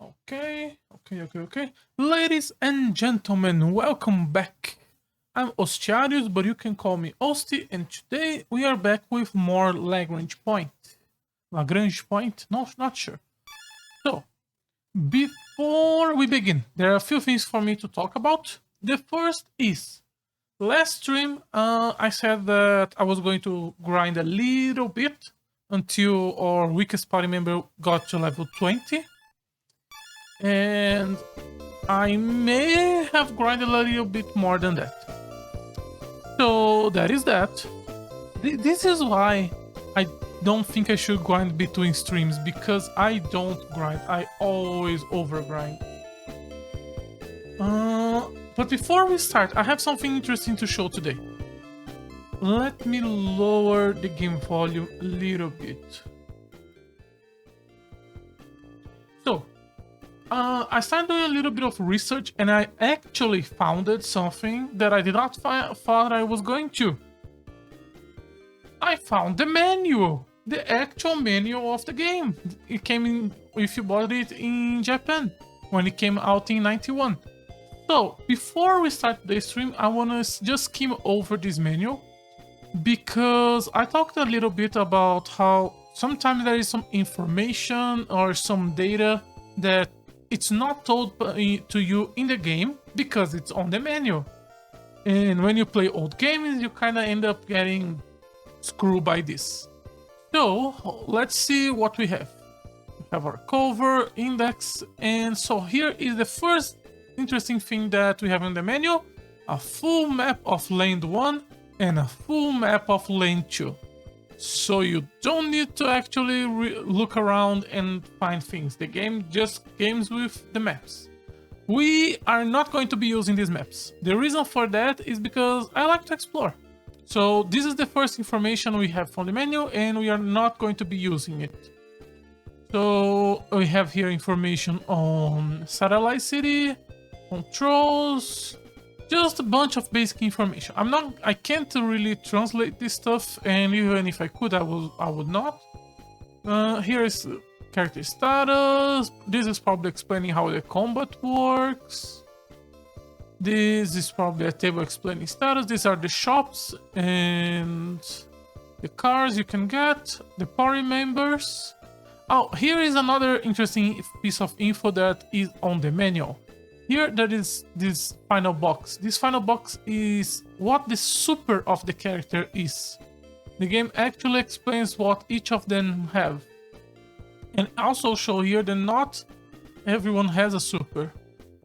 Okay. Ladies and gentlemen, welcome back. I'm Ostiarius, but you can call me Osti, and today we are back with more Lagrange point. Lagrange point? No, not sure. So, before we begin, there are a few things for me to talk about. The first is, last stream, I said that I was going to grind a little bit until our weakest party member got to level 20. And I may have grinded a little bit more than that. So that is that. This is why I don't think I should grind between streams, because I don't grind. I always overgrind. But before we start, I have something interesting to show today. Let me lower the game volume a little bit. So, I started doing a little bit of research, and I actually found something that I did not thought I was going to. I found the manual, the actual manual of the game. It came in if you bought it in Japan when it came out in '91. So before we start the stream, I want to just skim over this manual, because I talked a little bit about how sometimes there is some information or some data that it's not told to you in the game because it's on the manual. And when you play old games, you kind of end up getting screwed by this. So let's see what we have. We have our cover, index, and so here is the first interesting thing that we have in the menu: a full map of lane 1 and a full map of lane 2. So you don't need to actually look around and find things. The game just games with the maps. We are not going to be using these maps. The reason for that is because I like to explore. So this is the first information we have from the menu, and we are not going to be using it. So we have here information on Satellite City, controls, just a bunch of basic information. I can't really translate this stuff, and even if I could, I would not. Here is character status. This is probably explaining how the combat works. This is probably a table explaining status. These are the shops and the cars you can get, the party members. Oh, here is another interesting piece of info that is on the manual. Here there is this final box. This final box is what the super of the character is. The game actually explains what each of them have. And also show here that not everyone has a super.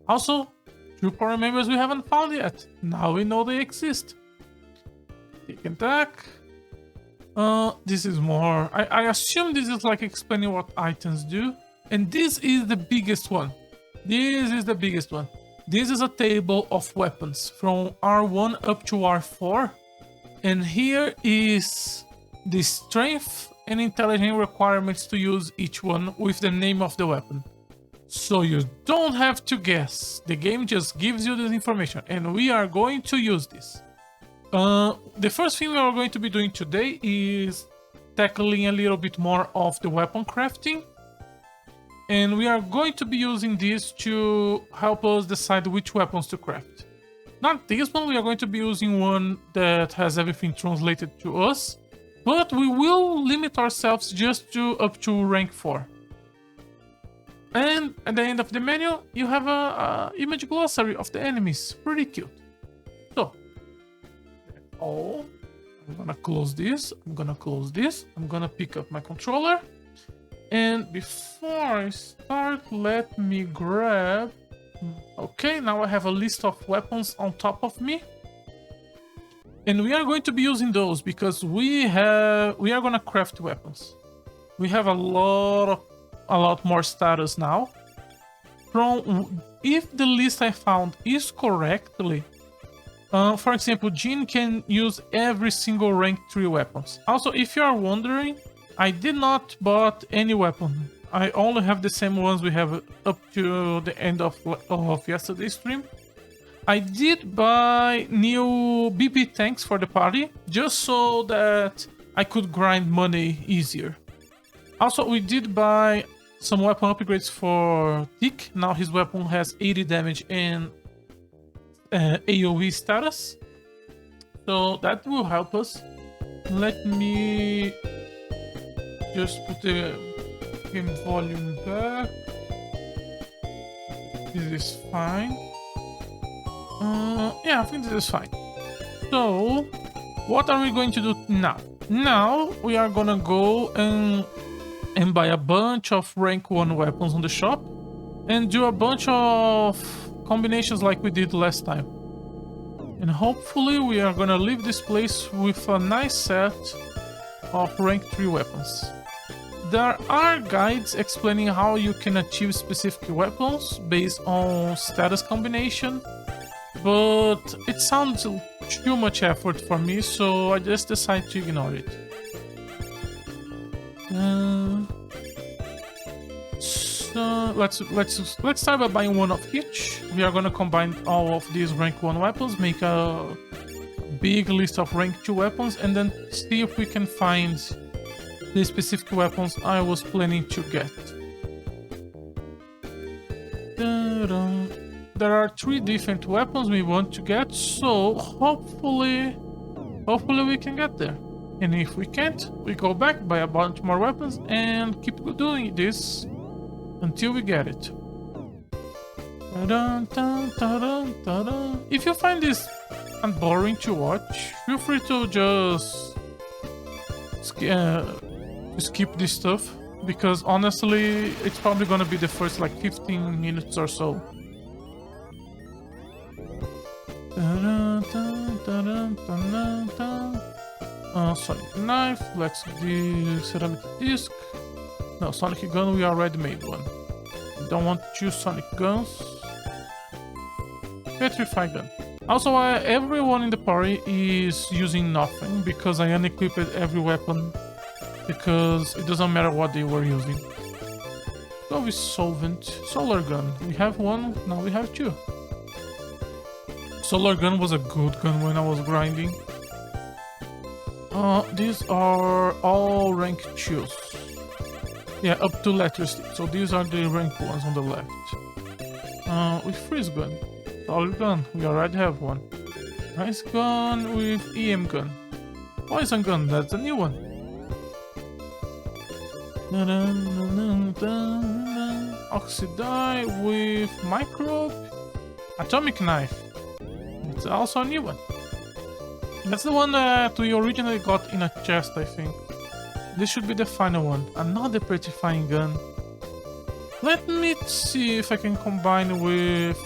Also, 2 party members we haven't found yet. Now we know they exist. Tick and tack. This is more... I assume this is like explaining what items do. And this is the biggest one. This is the biggest one. This is a table of weapons from R1 up to R4. And here is the strength and intelligence requirements to use each one with the name of the weapon. So you don't have to guess. The game just gives you this information, and we are going to use this. The first thing we are going to be doing today is tackling a little bit more of the weapon crafting. And we are going to be using this to help us decide which weapons to craft. Not this one, we are going to be using one that has everything translated to us, but we will limit ourselves just to up to rank 4. And at the end of the menu, you have a image glossary of the enemies. Pretty cute. So, that's all. I'm gonna close this, I'm gonna close this, I'm gonna pick up my controller. And before I start, let me grab... Okay, now I have a list of weapons on top of me. And we are going to be using those because we are gonna craft weapons. We have a lot more status now. If the list I found is correctly, for example, Jean can use every single rank 3 weapons. Also, if you are wondering, I did not bought any weapon. I only have the same ones we have up to the end of yesterday's stream. I did buy new BB tanks for the party, just so that I could grind money easier. Also, we did buy some weapon upgrades for Tick. Now his weapon has 80 damage and AoE status. So that will help us. Let me just put the game volume back. This is fine. Yeah, I think this is fine. So, what are we going to do now? Now, we are gonna go and buy a bunch of rank 1 weapons on the shop and do a bunch of combinations like we did last time. And hopefully we are gonna leave this place with a nice set of rank 3 weapons. There are guides explaining how you can achieve specific weapons based on status combination, but it sounds too much effort for me, so I just decided to ignore it. So let's start by buying one of each. We are gonna combine all of these rank 1 weapons, make a big list of rank 2 weapons, and then see if we can find the specific weapons I was planning to get. There are 3 different weapons we want to get, so hopefully we can get there. And if we can't, we go back, buy a bunch more weapons, and keep doing this until we get it. If you find this boring to watch, feel free to just skip this stuff, because honestly, it's probably gonna be the first like 15 minutes or so. Sonic knife, let's do ceramic disc. No, sonic gun, we already made one. Don't want to choose sonic guns. Petrify gun. Also, everyone in the party is using nothing because I unequipped every weapon because it doesn't matter what they were using. Go with solvent. Solar gun. We have one, now we have 2. Solar gun was a good gun when I was grinding. These are all rank 2s. Yeah, up to letter stick. So these are the rank ones on the left. With freeze gun. Solid gun, we already have one. Nice gun with EM gun. Poison gun, that's a new one. Oxidai with microbe. Atomic knife. It's also a new one. That's the one that we originally got in a chest, I think. This should be the final one. Another petrifying gun. Let me see if I can combine with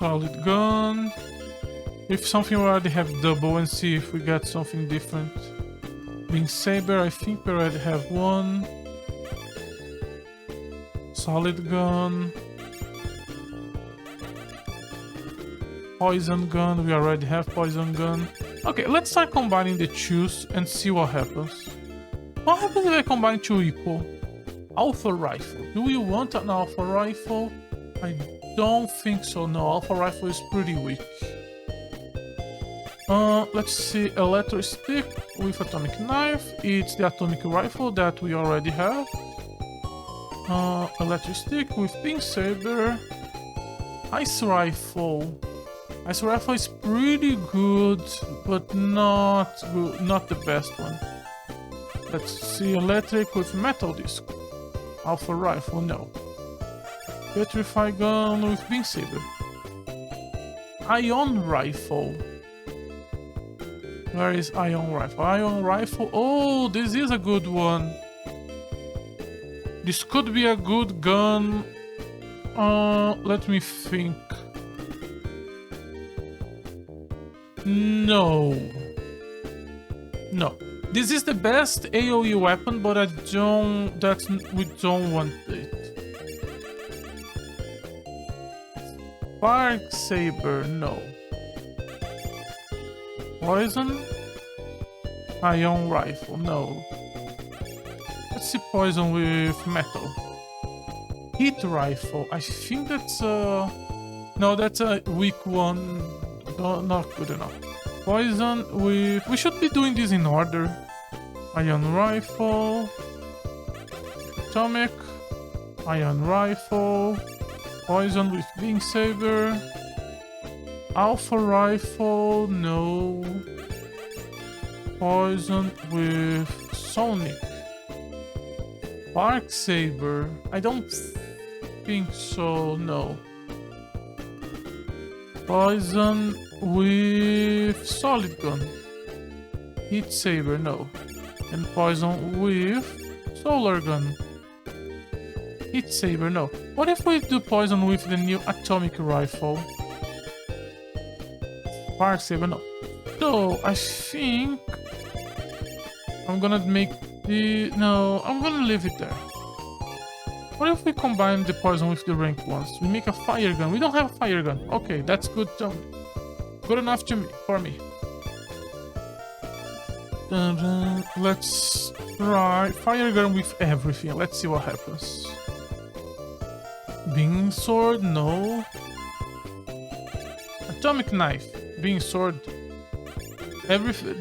solid gun. If something we already have double and see if we get something different. Beam saber, I think we already have one. Solid gun. Poison gun, we already have poison gun. Okay, let's start combining the 2s and see what happens. What happens if I combine 2 equal? Alpha rifle. Do we want an alpha rifle? I don't think so, no. Alpha rifle is pretty weak. Let's see, electro stick with atomic knife. It's the atomic rifle that we already have. Electric stick with beam saber. Ice rifle. Ice rifle is pretty good, but not the best one. Let's see, electric with metal disc. Alpha rifle, no. Petrify gun with beam saber. Ion rifle. Where is ion rifle? Ion rifle. Oh, this is a good one. This could be a good gun. Let me think. No. This is the best AoE weapon, but we don't want it. Spark saber, no. Poison? Ion rifle, no. Let's see poison with metal. Heat rifle, I think that's a... No, that's a weak one. No, not good enough. Poison with... We should be doing this in order. Ion rifle. atomic. Ion rifle. Poison with beam saber. Alpha rifle, no. Poison with sonic. Spark saber, I don't think so, no. Poison with solid gun. Heat saber, no. And poison with solar gun. Heat saber, no. What if we do poison with the new atomic rifle? Spark saber, no. So I think I'm gonna make the... No, I'm gonna leave it there. What if we combine the poison with the ranked ones? We make a fire gun. We don't have a fire gun. Okay, that's good. Good enough for me. Let's try fire gun with everything. Let's see what happens. Beam sword, no. Atomic knife, beam sword.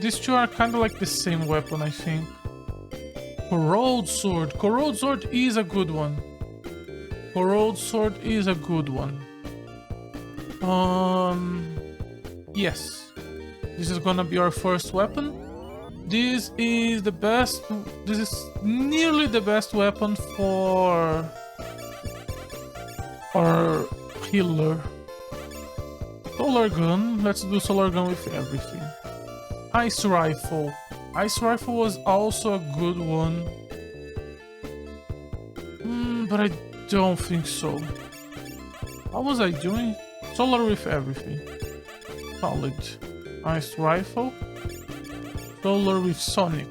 These two are kind of like the same weapon, I think. Corrode sword. Corrode sword is a good one. Corrode sword is a good one. Yes. This is gonna be our first weapon. This is the best. This is nearly the best weapon for our healer. Solar gun. Let's do solar gun with everything. Ice rifle. Ice rifle was also a good one. But I don't think so. What was I doing? Solar with everything. Solid. Ice rifle. Solar with sonic.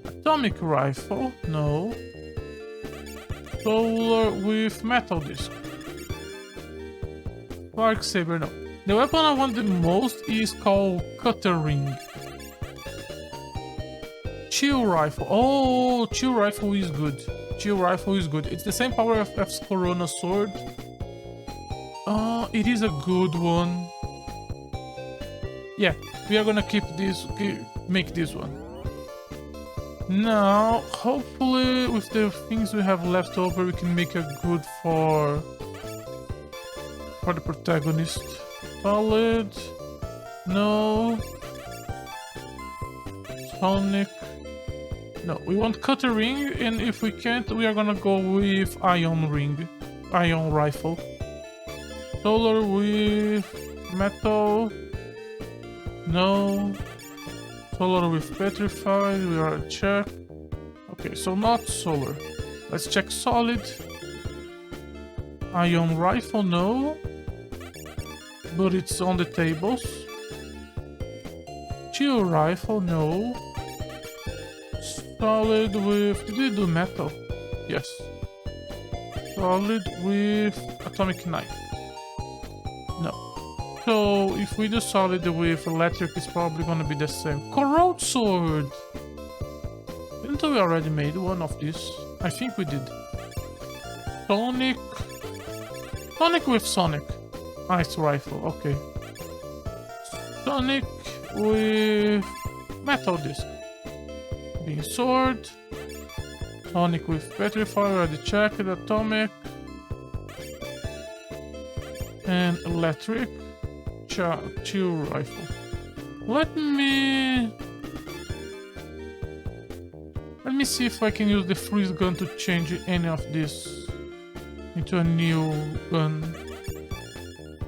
Atomic rifle. No. Solar with metal disc. Spark saber. No. The weapon I want the most is called cutter ring. Chill rifle. Oh, chill rifle is good. Chill rifle is good. It's the same power of F's Corona sword. It is a good one. Yeah, we are gonna keep this. Make this one. Now, hopefully, with the things we have left over, we can make a good for the protagonist. Solid. No. Sonic. No, we want cutter ring, and if we can't, we are gonna go with ion ring. Ion rifle. Solar with metal. No. Solar with petrified. We are at check. Okay, so not solar. Let's check solid. Ion rifle, no. But it's on the tables. Chill rifle, no. Solid with... Did we do metal? Yes. Solid with atomic knife. No. So if we do solid with electric, it's probably gonna be the same. Corrode sword! Didn't we already made one of these? I think we did. Sonic. Sonic with sonic. Ice rifle, okay. Sonic with metal disc. Beam sword. Sonic with petrify, already checked. Atomic. And electric. Chill rifle. Let me see if I can use the freeze gun to change any of this into a new gun.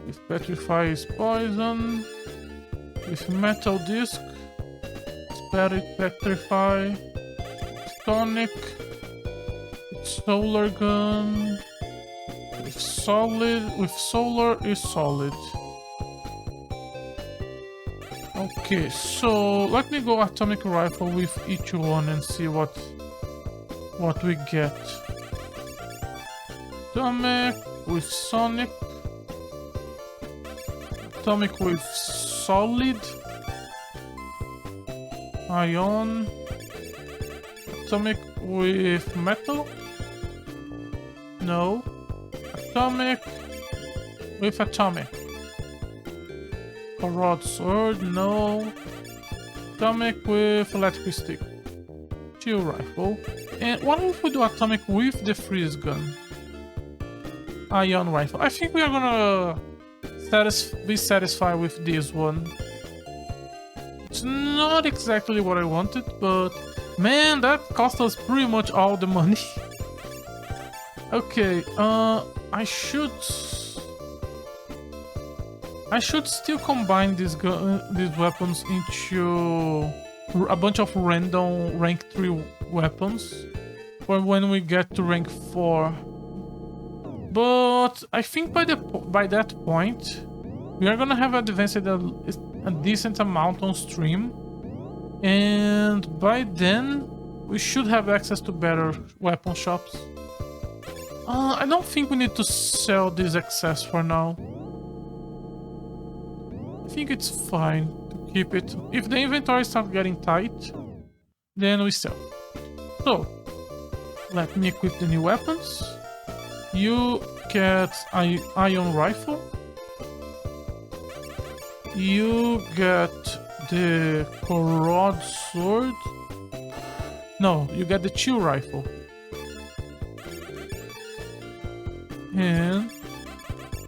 With petrify is poison. With metal disc. Spirit petrify. Sonic. Solar gun. With solar is solid. Okay, so let me go atomic rifle with each one and see what we get. Atomic with sonic. Atomic with solid. Ion. Atomic with metal. No. Atomic with atomic. Corrode sword, no. Atomic with electric stick. Chill rifle. And what if we do atomic with the freeze gun? Ion rifle. I think we are gonna be satisfied with this one. It's not exactly what I wanted, but man, that cost us pretty much all the money. Okay, I should still combine these weapons into a bunch of random rank 3 weapons for when we get to rank 4. But I think by that point we are gonna have advanced a decent amount on stream, and by then we should have access to better weapon shops. I don't think we need to sell this excess for now. I think it's fine to keep it. If the inventory starts getting tight, then we sell. So, let me equip the new weapons. You get ion rifle. You get the corrode sword. No, you get the chill rifle. And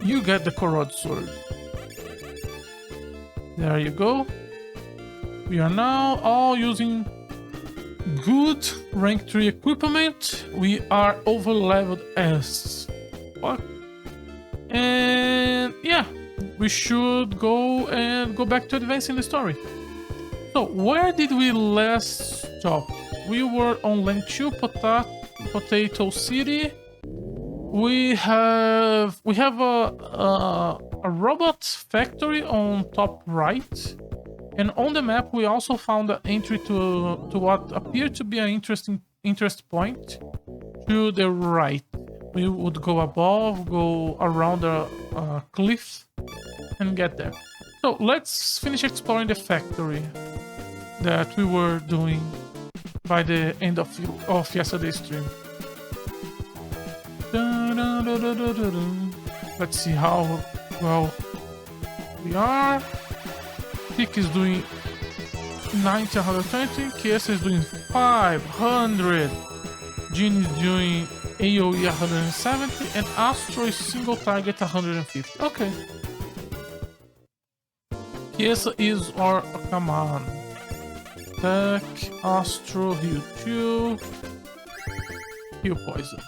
you get the corrode sword. There you go. We are now all using good rank 3 equipment. We are over leveled as fuck. And yeah, we should go back to advancing the story. So where did we last stop? We were on Land 2, Potato City. We have a robot factory on top right, and on the map we also found an entry to what appeared to be an interest point to the right. We would go above, go around the cliff, and get there. So let's finish exploring the factory that we were doing by the end of yesterday's stream. Let's see how well we are. Tick is doing 90, 120. Kiesa is doing 500. Jin is doing AoE 170. And Astro is single target 150. Okay. Kiesa is our command. Attack, Astro, heal 2. Heal poison.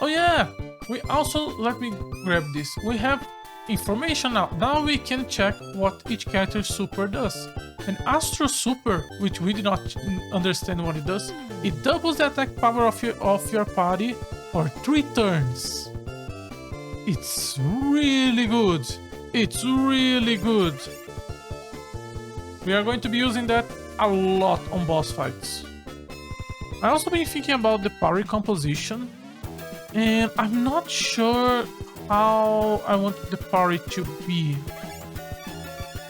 Oh yeah! We also, let me grab this. We have information now. Now we can check what each character's super does. An Astro super, which we did not understand what it does, it doubles the attack power of your party for 3 turns. It's really good. It's really good. We are going to be using that a lot on boss fights. I also been thinking about the party composition, and I'm not sure how I want the party to be.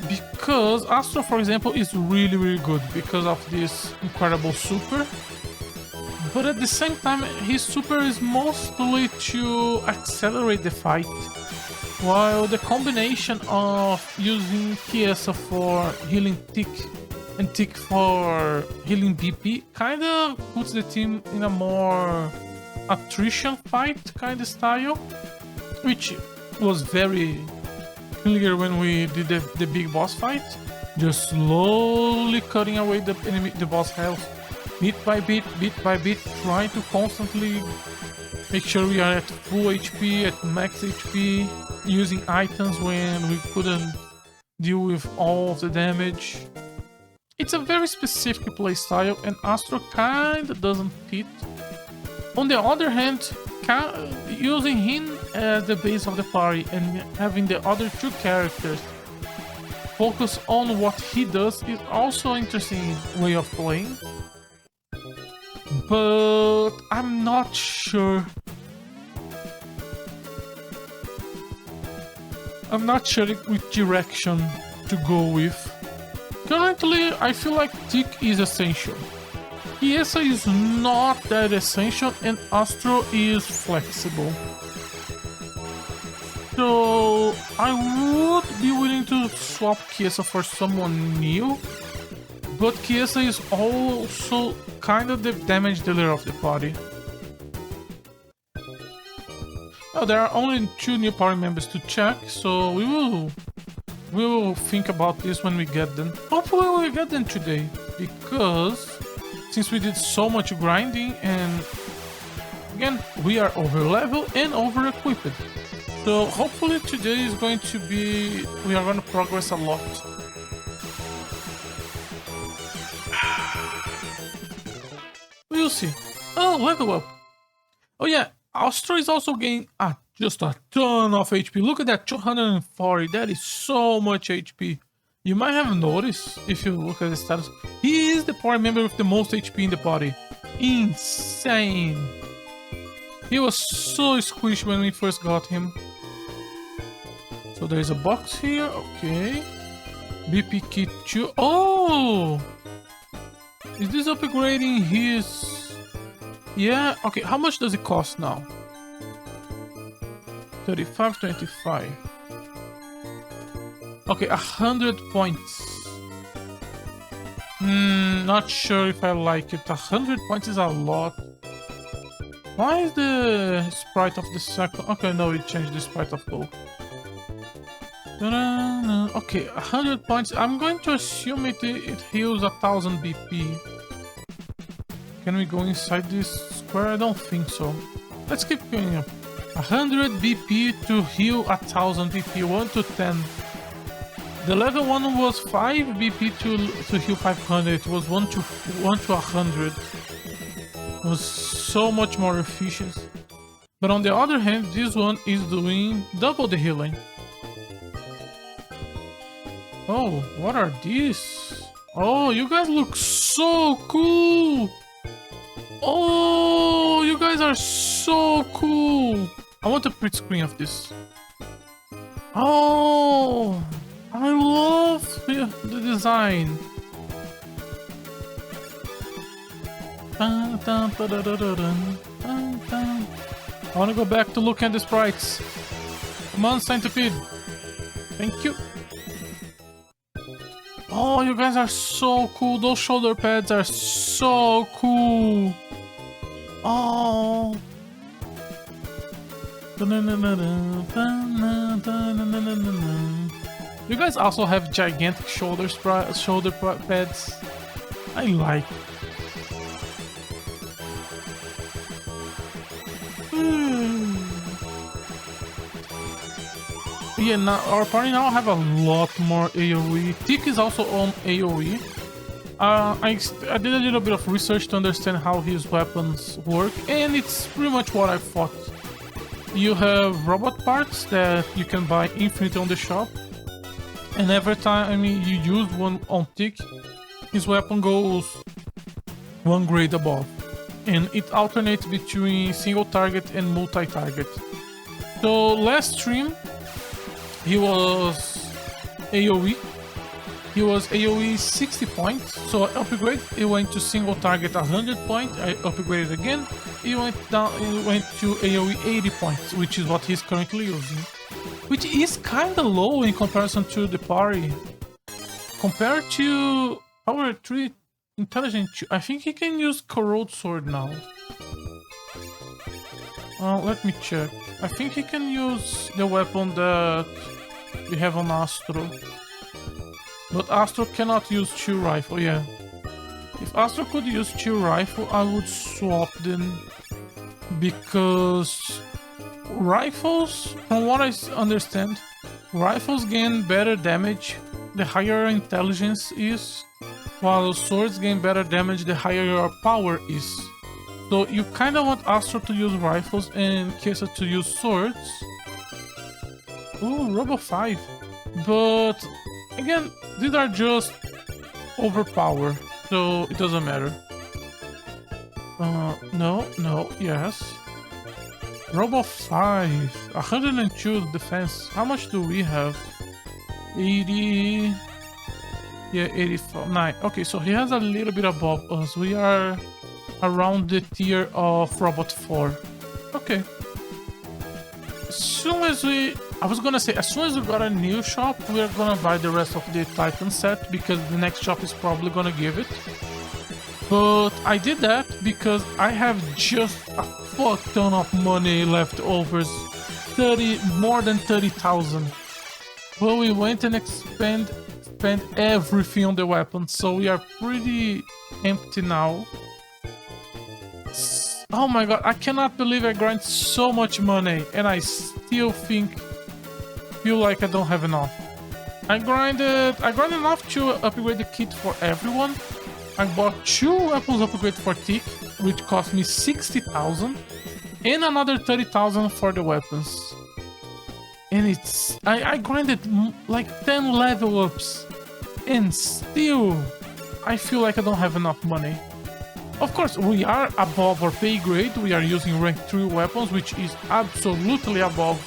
Because Astro, for example, is really good because of this incredible super. But at the same time, his super is mostly to accelerate the fight, while the combination of using Kiesa for healing Tick and Tick for healing BP kinda puts the team in a more attrition fight kind of style, which was very clear when we did the big boss fight. Just slowly cutting away the boss health, bit by bit, trying to constantly make sure we are at full HP, at max HP, using items when we couldn't deal with all of the damage. It's a very specific playstyle, and Astro kinda doesn't fit. On the other hand, using him as the base of the party and having the other 2 characters focus on what he does is also an interesting way of playing. But I'm not sure. I'm not sure which direction to go with. Currently, I feel like Tick is essential. Kiesa is not that essential, and Astro is flexible. So I would be willing to swap Kiesa for someone new, But Chiesa is also kind of the damage dealer of the party. Oh, there are only 2 new party members to check, so we will think about this when we get them. Hopefully we'll get them today, because since we did so much grinding and again we are over level and over equipped. So hopefully today is going to be, we are going to progress a lot. We'll see. Oh, level up. Oh yeah, Astro is also gaining just a ton of HP. Look at that, 240. That is so much HP. You might have noticed if you look at the status. He is the party member with the most HP in the party. Insane. He was so squished when we first got him. So there's a box here. Okay. BP kit 2. Oh! Is this upgrading his... Yeah, okay, how much does it cost now? 35.25. Okay, 100 points. Not sure if I like it. 100 points is a lot. Why is the sprite of the second... Okay, no, it changed the sprite of both. Okay, 100 points. I'm going to assume it heals 1000 BP. Can we go inside this square? I don't think so. Let's keep going up. 100 BP to heal 1000 BP, 1 to 10. The level 1 was 5 BP to heal 500. It was 1 to 100. It was so much more efficient. But on the other hand, this one is doing double the healing. Oh, what are these? Oh, you guys look so cool! Oh, you guys are so cool! I want a print screen of this. Oh, I love the design. I want to go back to look at the sprites. Come on, Centipede. Thank you. Oh, you guys are so cool. Those shoulder pads are so cool. Oh. You guys also have gigantic shoulder pads. I like. Yeah, now our party now have a lot more AoE. Tick is also on AoE. I did a little bit of research to understand how his weapons work, and it's pretty much what I thought. You have robot parts that you can buy infinite on the shop, and every time you use one on Tick, his weapon goes 1 grade above, and it alternates between single target and multi-target. So last stream, he was AoE. He was AoE 60 points, so I upgrade. It went to single target 100 points. I upgraded again. It went down. It went to AoE 80 points, which is what he's currently using, which is kind of low in comparison to the party. Compared to Power 3 Intelligent 2, I think he can use Corrode Sword now. Let me check. I think he can use the weapon that we have on Astro. But Astro cannot use 2 rifle, yeah. If Astro could use 2 rifle, I would swap them. Because rifles, from what I understand, rifles gain better damage the higher intelligence is, while swords gain better damage the higher your power is. So you kind of want Astro to use rifles and Kesa to use swords. Ooh, Robo 5. But again, these are just overpower, so it doesn't matter. No, yes. Robo 5. 102 defense. How much do we have? 80... Yeah, 89. Okay, so he has a little bit above us. We are around the tier of Robot 4. Okay. As soon as we I was gonna say, as soon as we got a new shop, we're gonna buy the rest of the Titan set because the next shop is probably gonna give it. But I did that because I have just a fuck ton of money left over. More than 30,000. Well, we went and spent everything on the weapons, so we are pretty empty now. Oh my god, I cannot believe I grind so much money and I still feel like I don't have enough. I grinded enough to upgrade the kit for everyone. I bought 2 weapons upgrade for Tick, which cost me 60,000, and another 30,000 for the weapons. And I grinded like 10 level ups, and still I feel like I don't have enough money. Of course, we are above our pay grade. We are using rank 3 weapons, which is absolutely above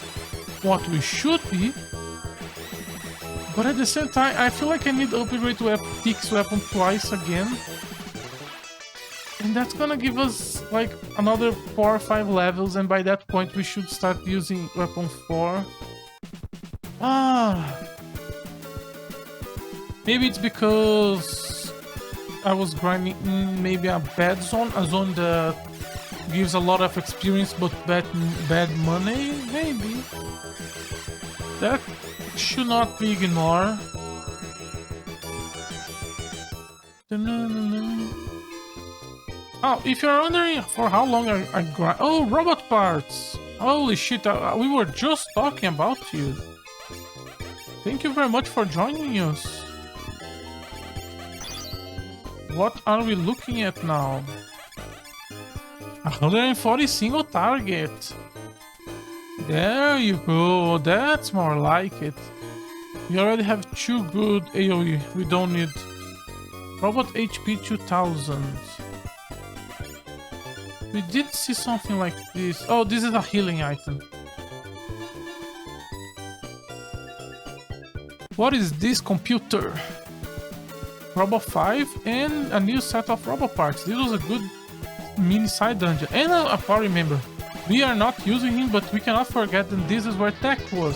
what we should be. But at the same time, I feel like I need to upgrade to Tick's weapon twice again. And that's gonna give us like another 4 or 5 levels, and by that point we should start using weapon 4. Maybe it's because I was grinding in maybe a bad zone, a zone that gives a lot of experience but bad money, maybe. That should not be ignored. Oh, if you're wondering for how long I grind... Oh, robot parts! Holy shit, we were just talking about you. Thank you very much for joining us. What are we looking at now? 140 single target. There you go, that's more like it. We already have 2 good AoE, we don't need... Robot HP 2000. We did see something like this. Oh, this is a healing item. What is this computer? Robot 5 and a new set of robot parts. This was a good mini side dungeon. And a party member. We are not using him, but we cannot forget that this is where Tech was.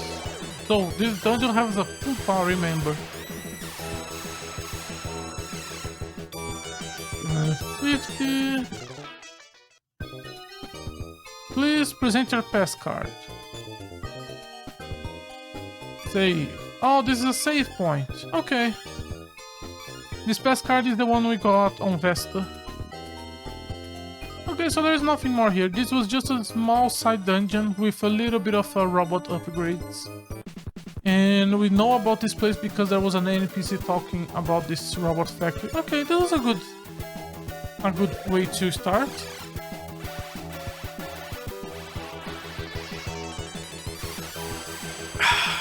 So this dungeon has a full party member. 50. Please present your pass card. Save. Oh, this is a save point. Okay. This pass card is the one we got on Vesta. Okay, so there's nothing more here. This was just a small side dungeon with a little bit of robot upgrades. And we know about this place because there was an NPC talking about this robot factory. Okay, that was a good way to start.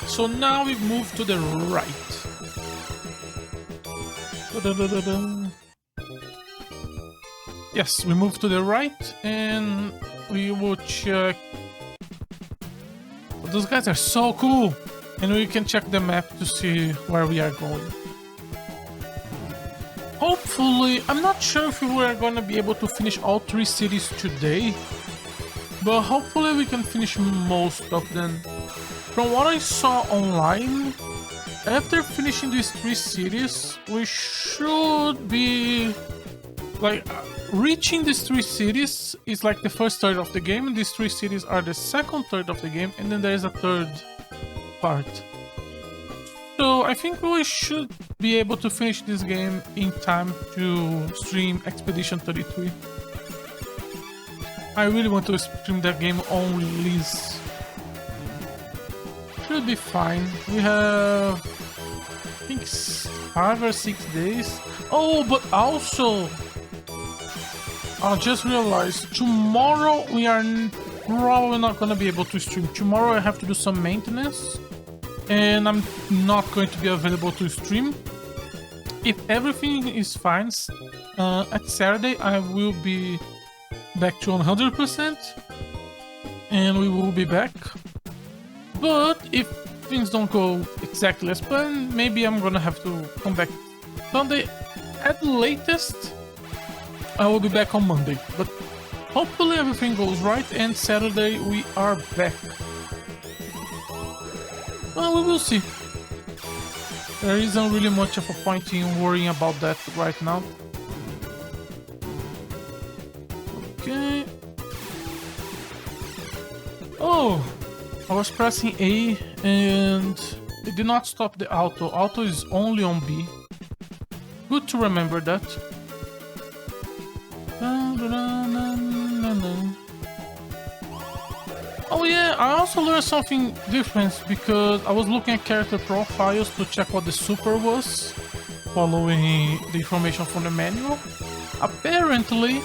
So now we move to the right. Yes, we move to the right and we will check. Those guys are so cool! And we can check the map to see where we are going. Hopefully, I'm not sure if we are gonna be able to finish all 3 cities today, but hopefully we can finish most of them. From what I saw online, after finishing these 3 cities, we should be like reaching these 3 cities is like the first third of the game, and these 3 cities are the second third of the game, and then there is a third part. So I think we should be able to finish this game in time to stream Expedition 33. I really want to stream that game on release. Should be fine. We have, I think, 5 or 6 days. Oh, but also, I just realized tomorrow we are probably not gonna be able to stream. Tomorrow I have to do some maintenance, and I'm not going to be available to stream. If everything is fine, at Saturday I will be back to 100%, and we will be back. But if things don't go exactly as planned, maybe I'm gonna have to come back Sunday. At the latest, I will be back on Monday. But hopefully everything goes right, and Saturday we are back. Well, we will see. There isn't really much of a point in worrying about that right now. Okay. Oh! I was pressing A and it did not stop the auto. Auto is only on B. Good to remember that. Oh yeah, I also learned something different because I was looking at character profiles to check what the super was, following the information from the manual. Apparently,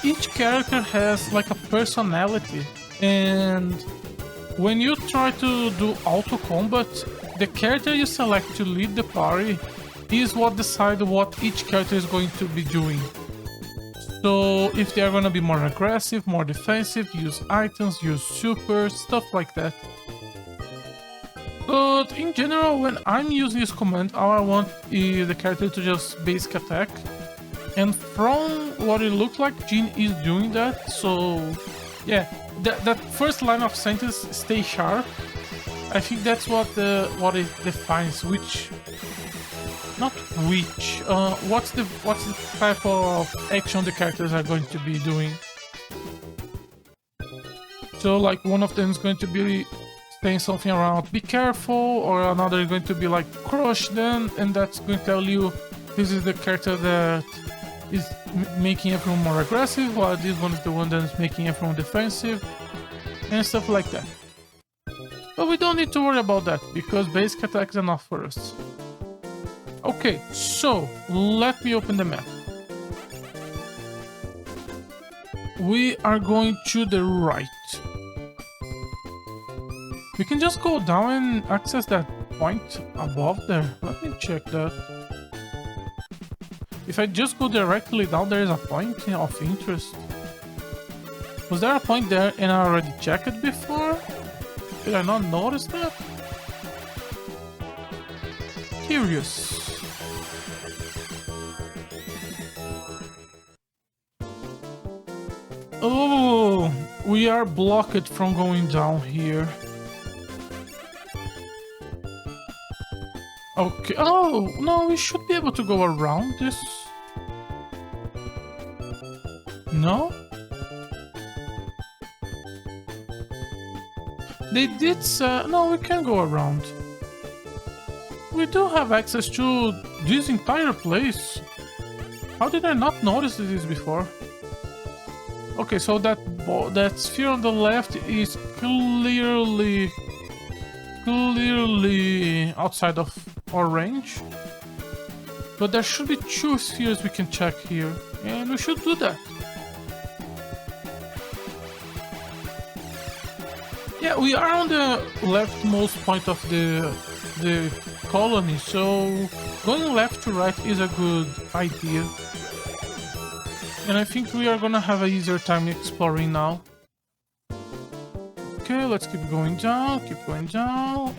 each character has like a personality, and when you try to do auto combat, the character you select to lead the party is what decides what each character is going to be doing. So if they are gonna be more aggressive, more defensive, use items, use super, stuff like that. But in general, when I'm using this command, all I want is the character to just basic attack. And from what it looks like, Jin is doing that, so yeah, that first line of sentence, stay sharp, I think that's what it defines which... Not which, what's the type of action the characters are going to be doing. So like one of them is going to be saying something around be careful, or another is going to be like crush them, and that's going to tell you this is the character that is making everyone more aggressive, while this one is the one that is making everyone defensive, and stuff like that. But we don't need to worry about that, because basic attack is enough for us. Okay, so let me open the map. We are going to the right. We can just go down and access that point above there. Let me check that. If I just go directly down, there is a point of interest. Was there a point there and I already checked it before? Did I not notice that? Curious. Oh, we are blocked from going down here. Okay. Oh, no, we should be able to go around this. No? They did say... No, we can go around. We do have access to this entire place. How did I not notice this before? Okay, so that sphere on the left is clearly outside of our range. But there should be 2 spheres we can check here, and we should do that. Yeah, we are on the leftmost point of the colony, so going left to right is a good idea. And I think we are gonna have an easier time exploring now. Okay, let's keep going down,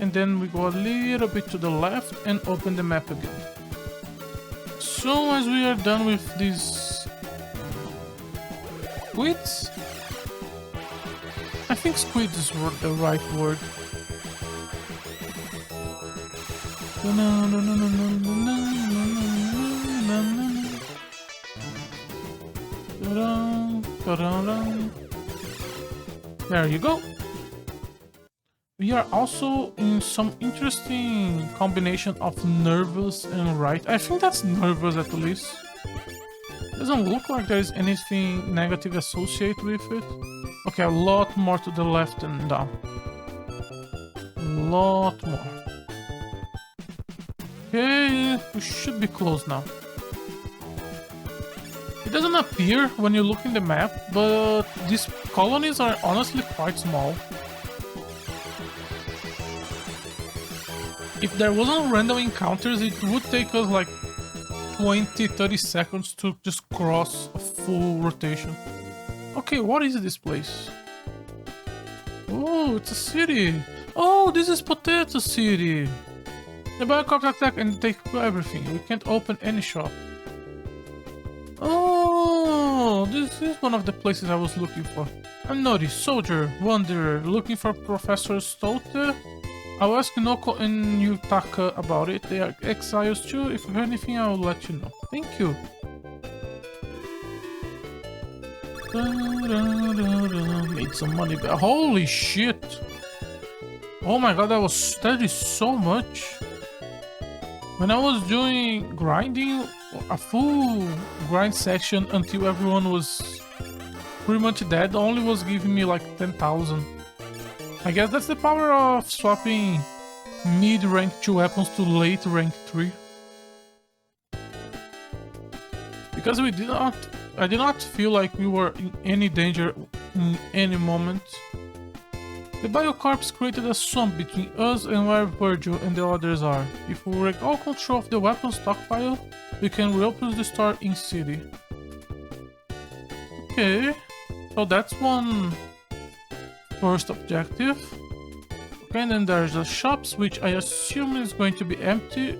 and then we go a little bit to the left and open the map again. So as we are done with these squids, I think squid is the right word. There you go. We are also in some interesting combination of nervous and right. I think that's nervous at least. Doesn't look like there is anything negative associated with it. Okay, a lot more to the left and down. A lot more. Okay, we should be close now. It doesn't appear when you look in the map, but these colonies are honestly quite small. If there wasn't random encounters, it would take us like 20-30 seconds to just cross a full rotation. Okay, what is this place? Oh, it's a city. Oh, this is Potato City. The Biocop attack and take everything. We can't open any shop. Oh, this is one of the places I was looking for. I'm Nori, soldier, wanderer, looking for Professor Stolte. I'll ask Noko and Yutaka about it. They are exiles too. If I hear anything, I'll let you know. Thank you. Made some money back. Holy shit! Oh my god, that is so much. When I was doing grinding, a full grind session until everyone was pretty much dead, only was giving me like 10,000. I guess that's the power of swapping mid-rank 2 weapons to late rank 3. Because I did not feel like we were in any danger in any moment. The Biocorps created a swamp between us and where Virgil and the others are. If we take all control of the weapon stockpile, we can reopen the store in city. Okay, so that's one first objective. Okay, and then there's the shops, which I assume is going to be empty.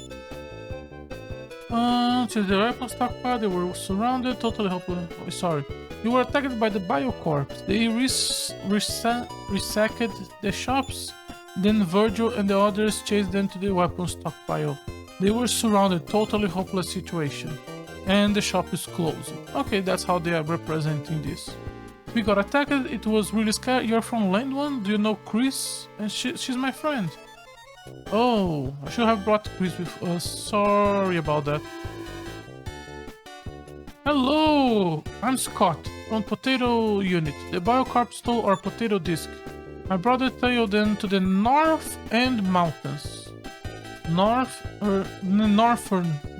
To the weapon stockpile, they were surrounded, totally helpless. Oh, sorry. You were attacked by the Biocorps. They resacked the shops. Then Virgil and the others chased them to the weapon stockpile. They were surrounded, totally hopeless situation. And the shop is closed. Okay, that's how they are representing this. We got attacked, it was really scary. You're from Land 1? Do you know Chris? And she's my friend. Oh, I should have brought Chris with us. Sorry about that. Hello, I'm Scott from Potato Unit. The Biocorp stole our potato disc. My brother tailed them to the North End Mountains. Northern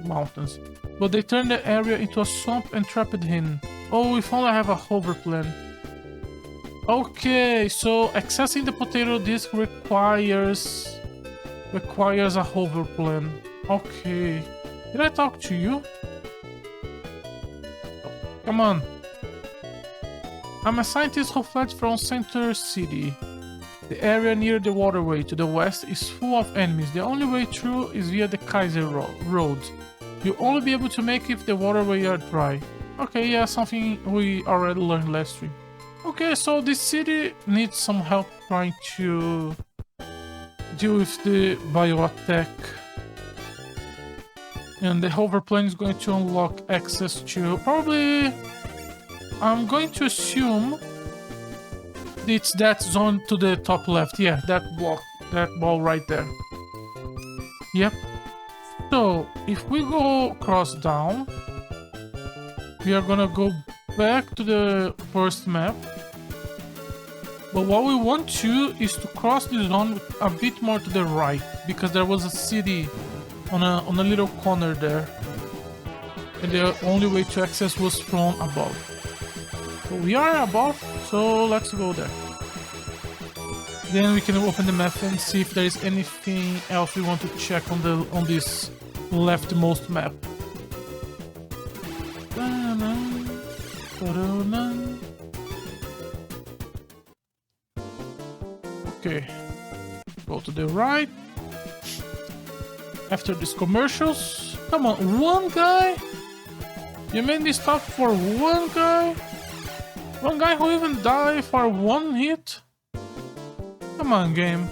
Mountains. But they turned the area into a swamp and trapped him. Oh, if only I have a hover plan. Okay, so accessing the potato disc requires a hover plan. Okay. Did I talk to you? Come on. I'm a scientist who fled from Center City. The area near the waterway to the west is full of enemies. The only way through is via the Kaiser Road. You'll only be able to make it if the waterway are dry. Okay, yeah, something we already learned last stream. Okay, so this city needs some help trying to deal with the bio attack. And the hoverplane is going to unlock access to... Probably... I'm going to assume it's that zone to the top left. Yeah, that block. That ball right there. Yep. So, if we go cross down... We are gonna go back to the first map. But what we want to is to cross this zone a bit more to the right. Because there was a city on a little corner there. And the only way to access was from above. So we are above, so let's go there. Then we can open the map and see if there is anything else we want to check on this leftmost map. Okay, go to the right. After these commercials, come on, one guy? You made me stop for one guy? One guy who even died for one hit? Come on, game.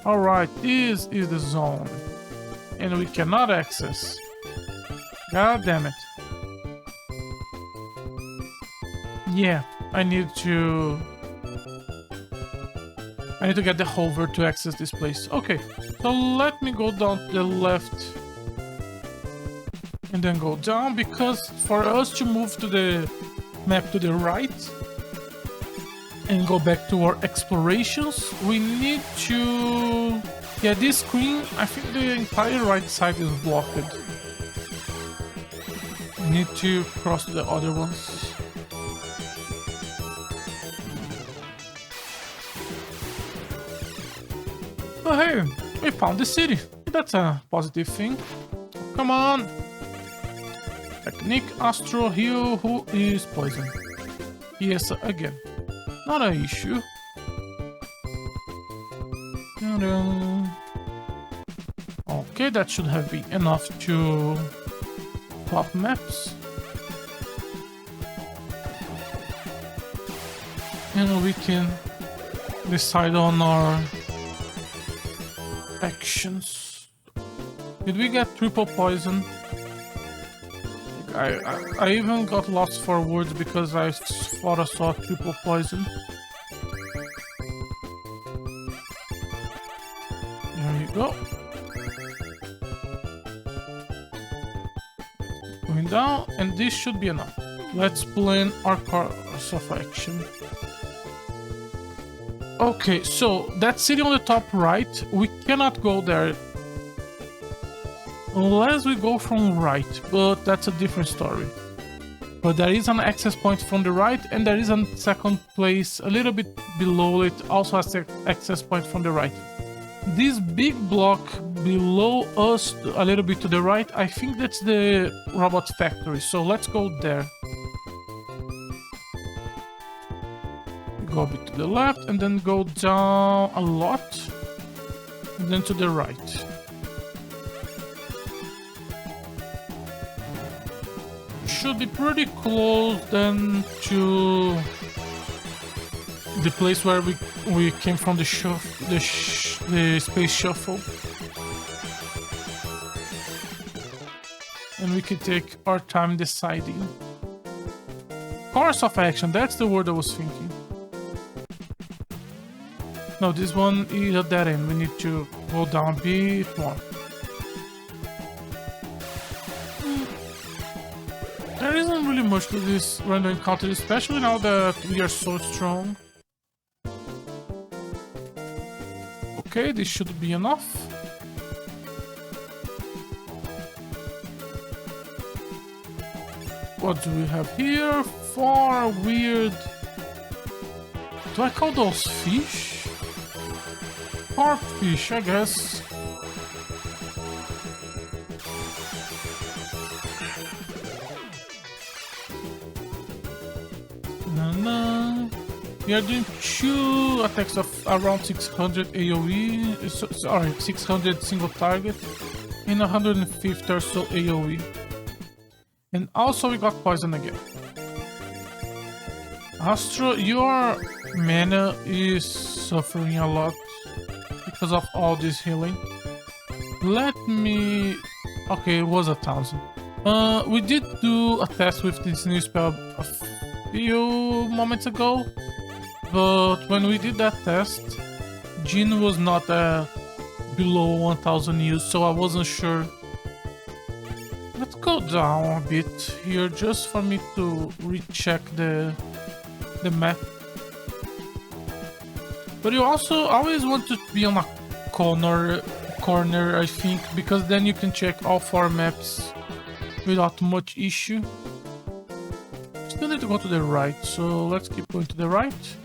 Alright, this is the zone. And we cannot access. God damn it. Yeah, I need to get the hover to access this place. Okay, so let me go down to the left and then go down, because for us to move to the map to the right and go back to our explorations, we need to... Yeah, this screen, I think the entire right side is blocked. We need to cross to the other ones. Oh hey, we found the city. That's a positive thing. Come on. Technique Astro Heal, who is poisoned. Yes, again. Not an issue. Okay, that should have been enough to swap maps. And we can decide on our actions. Did we get triple poison? I even got lost for words because I thought I saw triple poison. There you go. Going down, and this should be enough. Let's plan our course of action. Okay, so that city on the top right, we cannot go there unless we go from right, but that's a different story. But there is an access point from the right, and there is a second place a little bit below it, also has an access point from the right. This big block below us, a little bit to the right, I think that's the robot factory, so let's go there. Go a bit to the left, and then go down a lot, and then to the right. Should be pretty close then to the place where we came from, the space shuffle, and we can take our time deciding. Course of action, that's the word I was thinking. No, this one is at that end. We need to go down a bit more. There isn't really much to this random encounter, especially now that we are so strong. Okay, this should be enough. What do we have here? 4 weird... Do I call those fish? Carp fish, I guess. We are doing 2 attacks of around 600 AoE, sorry, 600 single target, and 150 or so AoE. And also we got poison again. Astro, your mana is suffering a lot because of all this healing. Let me... Okay, it was 1,000. We did do a test with this new spell a few moments ago. But when we did that test, Jin was not below 1000 use, so I wasn't sure. Let's go down a bit here just for me to recheck the map. But you also always want to be on a corner, I think, because then you can check all 4 maps without much issue. Still need to go to the right, so let's keep going to the right.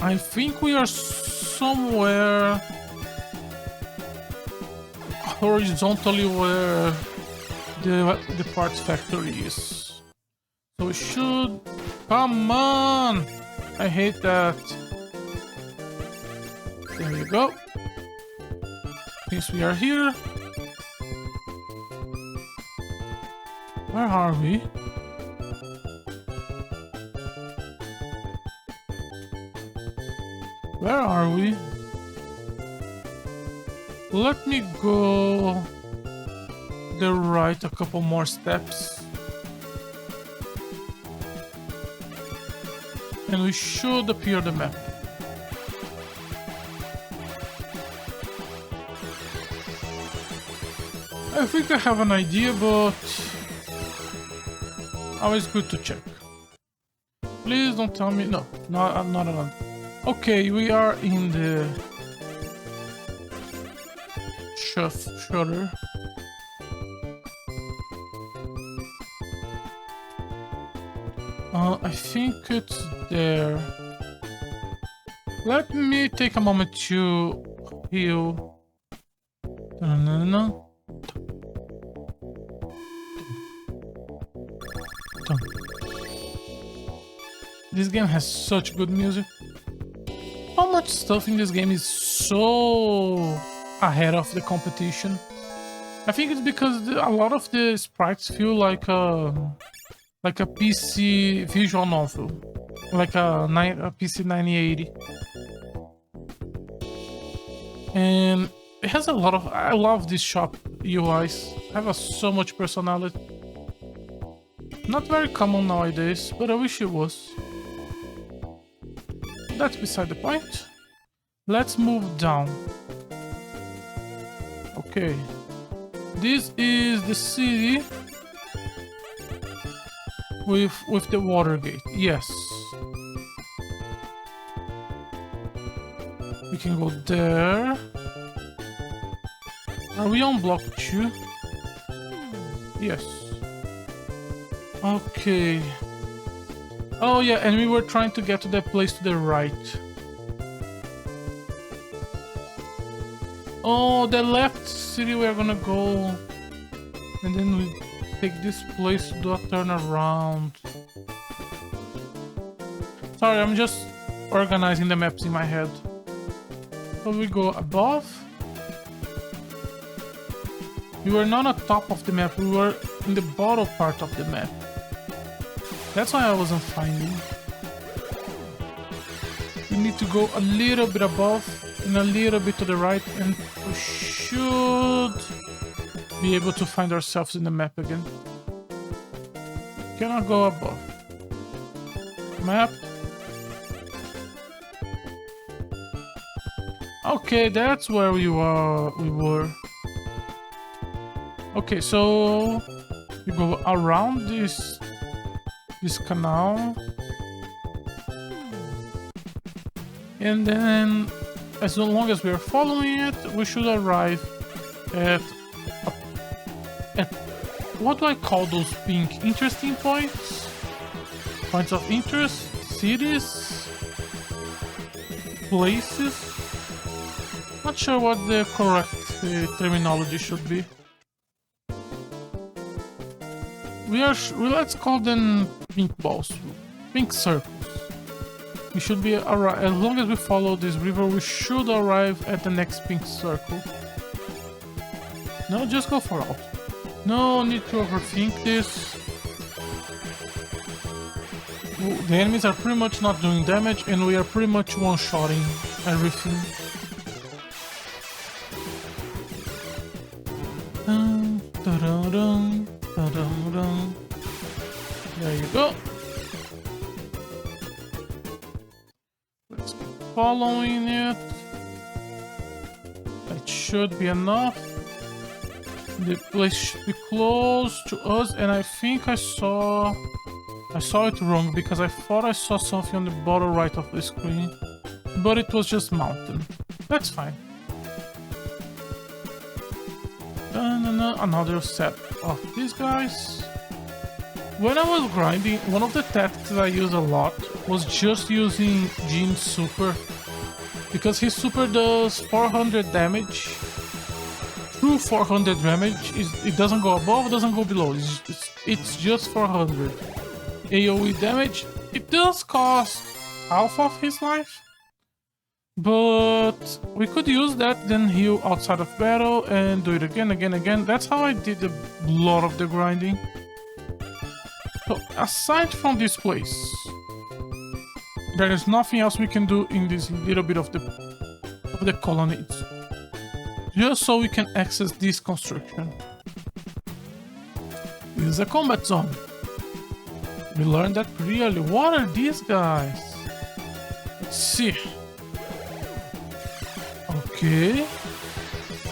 I think we are somewhere horizontally where the parts factory is. So we should... Come on! I hate that. There you go. Since we are here... Where are we? Where are we? Let me go the right a couple more steps. And we should appear the map. I think I have an idea, but always good to check. Please don't tell me... No, I'm not alone. Okay, we are in the shutter. I think it's there. Let me take a moment to heal. This game has such good music. How much stuff in this game is so ahead of the competition? I think it's because a lot of the sprites feel like a PC visual novel, like a PC 9080. And it has a lot of... I love this shop UIs. Have so much personality. Not very common nowadays, but I wish it was. That's beside the point. Let's move down. Okay. This is the city with the water gate. Yes. We can go there. Are we on block 2? Yes. Okay. Oh yeah, and we were trying to get to that place to the right. Oh, the left city we're gonna go. And then we take this place to do a turn around. Sorry, I'm just organizing the maps in my head. So we go above. We were not on top of the map, we were in the bottom part of the map. That's why I wasn't finding. We need to go a little bit above and a little bit to the right, and we should be able to find ourselves in the map again. Cannot go above. Map. Okay, that's where we were. Okay, so we go around this canal, and then as long as we are following it, we should arrive at what do I call those pink interesting points? Points of interest, cities, places. Not sure what the correct terminology should be. Let's call them pink balls, pink circles. We should be as long as we follow this river, we should arrive at the next pink circle. No, just go for out. No need to overthink this. The enemies are pretty much not doing damage, and we are pretty much one-shotting everything. There you go. Let's keep following it. That should be enough. The place should be close to us, and I think I saw it wrong because I thought I saw something on the bottom right of the screen, but it was just mountain. That's fine. Another set of these guys. When I was grinding, one of the tactics I used a lot was just using Jin's super, because his super does 400 damage. True 400 damage. It doesn't go above, it doesn't go below. It's just 400. AoE damage. It does cost half of his life, but we could use that, then heal outside of battle and do it again. That's how I did a lot of the grinding. So aside from this place, there is nothing else we can do in this little bit of the colony, just so we can access this construction. This is a combat zone. We learned that pretty early. What are these guys? Let's see. Okay.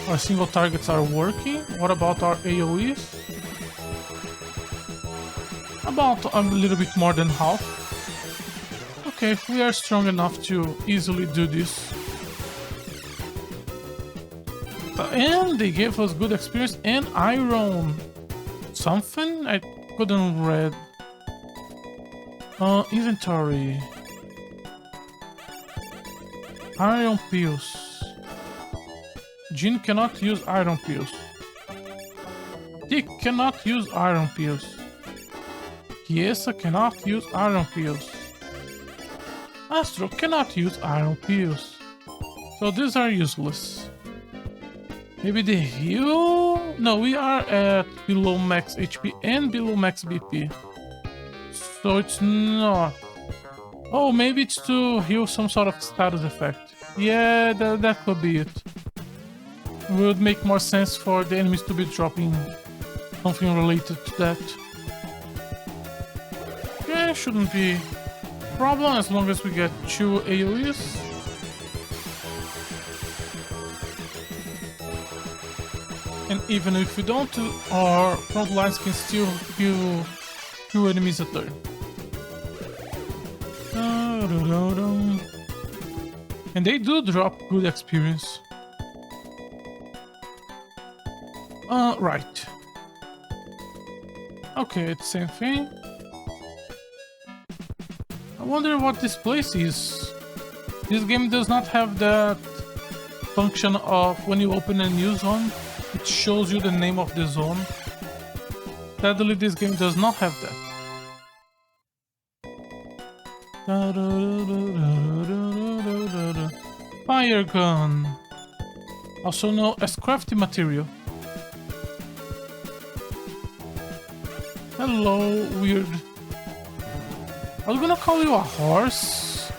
Our single targets are working. What about our AoEs? About a little bit more than half. Okay, we are strong enough to easily do this. And they gave us good experience and iron. Something I couldn't read. Inventory. Iron pills. Jin cannot use iron pills. Dick cannot use iron pills. Kiesa cannot use iron pills. Astro cannot use iron pills. So these are useless. Maybe the heal? No, we are at below max HP and below max BP. So it's not. Oh, maybe it's to heal some sort of status effect. Yeah, that could be it. would make more sense for the enemies to be dropping something related to that. Okay, shouldn't be a problem as long as we get 2 AoEs. And even if we don't, our front lines can still kill 2 enemies a turn. And they do drop good experience. Right. Okay, it's the same thing. I wonder what this place is. This game does not have that function of when you open a new zone, it shows you the name of the zone. Sadly, this game does not have that. Fire gun, also known as crafty material. Hello, weird. I was gonna call you a horse,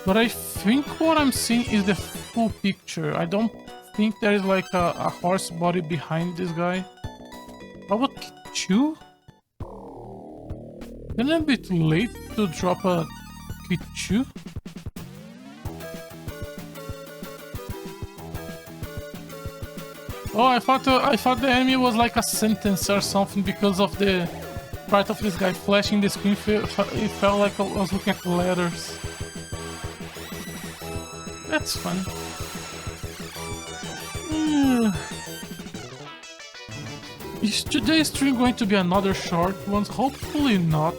but I think what I'm seeing is the full picture. I don't think there is like a horse body behind this guy. How about Kichu? Isn't it a bit late to drop a Kichu? Oh, I thought the enemy was like a sentence or something because of the part of this guy flashing the screen. It felt like I was looking at the letters. That's fun. Is today's stream going to be another short one? Hopefully not.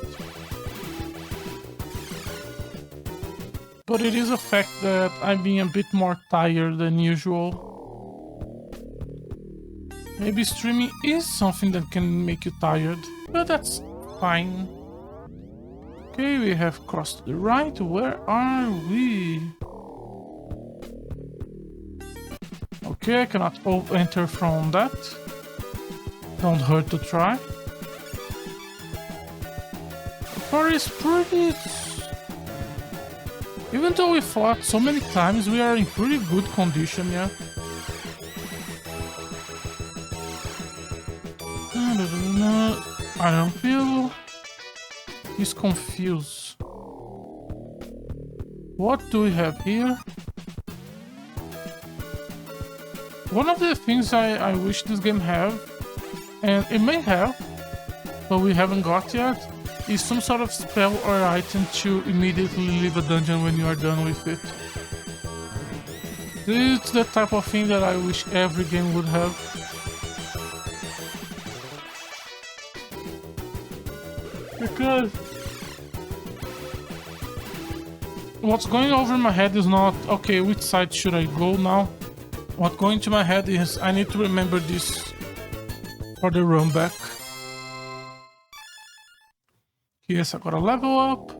But it is a fact that I'm being a bit more tired than usual. Maybe streaming is something that can make you tired, but that's fine. Okay, we have crossed to the right. Where are we? Okay, I cannot enter from that. Don't hurt to try. The car is pretty... Even though we fought so many times, we are in pretty good condition, yeah. I don't feel... He's confused. What do we have here? One of the things I wish this game have, and it may have, but we haven't got yet, is some sort of spell or item to immediately leave a dungeon when you are done with it. It's the type of thing that I wish every game would have. Because what's going over my head is not, okay, which side should I go now? What's going to my head is, I need to remember this for the run back. Yes, I gotta level up.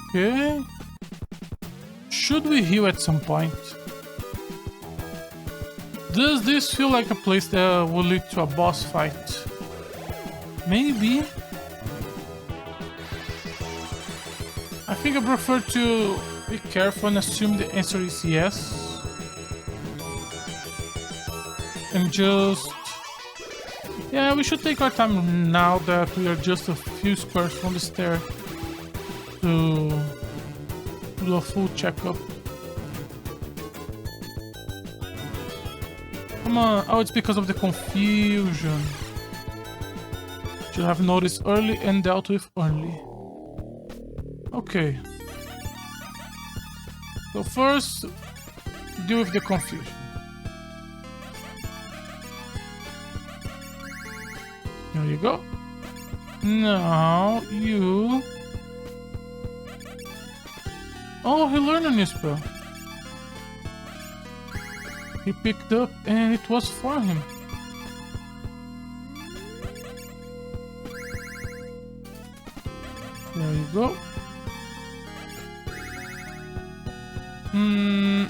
Okay. Should we heal at some point? Does this feel like a place that will lead to a boss fight? Maybe. I think I prefer to be careful and assume the answer is yes. And just... Yeah, we should take our time now that we are just a few squares from the stair to do a full checkup. Come on. Oh, it's because of the confusion. Should have noticed early and dealt with early. Okay. So first, deal with the confusion. There you go. Now you... Oh, he learned a new spell. He picked up and it was for him. There you go.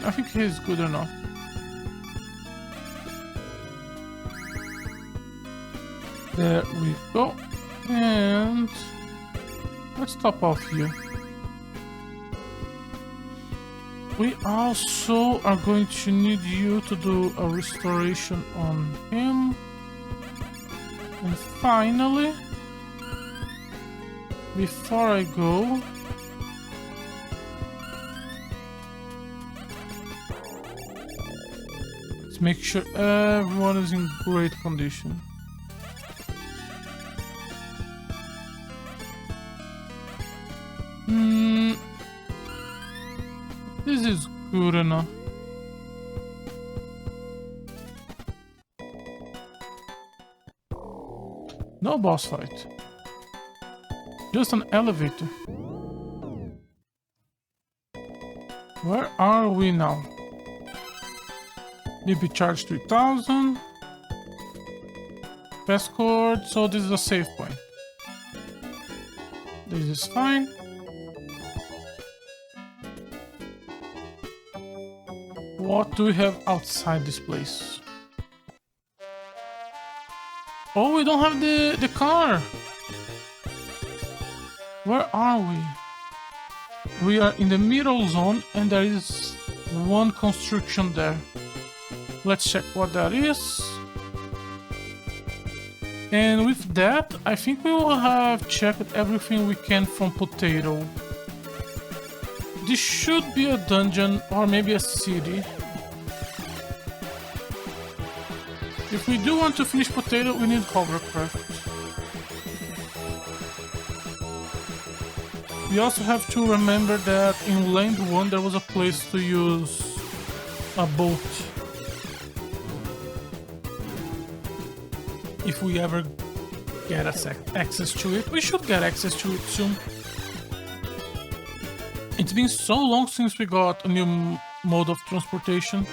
I think he's good enough. There we go. And let's top off here. We also are going to need you to do a restoration on him. And finally, before I go, let's make sure everyone is in great condition. This is good enough. No boss fight. Just an elevator. Where are we now? BP charge 3000. Passcode, so this is a save point. This is fine. What do we have outside this place? Oh, we don't have the car. Where are we? We are in the middle zone and there is one construction there. Let's check what that is. And with that, I think we will have checked everything we can from Potato. This should be a dungeon or maybe a city. If we do want to finish Potato, we need hovercraft. We also have to remember that in Land 1 there was a place to use a boat. If we ever get access to it. We should get access to it soon. It's been so long since we got a new mode of transportation.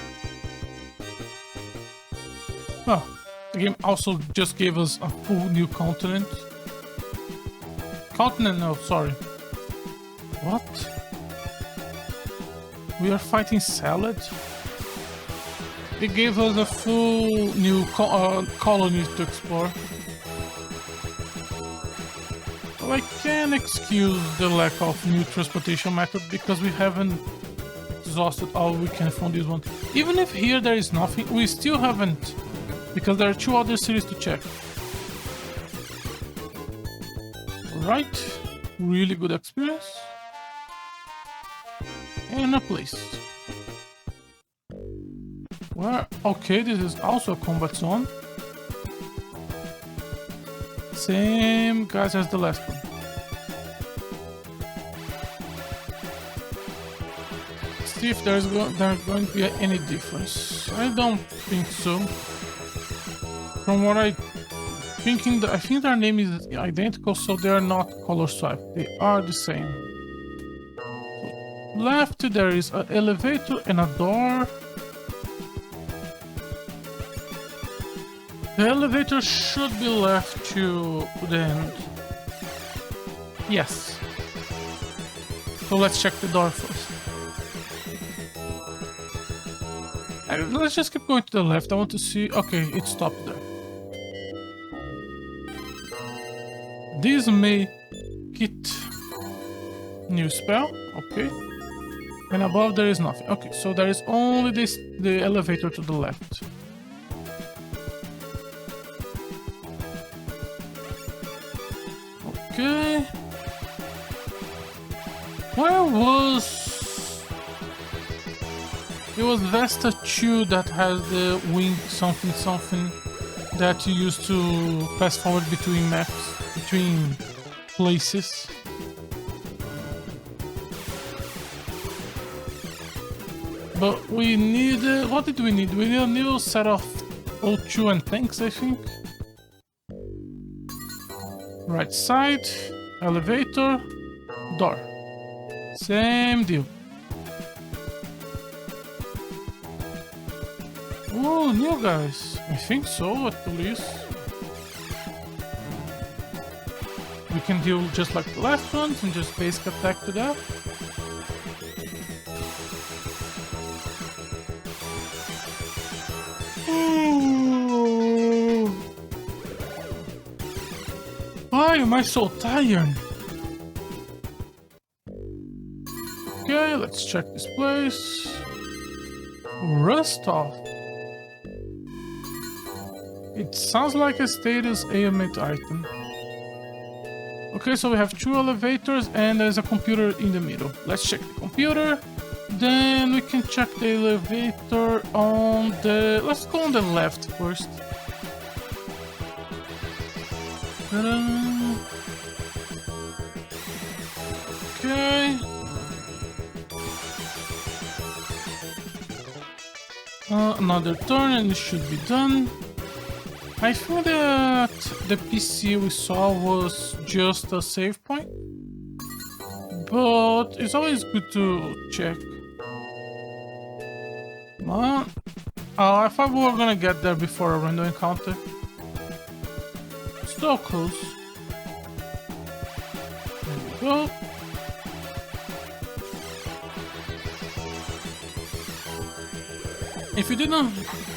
Well, the game also just gave us a full new continent. No, sorry. What? We are fighting Salad? It gave us a full new colony to explore. So I can excuse the lack of new transportation method because we haven't exhausted all we can from this one. Even if here there is nothing, we still haven't, because there are 2 other cities to check. Right, really good experience. And a place. Where? Okay, this is also a combat zone. Same guys as the last one. See if there's going to be any difference. I don't think so. From what I think their name is identical, so they are not color swiped. They are the same. So left there is an elevator and a door. The elevator should be left to the end. Yes. So let's check the door first. Let's just keep going to the left. I want to see. Okay, it stopped there. This may get new spell. Okay. And above there is nothing. Okay, so there is only the elevator to the left. Okay. Where was... It was Vesta 2 that has the wing something that you use to pass forward between maps, between places. But we need... what did we need? We need a new set of O2 and tanks, I think. Right side, elevator, door. Same deal. Oh, new guys. I think so, at least. We can deal just like the last ones and just basic attack to that. Why am I so tired? Okay, let's check this place. Rust off. It sounds like a status ailment item. Okay, so we have 2 elevators and there's a computer in the middle. Let's check the computer. Then we can check the elevator on the... Let's go on the left first. Okay. Another turn and it should be done. I think that the PC we saw was just a save point, but it's always good to check. Come on. Oh, I thought we were gonna get there before a random encounter. So close. There we go. If you didn't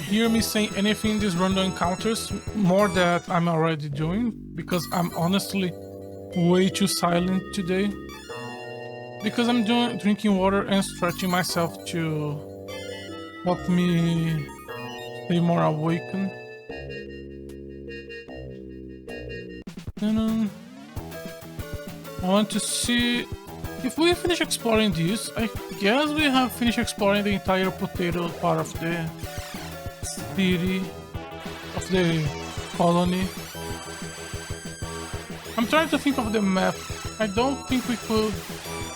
hear me saying anything in these random encounters, more that I'm already doing, because I'm honestly way too silent today. Because I'm drinking water and stretching myself to help me stay more awakened. And I want to see if we finish exploring this. I guess we have finished exploring the entire potato part of the city, of the colony. I'm trying to think of the map. I don't think we could.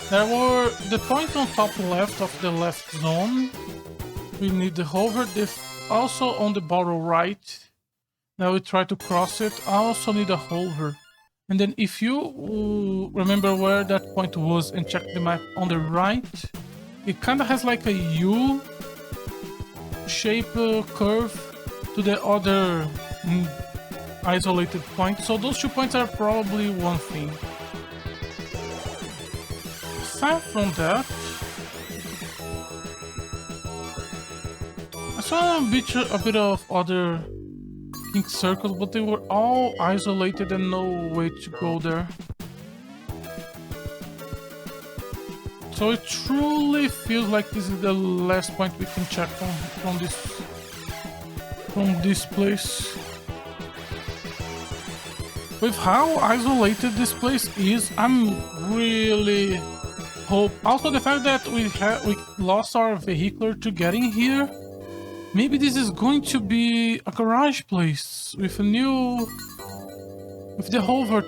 There were the point on top left of the left zone. We need the hover. Also on the bottom right. Now we try to cross it. I also need a hover. And then if you remember where that point was and check the map on the right, it kind of has like a U shape curve to the other isolated point. So those 2 points are probably one thing. Aside from that, I saw a bit of other pink circles, but they were all isolated and no way to go there. So it truly feels like this is the last point we can check from this place. With how isolated this place is, I'm really hope. Also the fact that we lost our vehicle to getting here. Maybe this is going to be a garage place with the hover.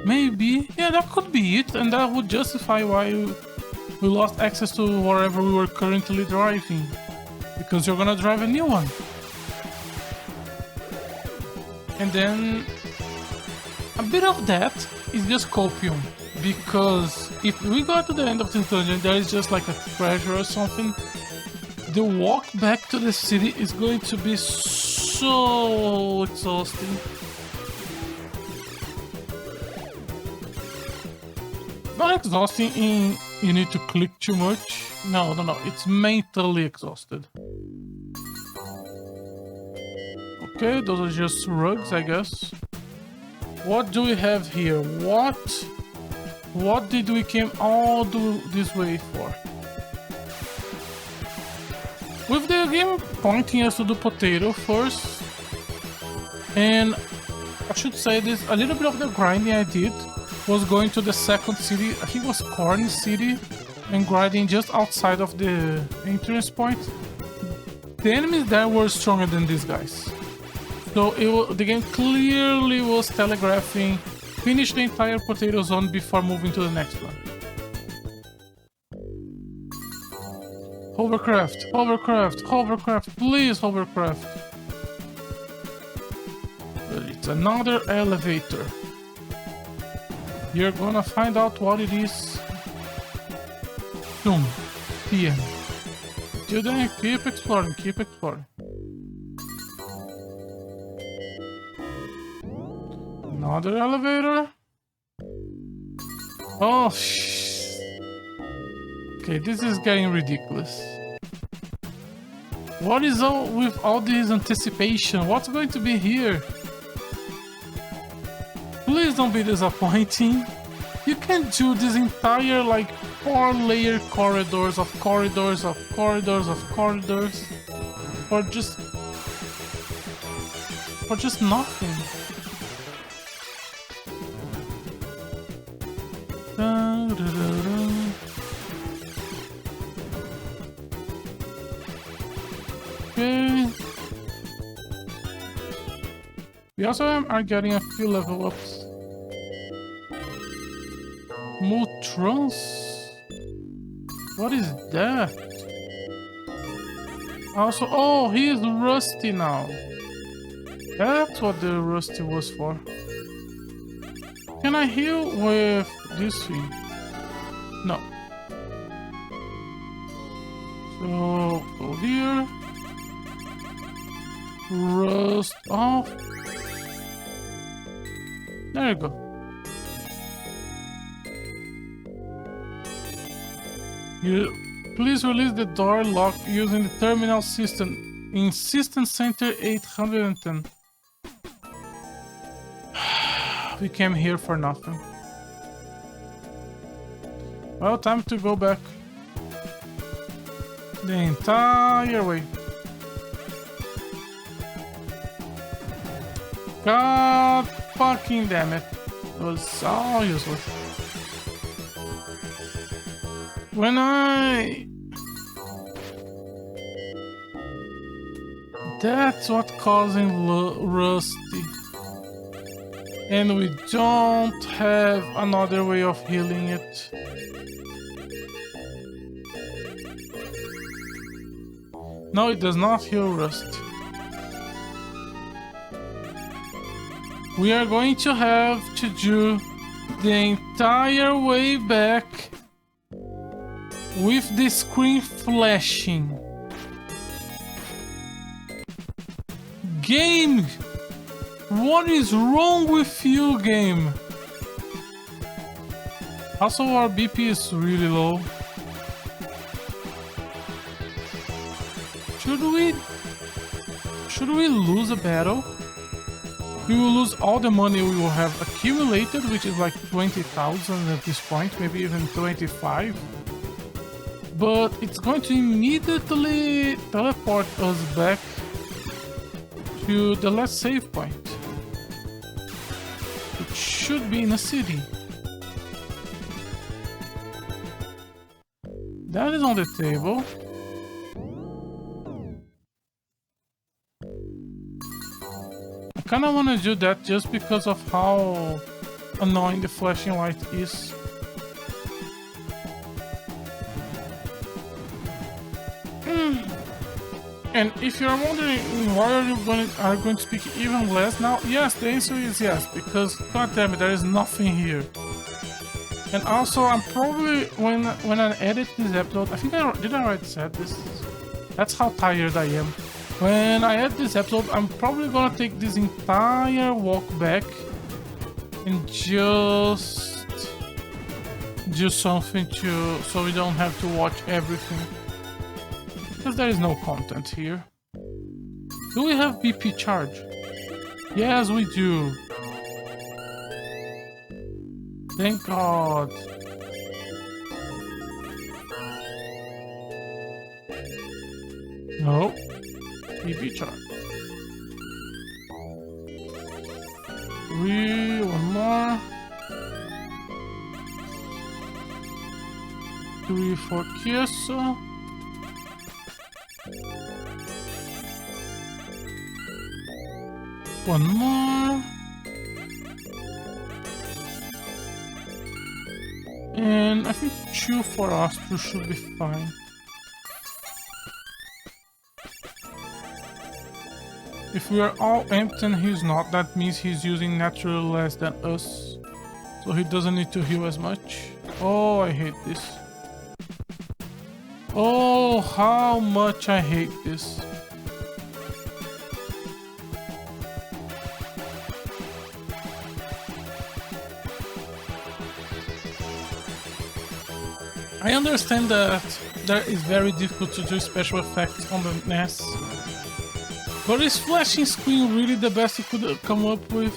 Maybe. Yeah, that could be it. And that would justify why we lost access to wherever we were currently driving. Because you're gonna drive a new one. And then a bit of that is just copium. Because if we go to the end of this dungeon, there is just like a treasure or something. The walk back to the city is going to be so exhausting. Not exhausting in you need to click too much. No, it's mentally exhausted. Okay, those are just rugs, I guess. What do we have here? What did we came all this way for? With the game pointing us to the potato first, and I should say this, a little bit of the grinding I did was going to the second city, I think it was Corn City, and grinding just outside of the entrance point. The enemies there were stronger than these guys. So the game clearly was telegraphing, finish the entire potato zone before moving to the next one. Hovercraft, please hovercraft. It's another elevator. You're gonna find out what it is soon. PM. Till then, keep exploring. Another elevator. Oh, okay, this is getting ridiculous. What is all with all this anticipation? What's going to be here? Please don't be disappointing. You can do this entire like 4-layer corridors of corridors of corridors of corridors for just nothing. Dun, dun, dun, dun. Okay. We also are getting a few level ups. Mutrons? What is that? Also, oh, he is rusty now. That's what the rusty was for. Can I heal with this thing? No. So, go here. Rust off. There you go. You please release the door lock using the terminal system in System Center 810. We came here for nothing. Well, time to go back. The entire way. God fucking damn it. It was so useless. When that's what causing rusty. And we don't have another way of healing it. No, it does not heal rust. We are going to have to do the entire way back with the screen flashing. Game! What is wrong with you, game? Also, our BP is really low. Should we lose a battle? We will lose all the money we will have accumulated, which is like 20,000 at this point, maybe even 25. But it's going to immediately teleport us back to the last save point. It should be in a city. That is on the table. I kinda wanna do that just because of how annoying the flashing light is. And if you're wondering why are you going to speak even less now, yes, the answer is yes, because god damn it, there is nothing here. And also, I'm probably when I edit this episode, I think I already said this. That's how tired I am. When I edit this episode, I'm probably gonna take this entire walk back and just do something so we don't have to watch everything. Because there is no content here. Do we have BP charge? Yes, we do. Thank God. No. BP charge. 3, one more. 3 for queso. One more. And I think 2 for Astro should be fine. If we are all empty and he's not, that means he's using naturally less than us. So he doesn't need to heal as much. Oh, I hate this. Oh, how much I hate this. I understand that that is very difficult to do special effects on the NES. But is flashing screen really the best you could come up with?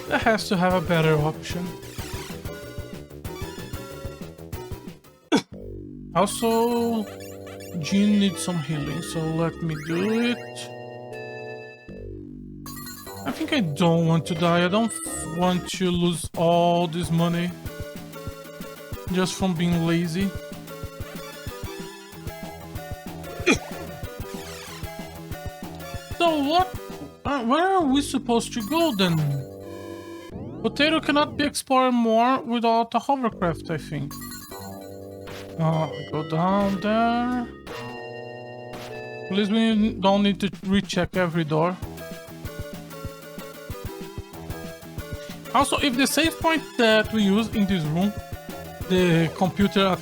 That has to have a better option. Also, Jean needs some healing, so let me do it. I think I don't want to die. I don't want to lose all this money just from being lazy. So what? Where are we supposed to go then? Potato cannot be explored more without a hovercraft, I think. Go down there. Please, we don't need to recheck every door. Also, if the save point that we use in this room, the computer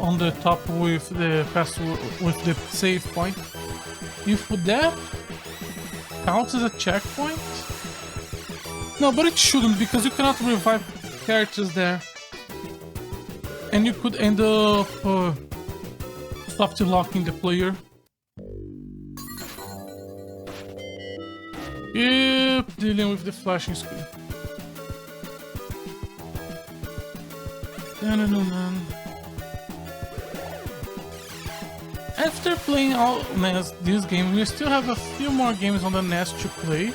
on the top with the password, with the save point, if that counts as a checkpoint? No, but it shouldn't, because you cannot revive characters there. And you could end up soft locking the player. Keep dealing with the flashing screen. After playing all this game, we still have a few more games on the NES to play.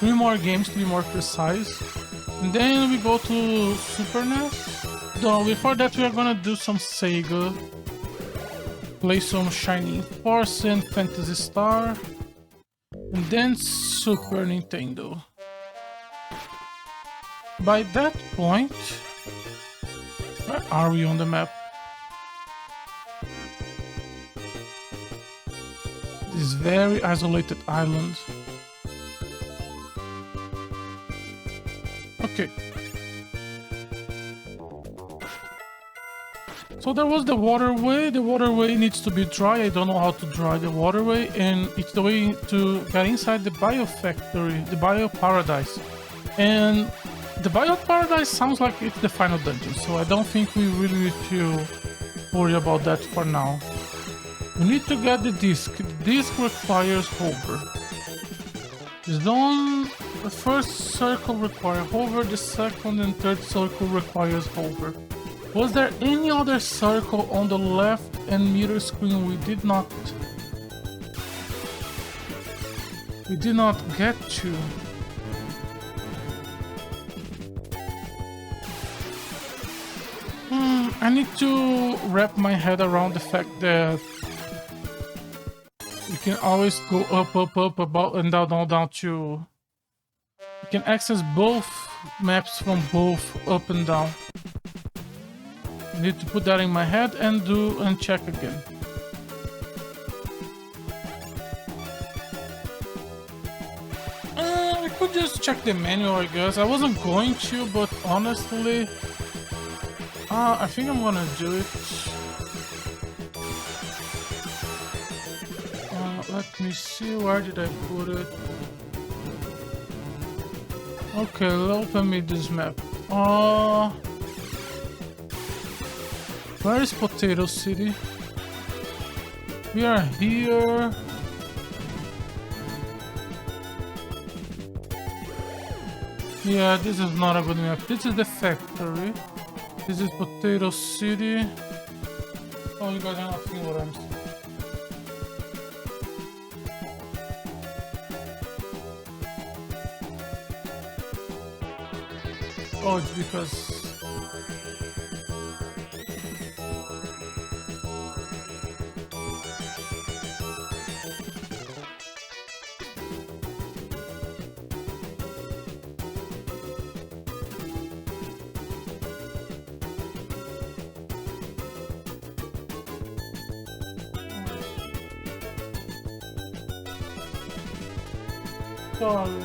3 more games to be more precise. And then we go to Super NES. Though before that we are gonna do some Sega. Play some Shining Force and Phantasy Star. And then Super Nintendo. By that point... Where are we on the map? This very isolated island. Okay. So there was the waterway. The waterway needs to be dry. I don't know how to dry the waterway. And it's the way to get inside the bio factory, the bio paradise. And the bio paradise sounds like it's the final dungeon. So I don't think we really need to worry about that for now. We need to get the disc. The disc requires hover. The first circle requires hover. The second and third circle requires hover. Was there any other circle on the left and middle screen we did not get to? I need to wrap my head around the fact that you can always go up, about, and down to... You can access both maps from both up and down. I need to put that in my head and check again. I could just check the menu, I guess. I wasn't going to, but honestly... I think I'm gonna do it. Let me see, where did I put it? Okay, open me this map. Where is Potato City? We are here. Yeah, this is not a good map. This is the factory. This is Potato City. Oh, you guys are not seeing what I'm seeing. Oh, it's because... Sorry.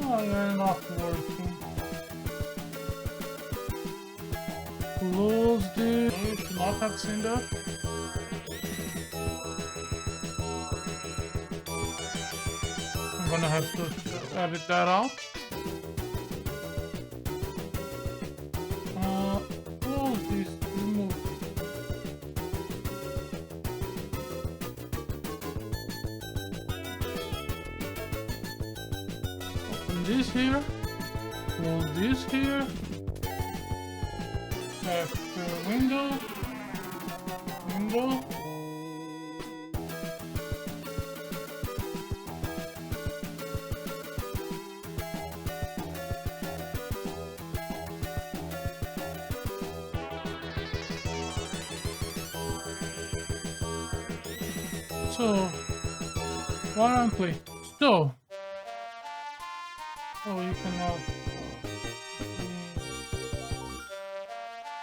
Oh, you're not working. Close this. You should not have seen that. I'm gonna have to edit that out. Close this. Remove. this here. Close this here. Have window. Window. So, what I'm playing. So, oh, you cannot.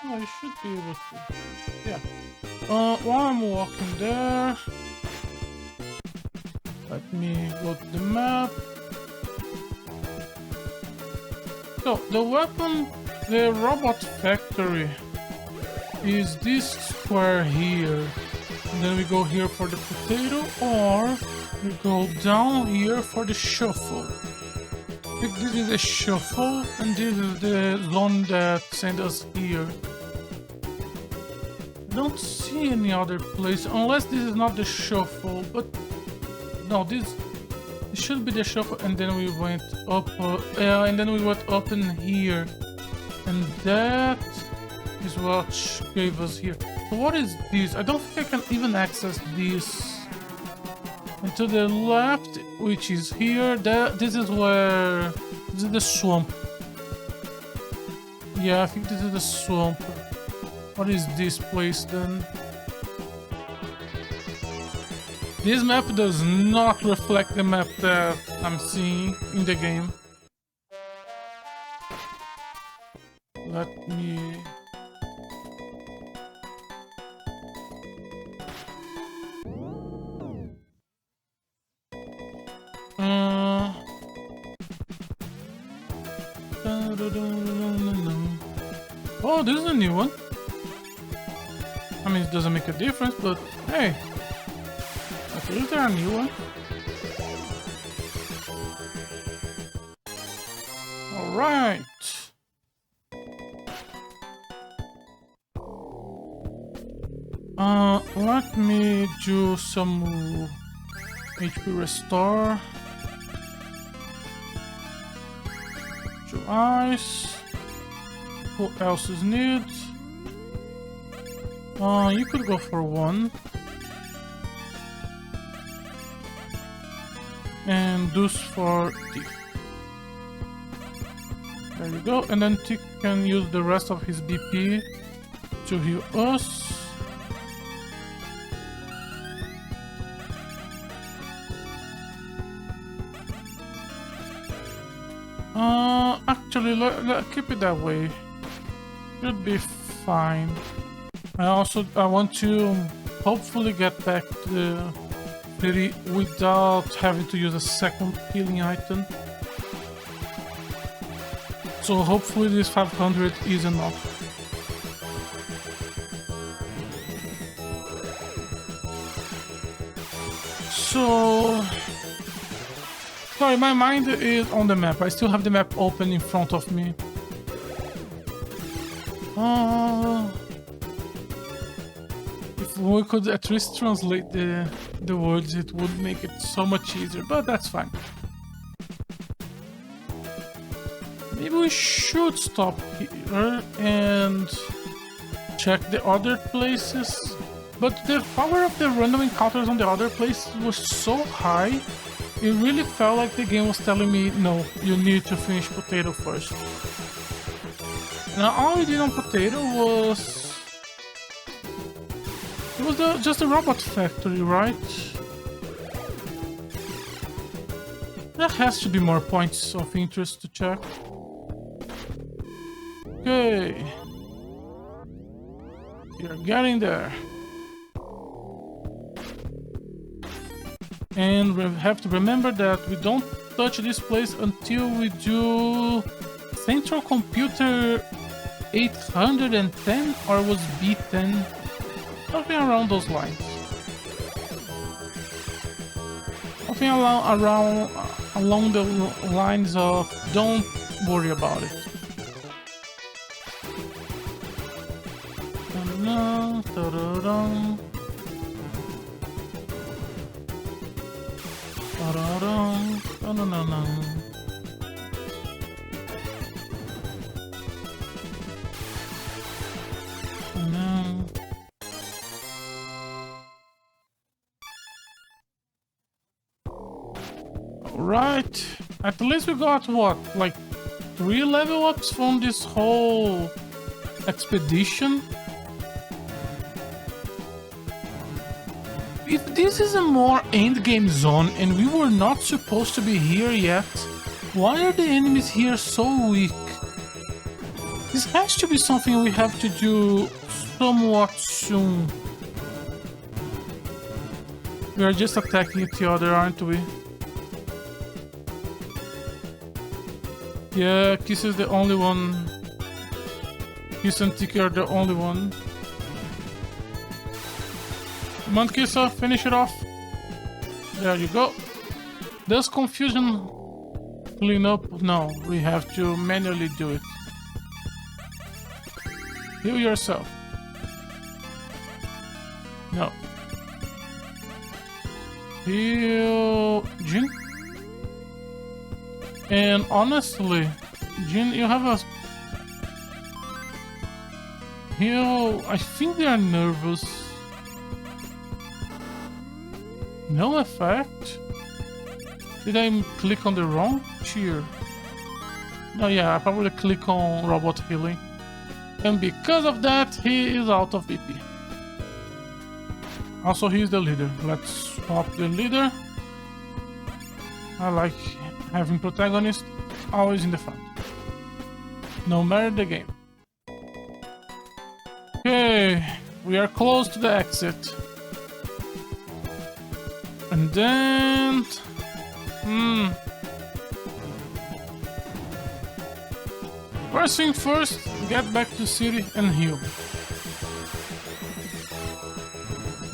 Oh, you should be able to. Yeah. While I'm walking there, let me go to the map. So, the weapon, the robot factory, is this square here. And then we go here for the potato, or we go down here for the shuffle. This is a shuffle, and this is the zone that sent us here. I don't see any other place, unless this is not the shuffle, but no, this it should be the shuffle, and then we went up, and then we went up in here, and that is what gave us here. So what is this? I don't think I can even access this. And to the left, which is here, this is where... This is the swamp. Yeah, I think this is the swamp. What is this place then? This map does not reflect the map that I'm seeing in the game. Let me... Oh, this is a new one. I mean, it doesn't make a difference, but hey. Okay, is there a new one? Alright. Let me do some HP restore. Two eyes. Who else is need? You could go for one. And those for Tick. There you go. And then Tick can use the rest of his BP to heal us. Actually, keep it that way. Should be fine. I want to hopefully get back to the city without having to use a second healing item. So hopefully this 500 is enough. So... Sorry, my mind is on the map. I still have the map open in front of me. If we could at least translate the words, it would make it so much easier, but that's fine. Maybe we should stop here and check the other places. But the power of the random encounters on the other places was so high, it really felt like the game was telling me, no, you need to finish potato first. Now all we did on potato was... It was just a robot factory, right? There has to be more points of interest to check. Okay. You're getting there. And we have to remember that we don't touch this place until we do Central Computer 810, or was B10? Something around those lines. Something along the lines of don't worry about it. Right. At least we got what? Like 3 level ups from this whole expedition? If this is a more endgame zone and we were not supposed to be here yet, why are the enemies here so weak? This has to be something we have to do somewhat soon. We are just attacking each other, aren't we? Yeah, Kiss is the only one. Kiss and Tiki are the only one. Come on, Kissa, finish it off. There you go. Does confusion clean up? No, we have to manually do it. Heal yourself. No. Heal Jin. And honestly, Jin, you have a heal. I think they are nervous. No effect? Did I click on the wrong tier? No, yeah, I probably click on robot healing. And because of that, he is out of BP. Also, he is the leader. Let's swap the leader. I like having protagonist always in the front. No matter the game. Okay, we are close to the exit. And then... First thing first, get back to city and heal.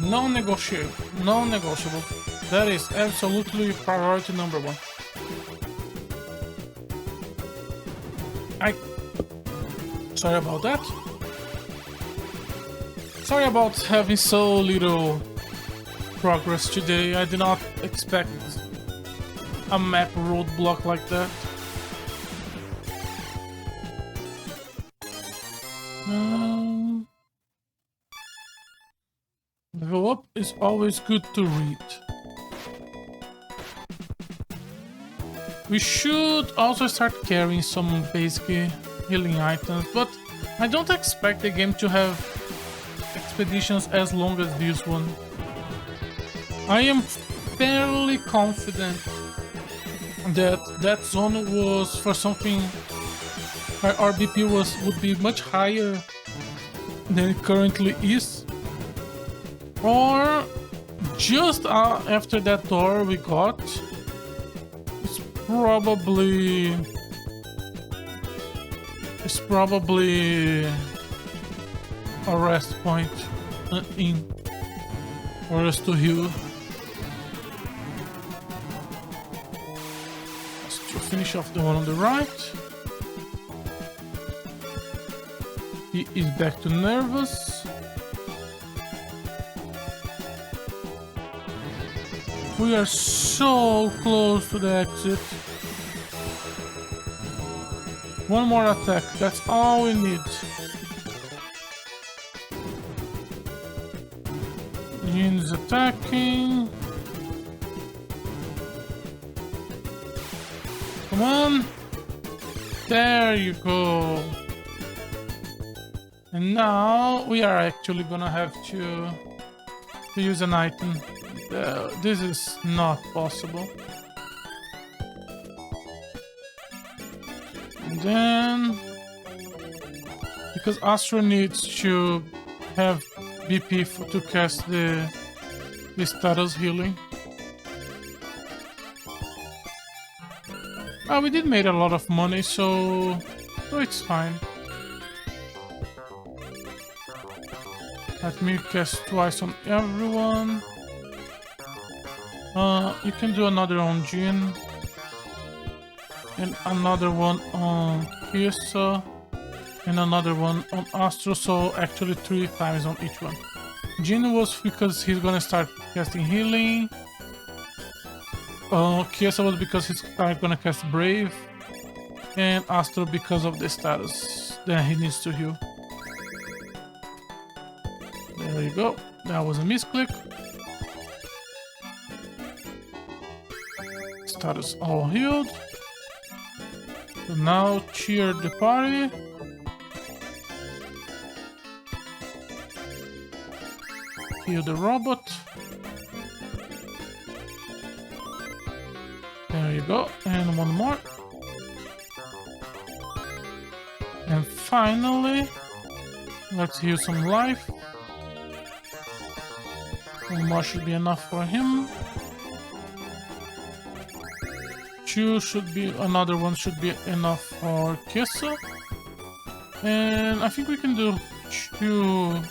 No negotiable. No negotiable. That is absolutely priority number 1. Sorry about that. Sorry about having so little progress today. I did not expect a map roadblock like that. Level up is always good to read. We should also start carrying some basic healing items, but I don't expect the game to have expeditions as long as this one. I am fairly confident that that zone was for something where RBP would be much higher than it currently is, or just after that door we got. It's probably a rest point in for us to heal. Let's finish off the one on the right. He is back to nervous. We are so close to the exit. One more attack, that's all we need. Jin's attacking. Come on. There you go. And now we are actually gonna have to use an item. This is not possible. And then, because Astro needs to have BP to cast the status healing. We did make a lot of money, so it's fine. Let me cast twice on everyone. You can do another on Jin. And another one on Kissa. And another one on Astro, so actually 3 times on each one. Jin was because he's gonna start casting healing. Kissa was because he's gonna cast Brave. And Astro because of the status. Then he needs to heal. There you go. That was a misclick. Status all healed. So now cheer the party. Heal the robot. There you go. And one more. And finally, let's heal some life. One more should be enough for him. Two should be, another one should be enough for Kessa. And I think we can do two.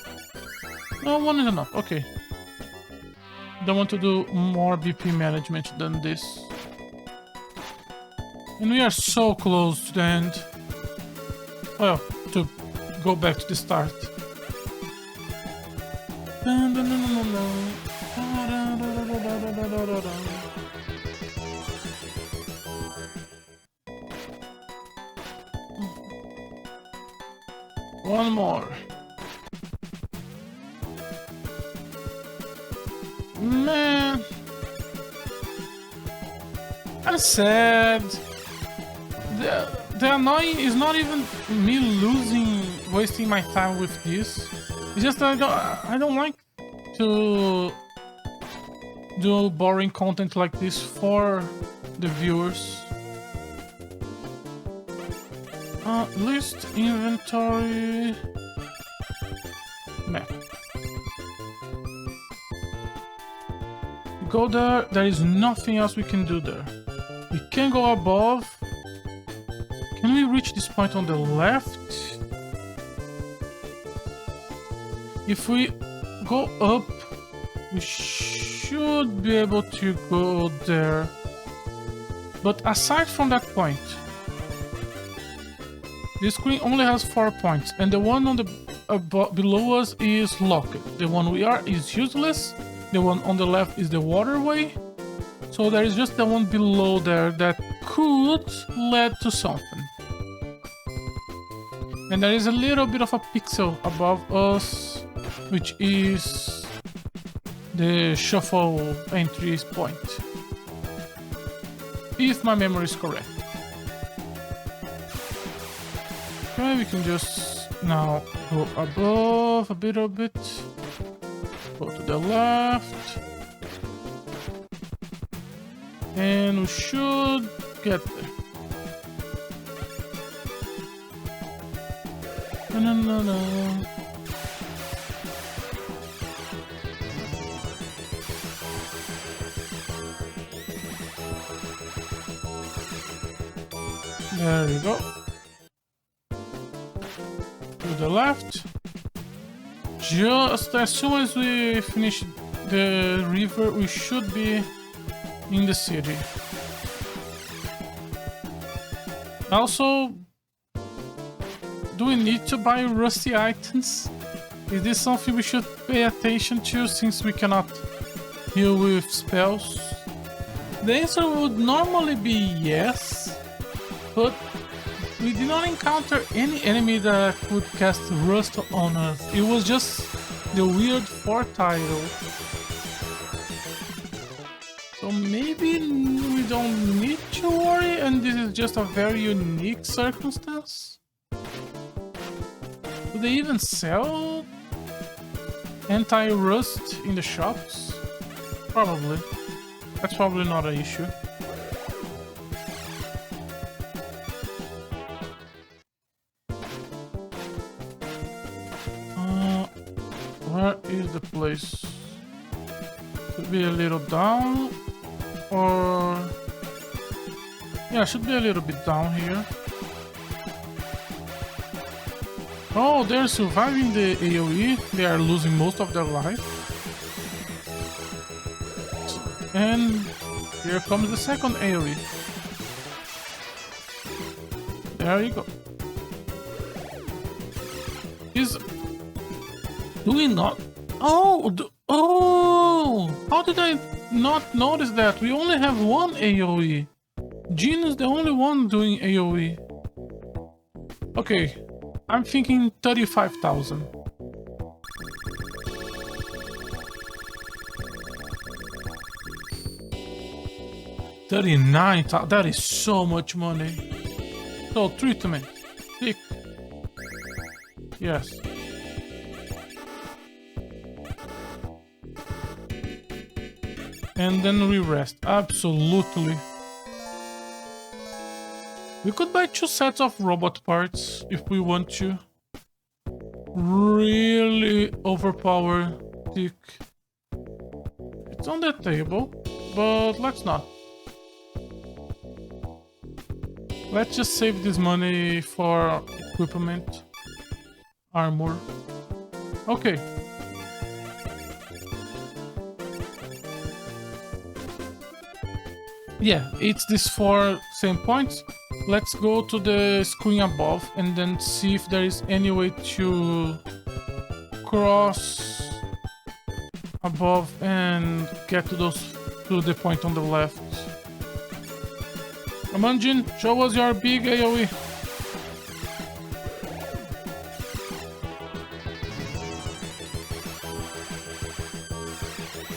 No, one is enough. Okay. Don't want to do more BP management than this. And we are so close to the end. Well, to go back to the start. One more. Man, I'm sad. The annoying is not even me wasting my time with this. It's just that I don't like to do boring content like this for the viewers. List inventory map. Go there. There is nothing else we can do there. We can go above. Can we reach this point on the left? If we go up, we should be able to go there. But aside from that point, the screen only has 4 points, and the one on the below us is locked. The one we are is useless. The one on the left is the waterway. So there is just the one below there that could lead to something. And there is a little bit of a pixel above us, which is the shuffle entry point, if my memory is correct. Okay, we can just now go above a little bit, go to the left, and we should get there. No. There we go. To the left. Just as soon as we finish the river, we should be in the city. Also, do we need to buy rusty items? Is this something we should pay attention to since we cannot heal with spells? The answer would normally be yes, but we did not encounter any enemy that could cast rust on us. It was just the weird 4 title. So maybe we don't need to worry and this is just a very unique circumstance? Do they even sell anti-rust in the shops? Probably. That's probably not an issue. Where is the place? Should be a little down, or yeah, should be a little bit down here. Oh, they're surviving the AoE. They are losing most of their life. And here comes the second AoE. There you go. Do we not? Oh! How did I not notice that? We only have one AoE. Jean is the only one doing AoE. Okay, I'm thinking 35,000. 39,000. That is so much money. So, treatment. Tick. Yes. And then we rest. Absolutely. We could buy 2 sets of robot parts if we want to. Really overpower Tick. It's on the table, but let's not. Let's just save this money for equipment. Armor. Okay. Yeah, it's these 4 same points. Let's go to the screen above and then see if there is any way to cross above and get to the point on the left. Come on, Jin, show us your big AoE.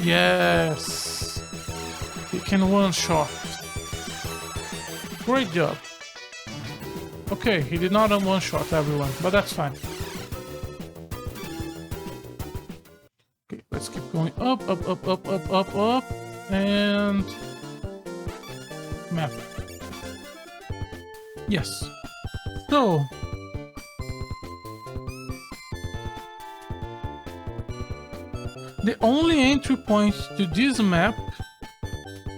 Yes, he can one-shot. Great job. Okay, he did not one-shot everyone, but that's fine. Okay, let's keep going up, up, and map. Yes. So the only entry point to this map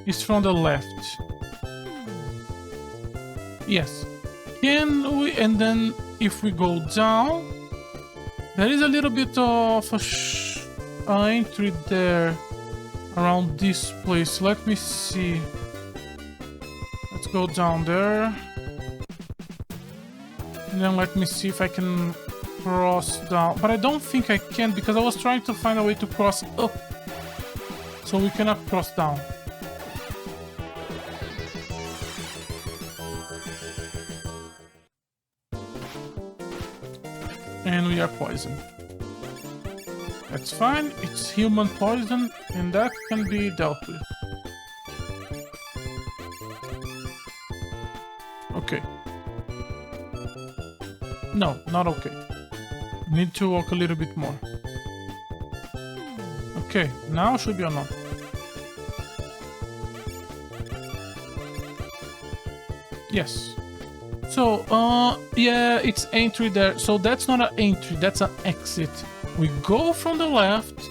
is from the left. Yes. Can we, and then if we go down, there is a little bit of a entry there around this place. Let me see. Let's go down there. And then let me see if I can cross down. But I don't think I can because I was trying to find a way to cross up. So we cannot cross down. And we are poisoned. That's fine, it's human poison, and that can be dealt with. Okay. No, not okay. Need to walk a little bit more. Okay, now should be or not. Yes. So, yeah, it's entry there. So that's not an entry, that's an exit. We go from the left,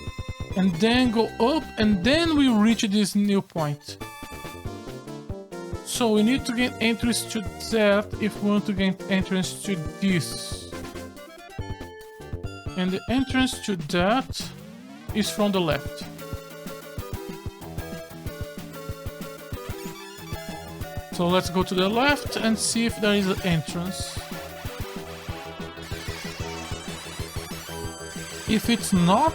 and then go up, and then we reach this new point. So we need to get entrance to that if we want to get entrance to this. And the entrance to that is from the left. So let's go to the left and see if there is an entrance. If it's not,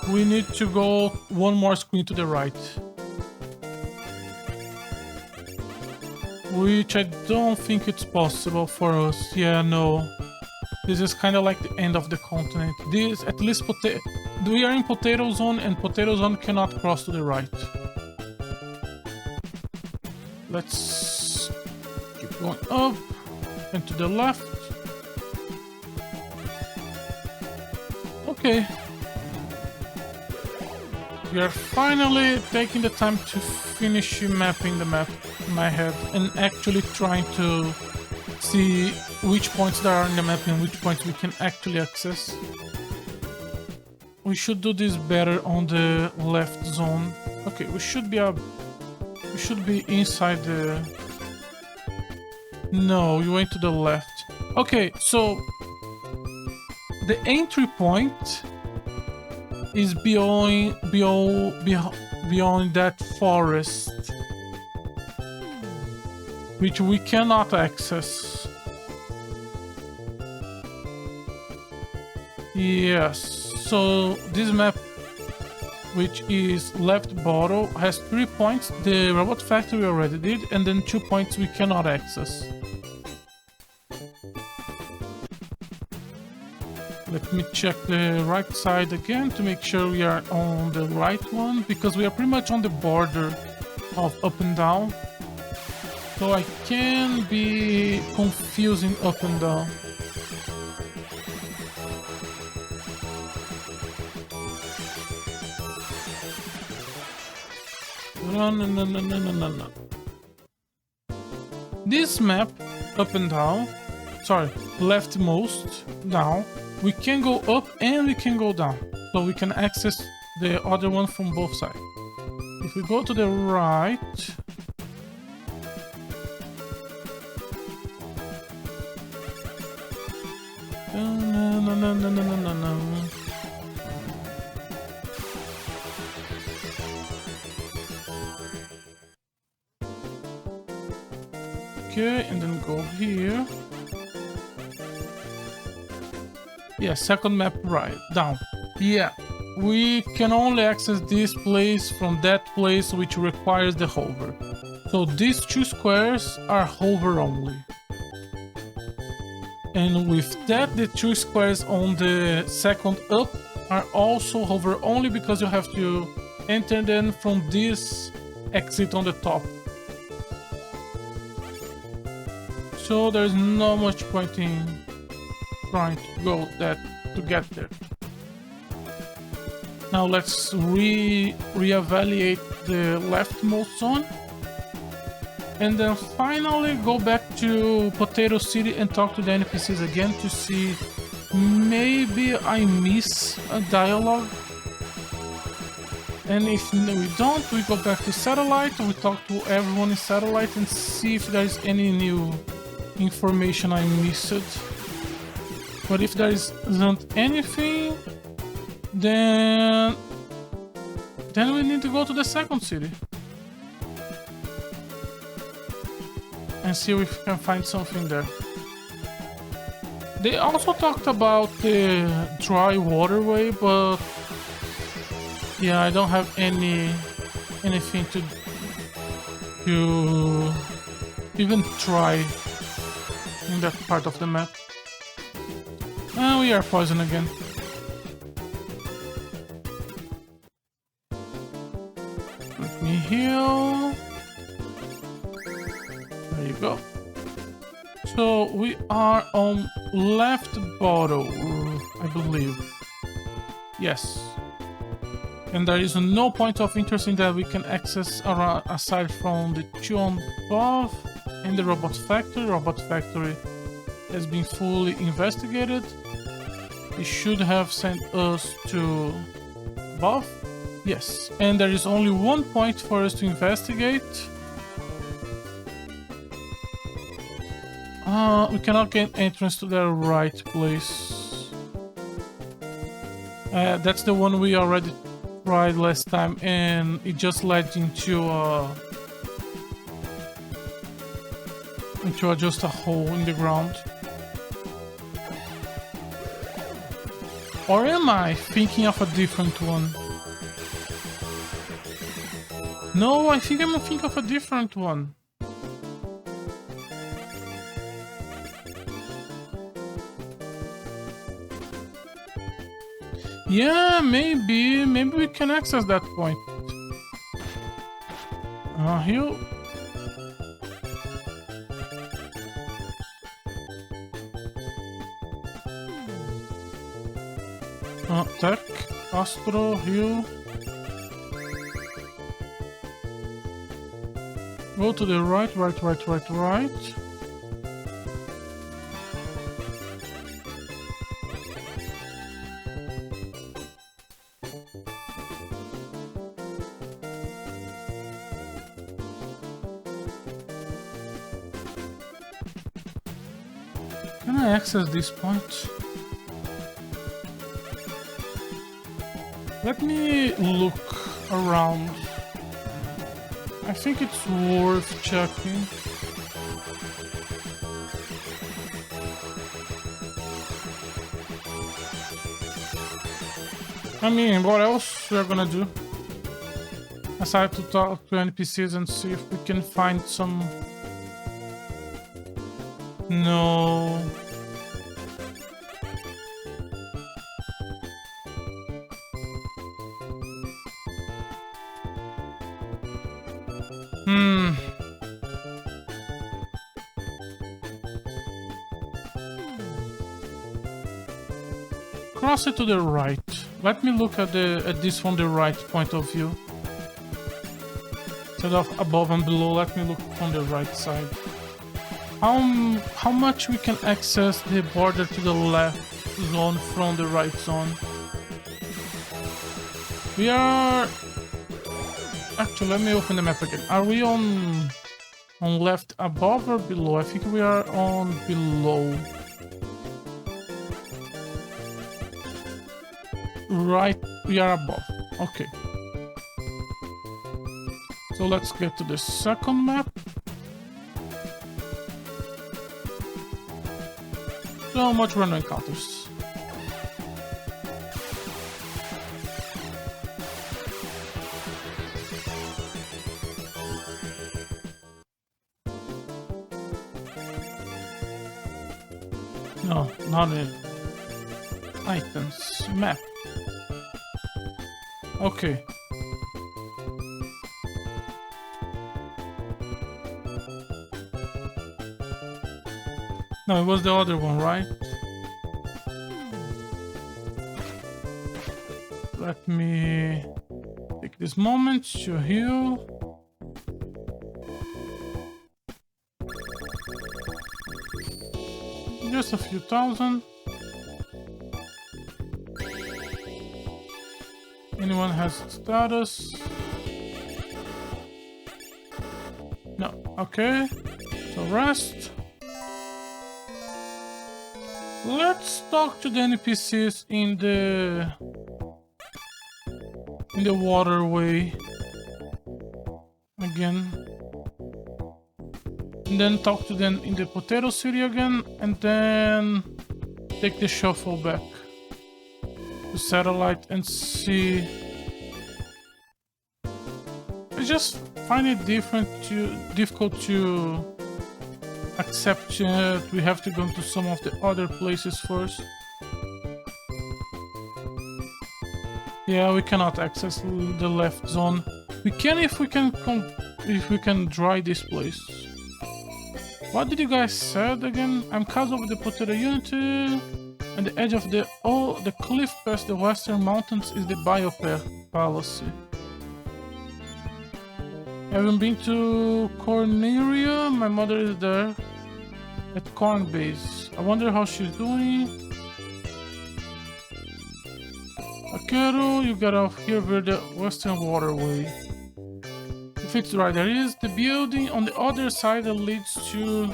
we need to go one more screen to the right. Which I don't think it's possible for us. Yeah, no. This is kind of like the end of the continent. This, at least, we are in Potato Zone, and Potato Zone cannot cross to the right. Let's keep going up and to the left. Okay. We are finally taking the time to finish mapping the map in my head and actually trying to see which points there are in the map and which points we can actually access. We should do this better on the left zone. Okay, we should be inside the... No, we went to the left. Okay, so the entry point is beyond that forest, which we cannot access. Yes, so this map, which is left bottom, has 3 points. The robot factory already did, and then 2 points we cannot access. Let me check the right side again to make sure we are on the right one, because we are pretty much on the border of up and down. So I can be confusing up and down. No. This map, up and down, sorry, leftmost down, we can go up and we can go down. So we can access the other one from both sides. If we go to the right, no. Okay, and then go here. Yeah, second map right, down. Yeah, we can only access this place from that place, which requires the hover. So these two squares are hover only. And with that, the two squares on the second up are also hover only, because you have to enter them from this exit on the top. So there's not much point in trying to go to get there. Now let's reevaluate the leftmost zone. And then finally go back to Potato City and talk to the NPCs again to see maybe I miss a dialogue. And if we don't, we go back to Satellite, we talk to everyone in Satellite and see if there's any new information I missed. But if there isn't anything, then we need to go to the second city and see if we can find something there. They also talked about the dry waterway, but yeah, I don't have anything to even try in that part of the map. And we are poisoned again. Let me heal. There you go. So we are on left bottom, I believe. Yes. And there is no point of interest in that we can access around, aside from the two on above and the robot factory. Robot factory has been fully investigated. It should have sent us to above. Yes, and there is only one point for us to investigate. We cannot get entrance to the right place. That's the one we already tried last time, and it just led into just a hole in the ground. Or am I thinking of a different one? No, I think I'm thinking of a different one. Yeah, maybe we can access that point. Here. Tech, Astro, Hill. Go to the right. Can I access this point? Let me look around. I think it's worth checking. I mean, what else we're gonna do? Aside to talk to NPCs and see if we can find some... No. Hmm. Cross it to the right. Let me look at this from the right point of view. Instead of above and below, let me look from the right side. How much we can access the border to the left zone from the right zone? We are... Actually, let me open the map again. Are we on left above or below? I think we are on below. Right, we are above. Okay. So let's get to the second map. So much random encounters. No, not it. Items. Map. Okay. No, it was the other one, right? Let me take this moment to heal. Just a few thousand. Anyone has status? No. Okay. So rest. Let's talk to the NPCs in the waterway again. And then talk to them in the Potato City again, and then take the shuffle back to Satellite and see. I just find it difficult to accept that we have to go to some of the other places first. Yeah, we cannot access the left zone. We can if we can dry this place. What did you guys said again? I'm cast over the Potato Unity, and the edge of the cliff past the western mountains is the Biopair Palace. Haven't been to Corneria. My mother is there at Corn Base. I wonder how she's doing. Akero, you got off here via the western waterway. If it's right, there is the building on the other side that leads to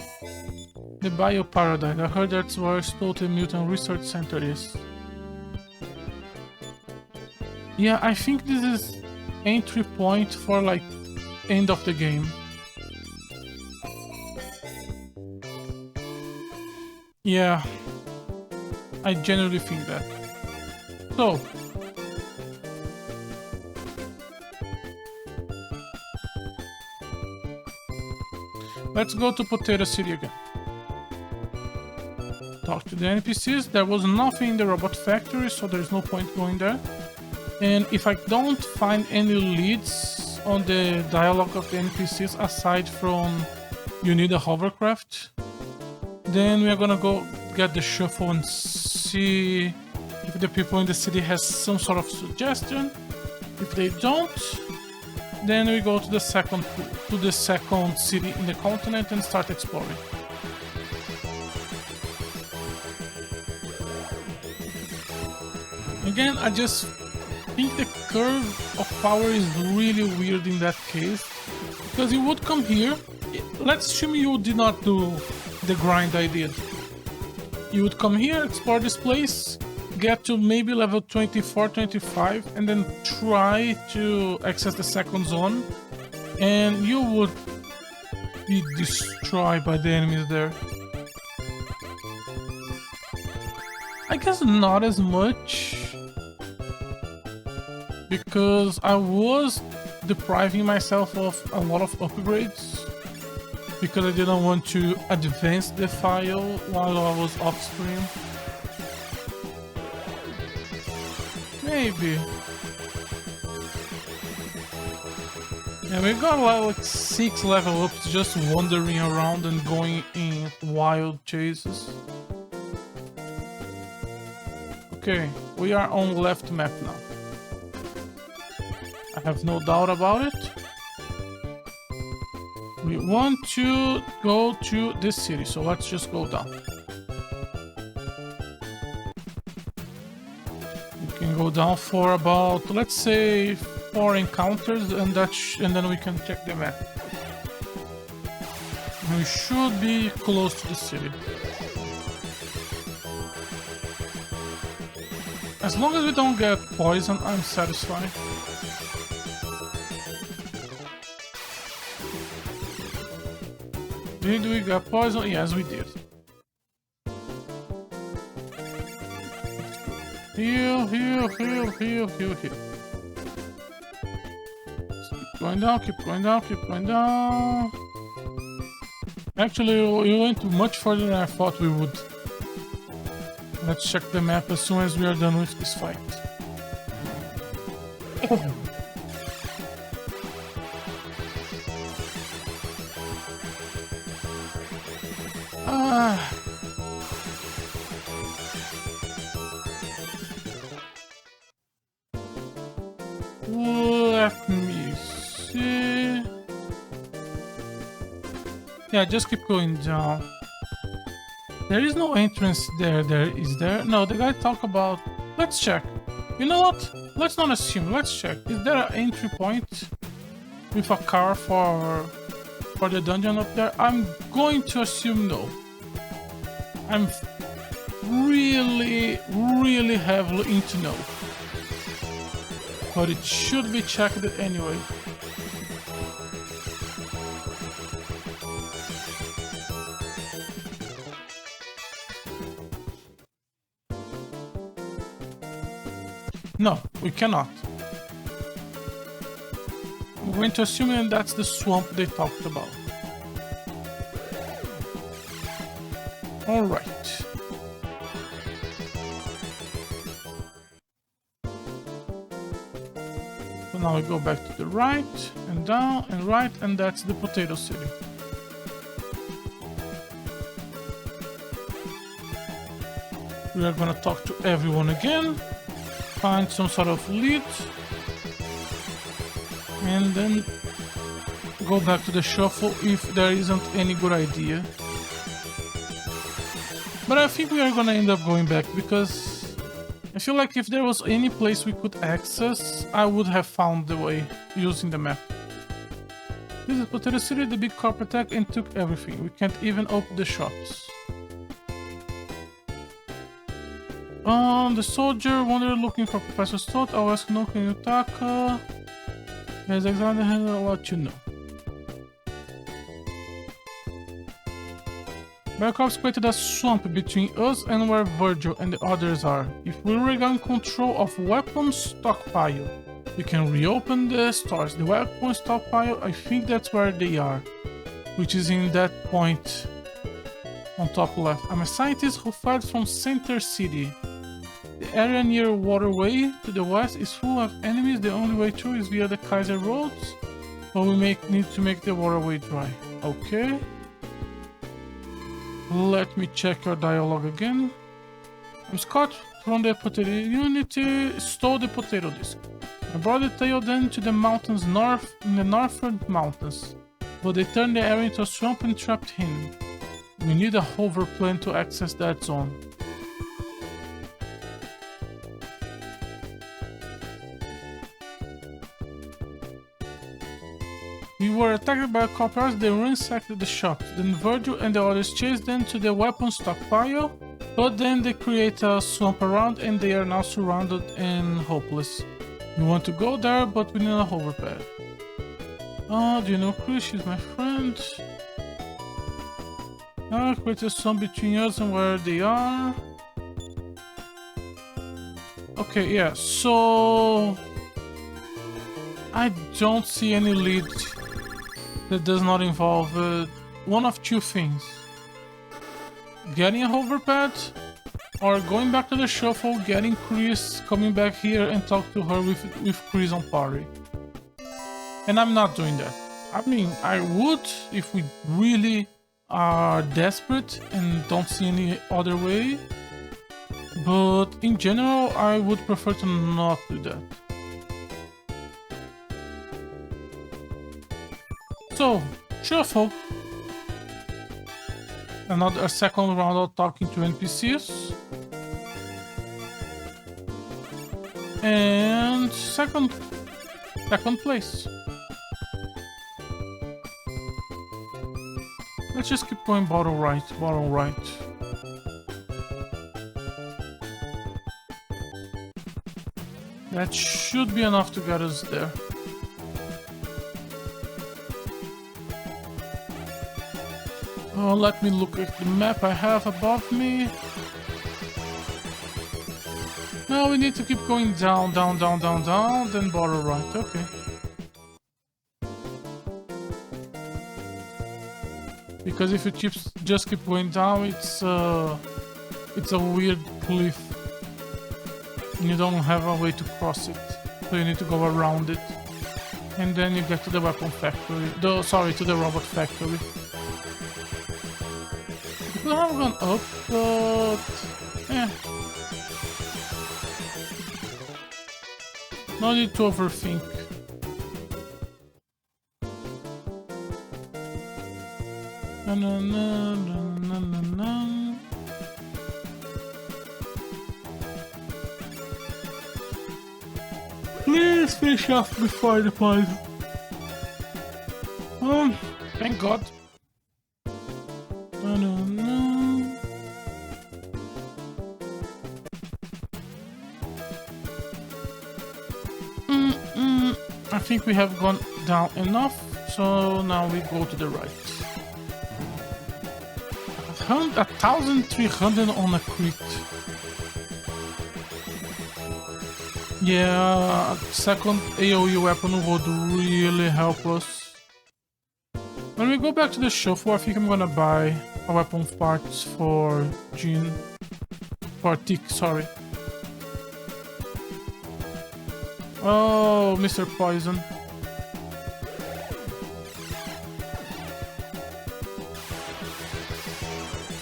the Bioparadise. I heard that's where Stolte Mutant Research Center is. Yeah, I think this is entry point for like end of the game. Yeah, I genuinely think that. So, let's go to Potato City again. Talk to the NPCs. There was nothing in the robot factory, so there's no point going there. And if I don't find any leads on the dialogue of the NPCs aside from you need a hovercraft, then we are gonna go get the shuffle and see if the people in the city has some sort of suggestion. If they don't, then we go to the second city in the continent and start exploring. Again, I just think the curve of power is really weird in that case, because you would come here. Let's assume you did not do the grind I did. You would come here, explore this place, get to maybe level 24, 25, and then try to access the second zone, and you would be destroyed by the enemies there. I guess not as much, because I was depriving myself of a lot of upgrades, because I didn't want to advance the file while I was off screen. Maybe. And we got like 6 level ups just wandering around and going in wild chases. Okay, we are on left map now. I have no doubt about it. We want to go to this city, so let's just go down. We can go down for about, let's say, 4 encounters, and then we can check the map. We should be close to the city. As long as we don't get poison, I'm satisfied. Did we get poison? Yes, we did. Heal, heal, heal, heal, heal, heal. Keep going down, keep going down, keep going down. Actually, we went much further than I thought we would. Let's check the map as soon as we are done with this fight. Let me see. Yeah, just keep going down. There is no entrance there, is there? No, the guy talked about... Let's check. You know what? Let's not assume, let's check. Is there an entry point with a car for the dungeon up there? I'm going to assume no. I'm really, really heavily into no. But it should be checked anyway. No, we cannot. I'm going to assume that's the swamp they talked about. Alright. So now we go back to the right, and down, and right, and that's the Potato City. We are gonna talk to everyone again. Find some sort of lead, and then go back to the shuffle if there isn't any good idea. But I think we are gonna end up going back because I feel like if there was any place we could access, I would have found the way using the map. This is Potato City, the big corp attacked and took everything. We can't even open the shops. The soldier wandered looking for Professor Stott. I'll ask no, can you talk? There's exactly I'll let you know. Barkov's created a swamp between us and where Virgil and the others are. If we regain control of weapons stockpile, we can reopen the stores. The weapon stockpile, I think that's where they are, which is in that point on top left. I'm a scientist who fled from Center City. The area near Waterway to the west is full of enemies. The only way through is via the Kaiser roads, but we need to make the waterway dry. Okay. Let me check your dialogue again. I'm Scott from the Potato Unity. Stole the potato disc. I brought the tail then to the mountains north in the northern mountains, but they turned the area into a swamp and trapped him. We need a hover plane to access that zone. We were attacked by coppers, they ransacked the shops. Then Virgil and the others chased them to the weapon stockpile, but then they create a swamp around and they are now surrounded and hopeless. We want to go there, but we need a hoverpad. Do you know Chris? She's my friend. Create a swamp between us and where they are. Okay, yeah, so... I don't see any lead that does not involve one of two things. Getting a hoverpad, or going back to the shuffle, getting Chris, coming back here and talk to her with Chris on party. And I'm not doing that. I mean, I would if we really are desperate and don't see any other way. But in general, I would prefer to not do that. So, shuffle. A second round of talking to NPCs. And second place. Let's just keep going bottom right, bottom right. That should be enough to get us there. Oh, let me look at the map I have above me. No, we need to keep going down, down, down, down, down, then bottom right. Okay. Because if you just keep going down, it's a weird cliff. And you don't have a way to cross it. So you need to go around it. And then you get to the weapon factory. To the robot factory. We could have gone up, but... no need to overthink. Na, na, na, na, na, na. Please finish off before the puzzle. Thank God. No, no, no. I think we have gone down enough, so now we go to the right. 1,300 on a crit. Yeah, second AoE weapon would really help us. When we go back to the shuffle, I think I'm gonna buy a weapon parts for Jean. For Tick, sorry. Oh, Mr. Poison.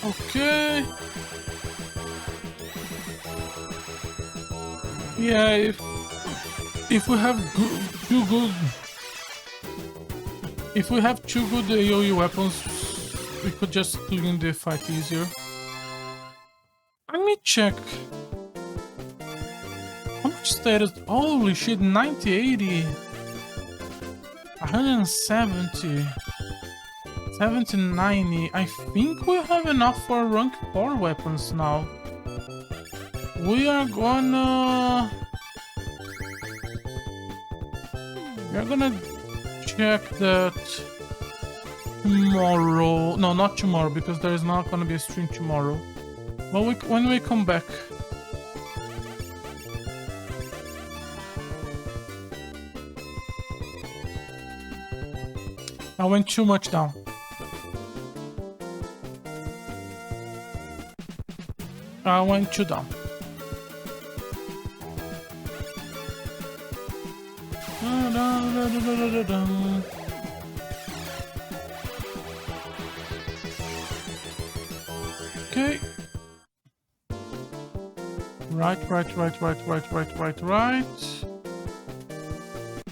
Okay. Yeah, if we have two good AoE weapons, we could just clean the fight easier. Let me check. How much status? Holy shit, 90, 80, 170, 70, 90. I think we have enough for rank 4 weapons now. We are gonna check that tomorrow. No, not tomorrow, because there is not gonna be a stream tomorrow. But when we come back. I went too much down. I went too down. Okay. Right.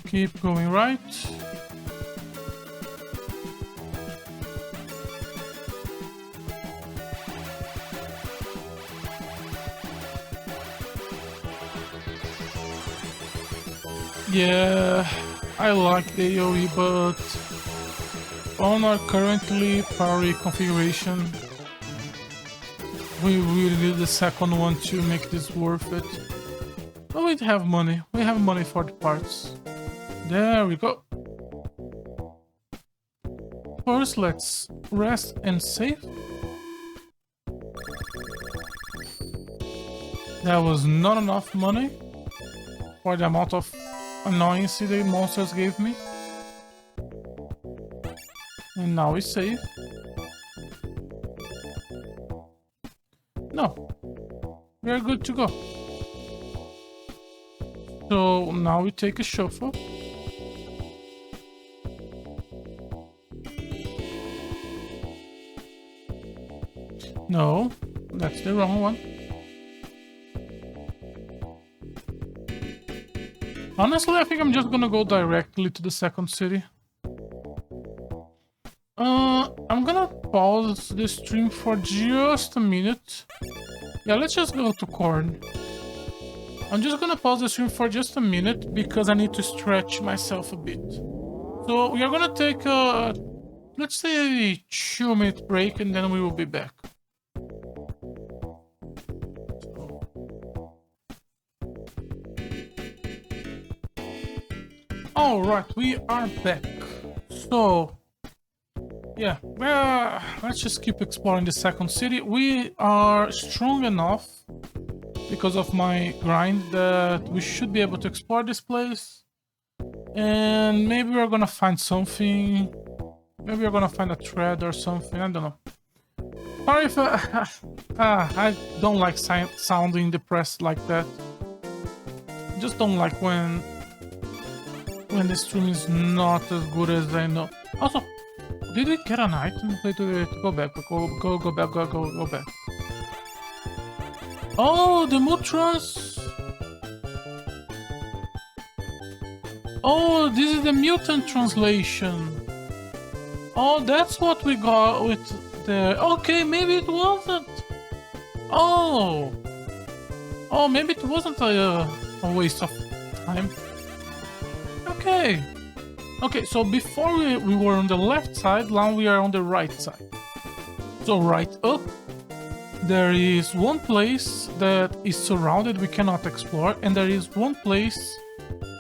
Keep going right. Yeah, I like the AoE, but on our currently parry configuration, we really need the second one to make this worth it. But we have money. We have money for the parts. There we go. First, let's rest and save. That was not enough money for the amount of annoyance the monsters gave me. And now we save. No, we are good to go. So now we take a shuffle. No, that's the wrong one. Honestly, I think I'm just gonna go directly to the second city. I'm gonna pause the stream for just a minute. Yeah, let's just go to corn. I'm just gonna pause the stream for just a minute because I need to stretch myself a bit. So we are gonna take a, let's say, a 2-minute break and then we will be back. Alright, we are back. So, yeah, let's just keep exploring the second city. We are strong enough because of my grind that we should be able to explore this place. And maybe we're gonna find something. Maybe we're gonna find a thread or something. I don't know. Sorry if I don't like sounding depressed like that. I just don't like when the stream is not as good as I know. Also, did we get an item? Wait, go back. Go back. Oh, the Mutras! Oh, this is the mutant translation. Oh, that's what we got with the... Okay, maybe it wasn't. Oh, maybe it wasn't a waste of time. Okay. Okay, so before we were on the left side, now we are on the right side. So right up, there is one place that is surrounded, we cannot explore, and there is one place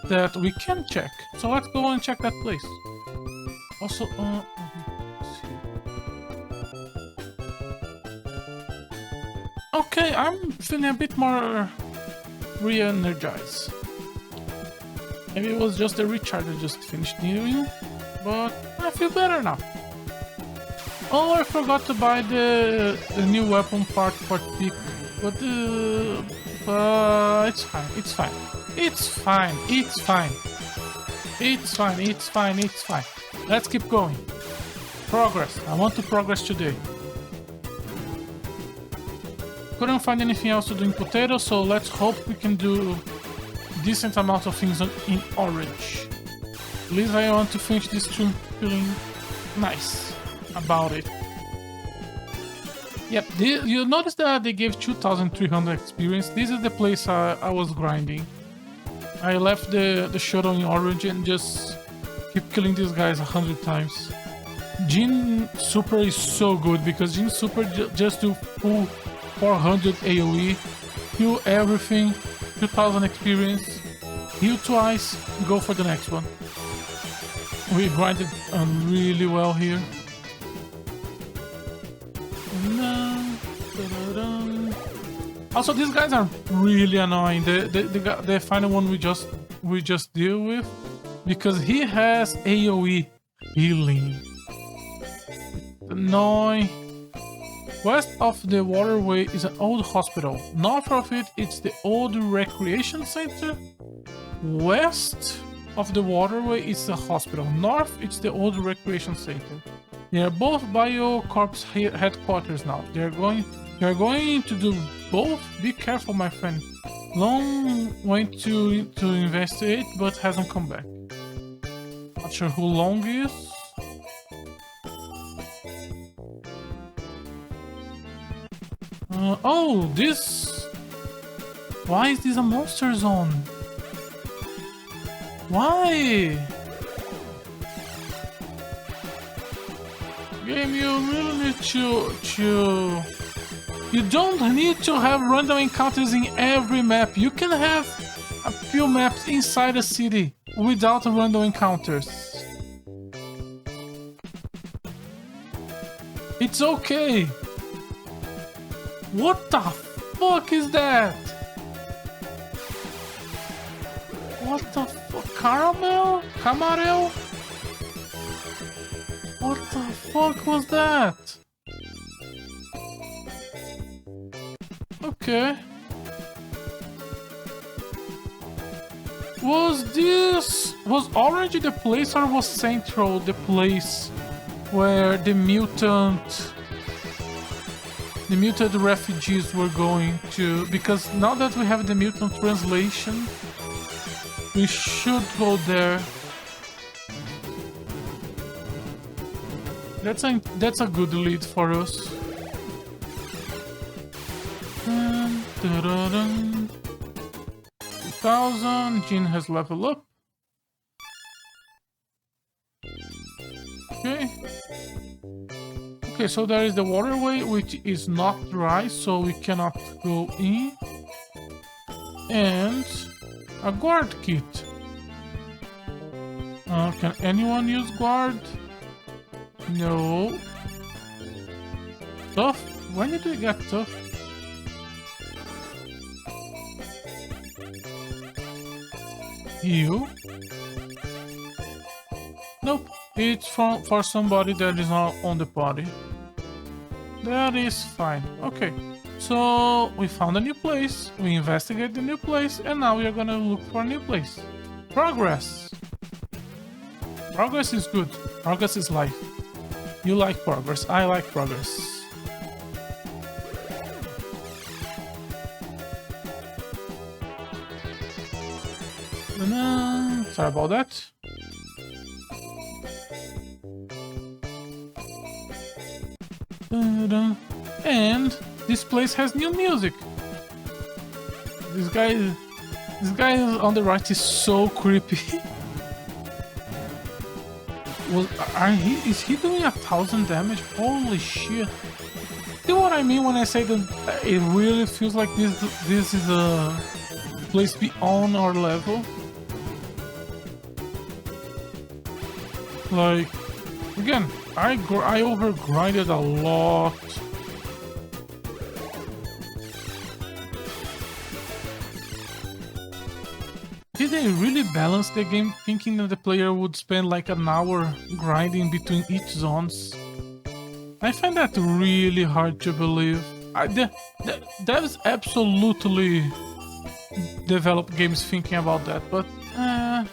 that we can check. So let's go and check that place. Also, let's see. Okay, I'm feeling a bit more re-energized. Maybe it was just the recharge I just finished doing, but I feel better now. Oh, I forgot to buy the new weapon part for Peak, but it's fine, it's fine. It's fine, it's fine. It's fine, it's fine, it's fine. Let's keep going. Progress. I want to progress today. Couldn't find anything else to do in potato, so let's hope we can do decent amount of things in orange. At least I want to finish this stream feeling nice about it. Yep, you notice that they gave 2,300 experience. This is the place I was grinding. I left the shuttle in orange and just keep killing these guys 100 times. Jin Super is so good because Jin Super just do full 400 AoE, heal everything, 2,000 experience, heal twice, go for the next one. We grinded really well here. Also, these guys are really annoying. The final one we just deal with, because he has AoE healing. Annoying. West of the waterway is an old hospital. North of it, it's the old recreation center. West of the waterway is the hospital. North, it's the old recreation center. They are both BioCorp's headquarters now. They are going to do both. Be careful, my friend. Long went to investigate, but hasn't come back. Not sure who Long is. Oh, this... Why is this a monster zone? Why? Game, you really need to... You don't need to have random encounters in every map. You can have a few maps inside a city without random encounters. It's okay. What the fuck is that? What the fuck? Caramel? Camarel? What the fuck was that? Okay. Was Orange the place, or was Central the place where the mutant the mutant refugees were going to, because now that we have the mutant translation, we should go there. That's a good lead for us. 2000. Jean has leveled up. Okay. Okay, so there is the waterway, which is not dry, so we cannot go in. And a guard kit. Can anyone use guard? No. Tough? When did we get tough? You? Nope. It's for somebody that is not on the party. That is fine. Okay. So we found a new place. We investigate the new place, and now we are gonna look for a new place. Progress. Progress is good. Progress is life. You like progress. I like progress. Sorry about that. And this place has new music. This guy on the right is so creepy. Is he doing 1,000 damage? Holy shit! See what I mean when I say that it really feels like this is a place beyond our level. Like, again, I overgrinded a lot. Did they really balance the game thinking that the player would spend like an hour grinding between each zones? I find that really hard to believe. Devs absolutely develop games thinking about that, but I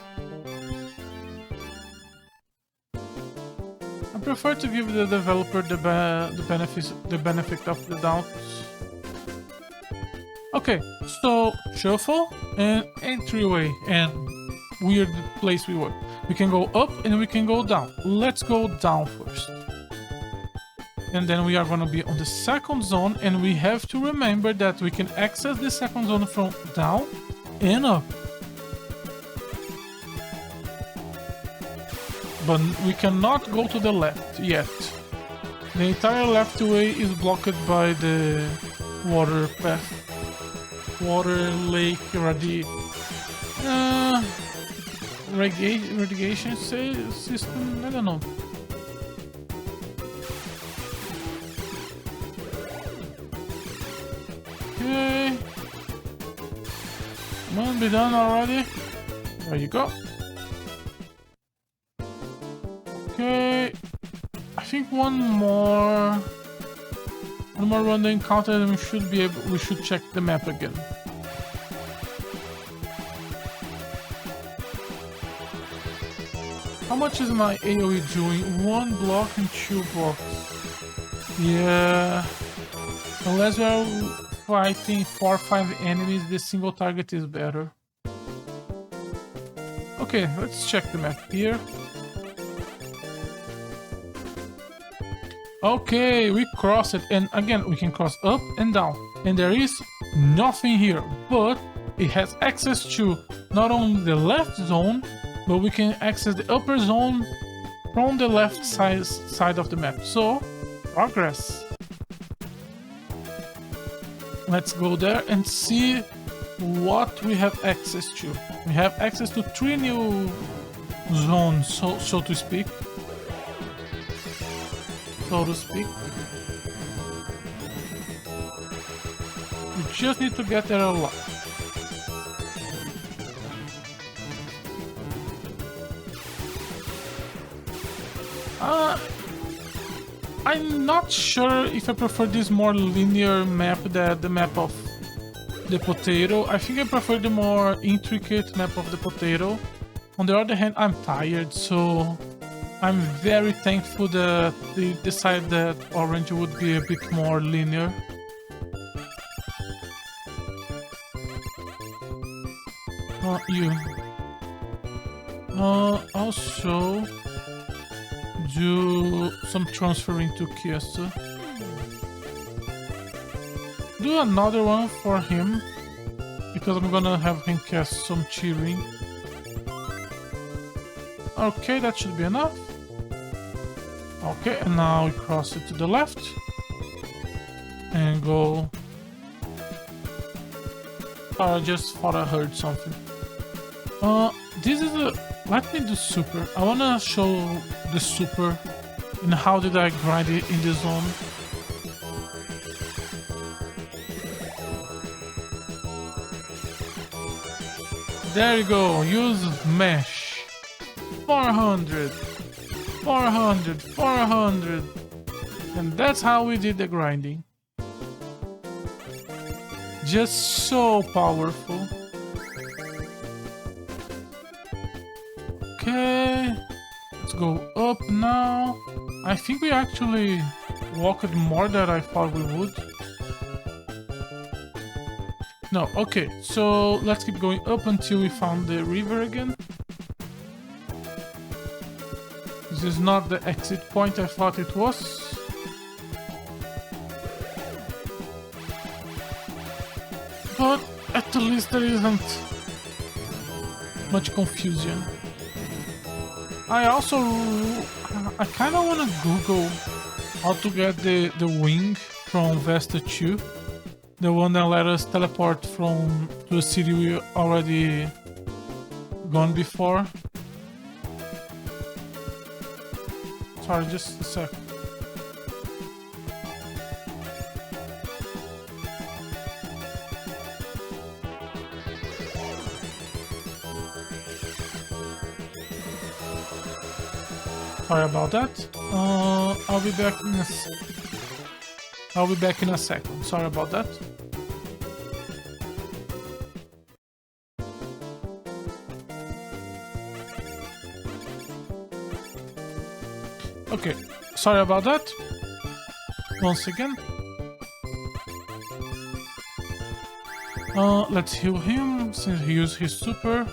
prefer to give the developer the benefit of the doubt. Okay, so shuffle and entryway and weird place we were. We can go up and we can go down. Let's go down first. And then we are gonna be on the second zone, and we have to remember that we can access the second zone from down and up. But we cannot go to the left yet. The entire left way is blocked by the water path. Water lake irrigation system. I don't know. Okay. Come on, be done already. There you go. Okay. I think one more run the encounter, and we should check the map again. How much is my AoE doing? 1 block and 2 blocks. Yeah. Unless we are fighting 4 or 5 enemies, the single target is better. Okay, let's check the map here. Okay, we cross it, and again we can cross up and down, and there is nothing here, but it has access to not only the left zone, but we can access the upper zone from the left side of the map. So, progress. Let's go there and see what we have access to. We have access to 3 new zones, so to speak. We just need to get there alive. I'm not sure if I prefer this more linear map than the map of the potato. I think I prefer the more intricate map of the potato. On the other hand, I'm tired, so I'm very thankful that they decided that Orange would be a bit more linear. You. Also do some transferring to Kiesa. Do another one for him because I'm gonna have him cast some cheering. Okay, that should be enough. Okay, and now we cross it to the left and go. I just thought I heard something. This is a. Let me do super. I wanna show the super and how did I grind it in the zone. There you go. Use mesh. 400, 400, 400, and that's how we did the grinding. Just so powerful. Okay, let's go up now. I think we actually walked more than I thought we would. No, okay, so let's keep going up until we found the river again. This is not the exit point I thought it was. But at least there isn't much confusion. I kind of want to Google how to get the wing from Vesta 2. The one that let us teleport from to a city we already gone before. Sorry, just a sec. Sorry about that. I'll be back in a second. Sorry about that. Okay, sorry about that. Once again. Let's heal him since he used his super.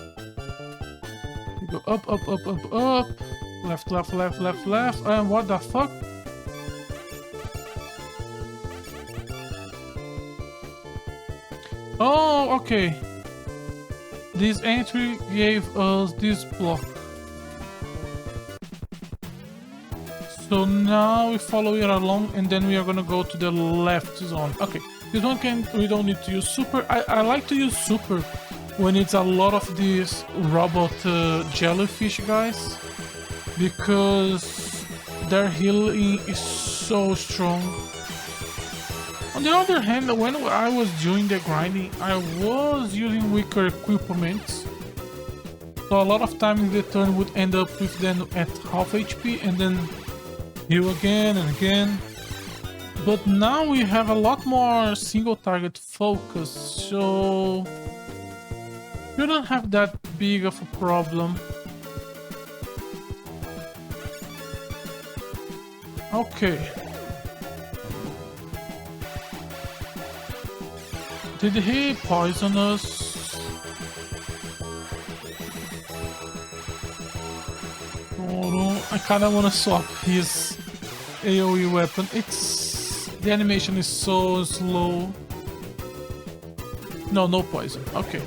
We go up, up, up, up, up. Left, left, left, left, left. And what the fuck? Oh, okay. This entry gave us this block. So now we follow it along and then we are gonna go to the left zone. Okay, this one we don't need to use super. I like to use super when it's a lot of these robot jellyfish guys, because their healing is so strong. On the other hand, when I was doing the grinding, I was using weaker equipment. So a lot of times the turn would end up with them at half HP and then heal again and again. But now we have a lot more single target focus, so you don't have that big of a problem. Okay. Did he poison us? Oh no, I kinda wanna swap his AoE weapon. The animation is so slow. No poison. Okay.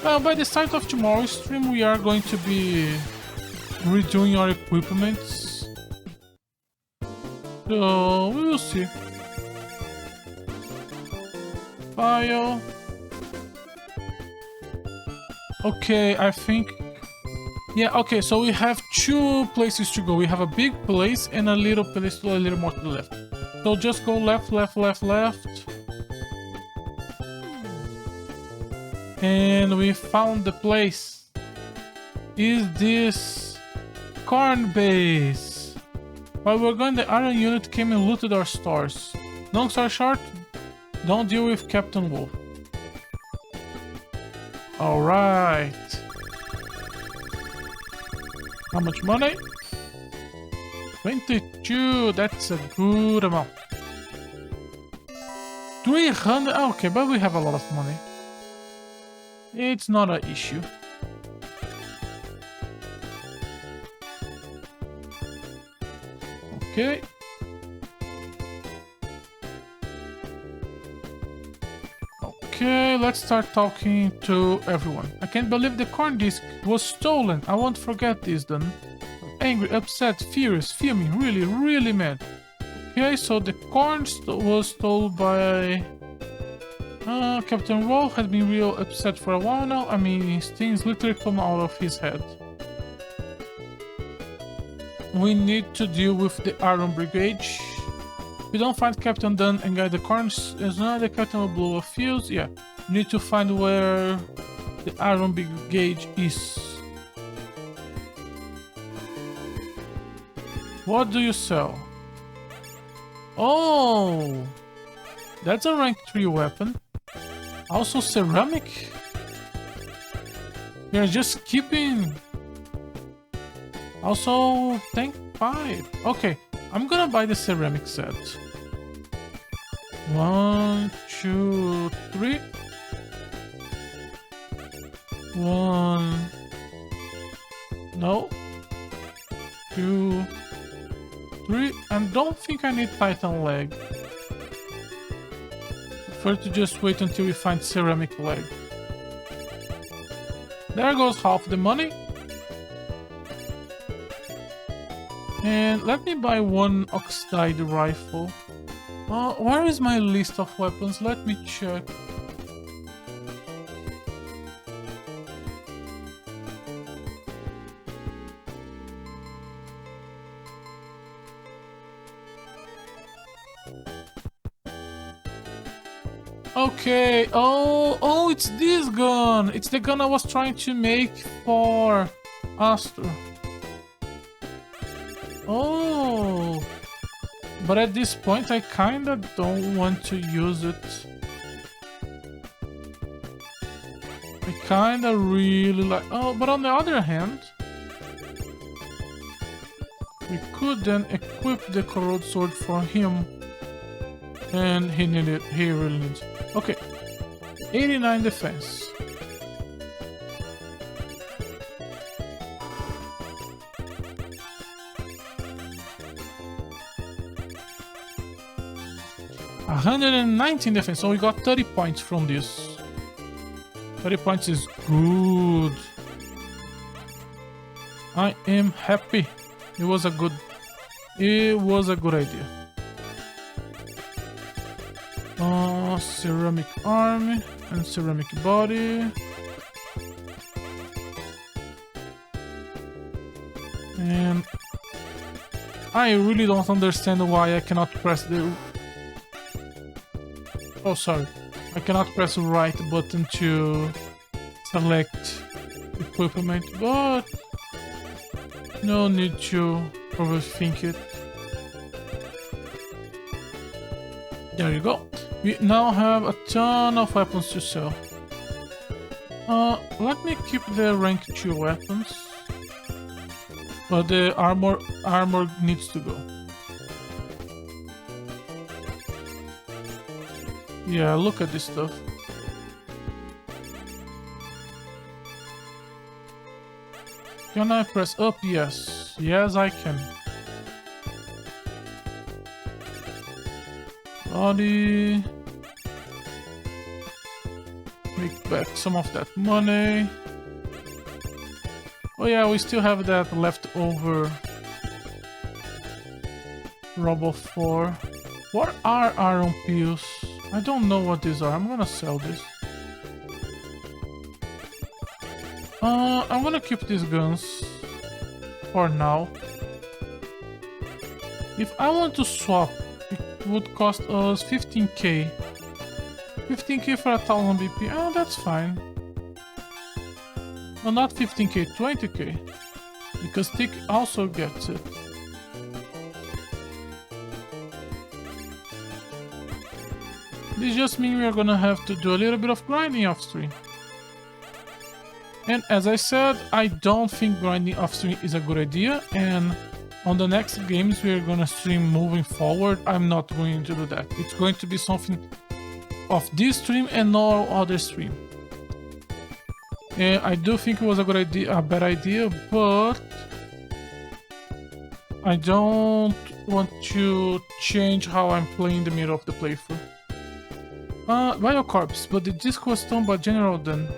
Well, by the start of tomorrow's stream, we are going to be redoing our equipment. So we will see. File. Okay, I think. Yeah, okay, so we have two places to go. We have a big place and a little place a little more to the left. So just go left, left, left, left. And we found the place. Is this corn base? While we're going, the iron unit came and looted our stores. Long story short, don't deal with Captain Wolf. Alright. How much money? 22. That's a good amount. 300. Okay, but we have a lot of money. It's not an issue. Okay. Okay, let's start talking to everyone. I can't believe the corn disc was stolen. I won't forget this then. Angry, upset, furious, fuming, really, really mad. Okay, so the corn was stolen by... Captain Roll has been real upset for a while now. I mean, things literally come out of his head. We need to deal with the Iron Brigade. If we don't find Captain Dunn and guide the corns, as now the Captain will blow a fuse. Yeah, we need to find where the Iron Brigade is. What do you sell? Oh, that's a rank 3 weapon. Also ceramic. We're just keeping. Also tank 5. Okay, I'm gonna buy the ceramic set. 1, 2, 3. 1. No. 2, 3. And don't think I need Titan leg. Prefer to just wait until we find ceramic leg. There goes half the money. And let me buy one oxide rifle. Where is my list of weapons? Let me check. Okay. Oh, it's this gun. It's the gun I was trying to make for Astro. Oh, but at this point I kinda don't want to use it. I kinda really like... Oh, but on the other hand, we could then equip the corrode sword for him. And he really needs it. Okay, 89 defense. $119 defense, so we got 30 points from this. 30 points is good. I am happy. It was a good idea. Ceramic arm and ceramic body. And I really don't understand why I cannot press the... Oh, sorry. I cannot press the right button to select equipment, but no need to overthink it. There you go. We now have a ton of weapons to sell. Let me keep the rank 2 weapons. But the armor needs to go. Yeah, look at this stuff. Can I press up? Yes. Yes, I can. Body. Make back some of that money. Oh yeah, we still have that leftover Robo 4. What are iron pills? I don't know what these are. I'm gonna sell this. I'm gonna keep these guns for now. If I want to swap, it would cost us 15k. 15k for 1000 BP. Oh, that's fine. No, not 15k, 20k. Because Tick also gets it. This just means we are gonna have to do a little bit of grinding off stream. And as I said, I don't think grinding off stream is a good idea, and on the next games we're gonna stream moving forward, I'm not going to do that. It's going to be something of this stream and no other stream. And I do think it was a good idea, a bad idea, but I don't want to change how I'm playing the middle of the playthrough. Biocorpse, but the disc was stolen by General then.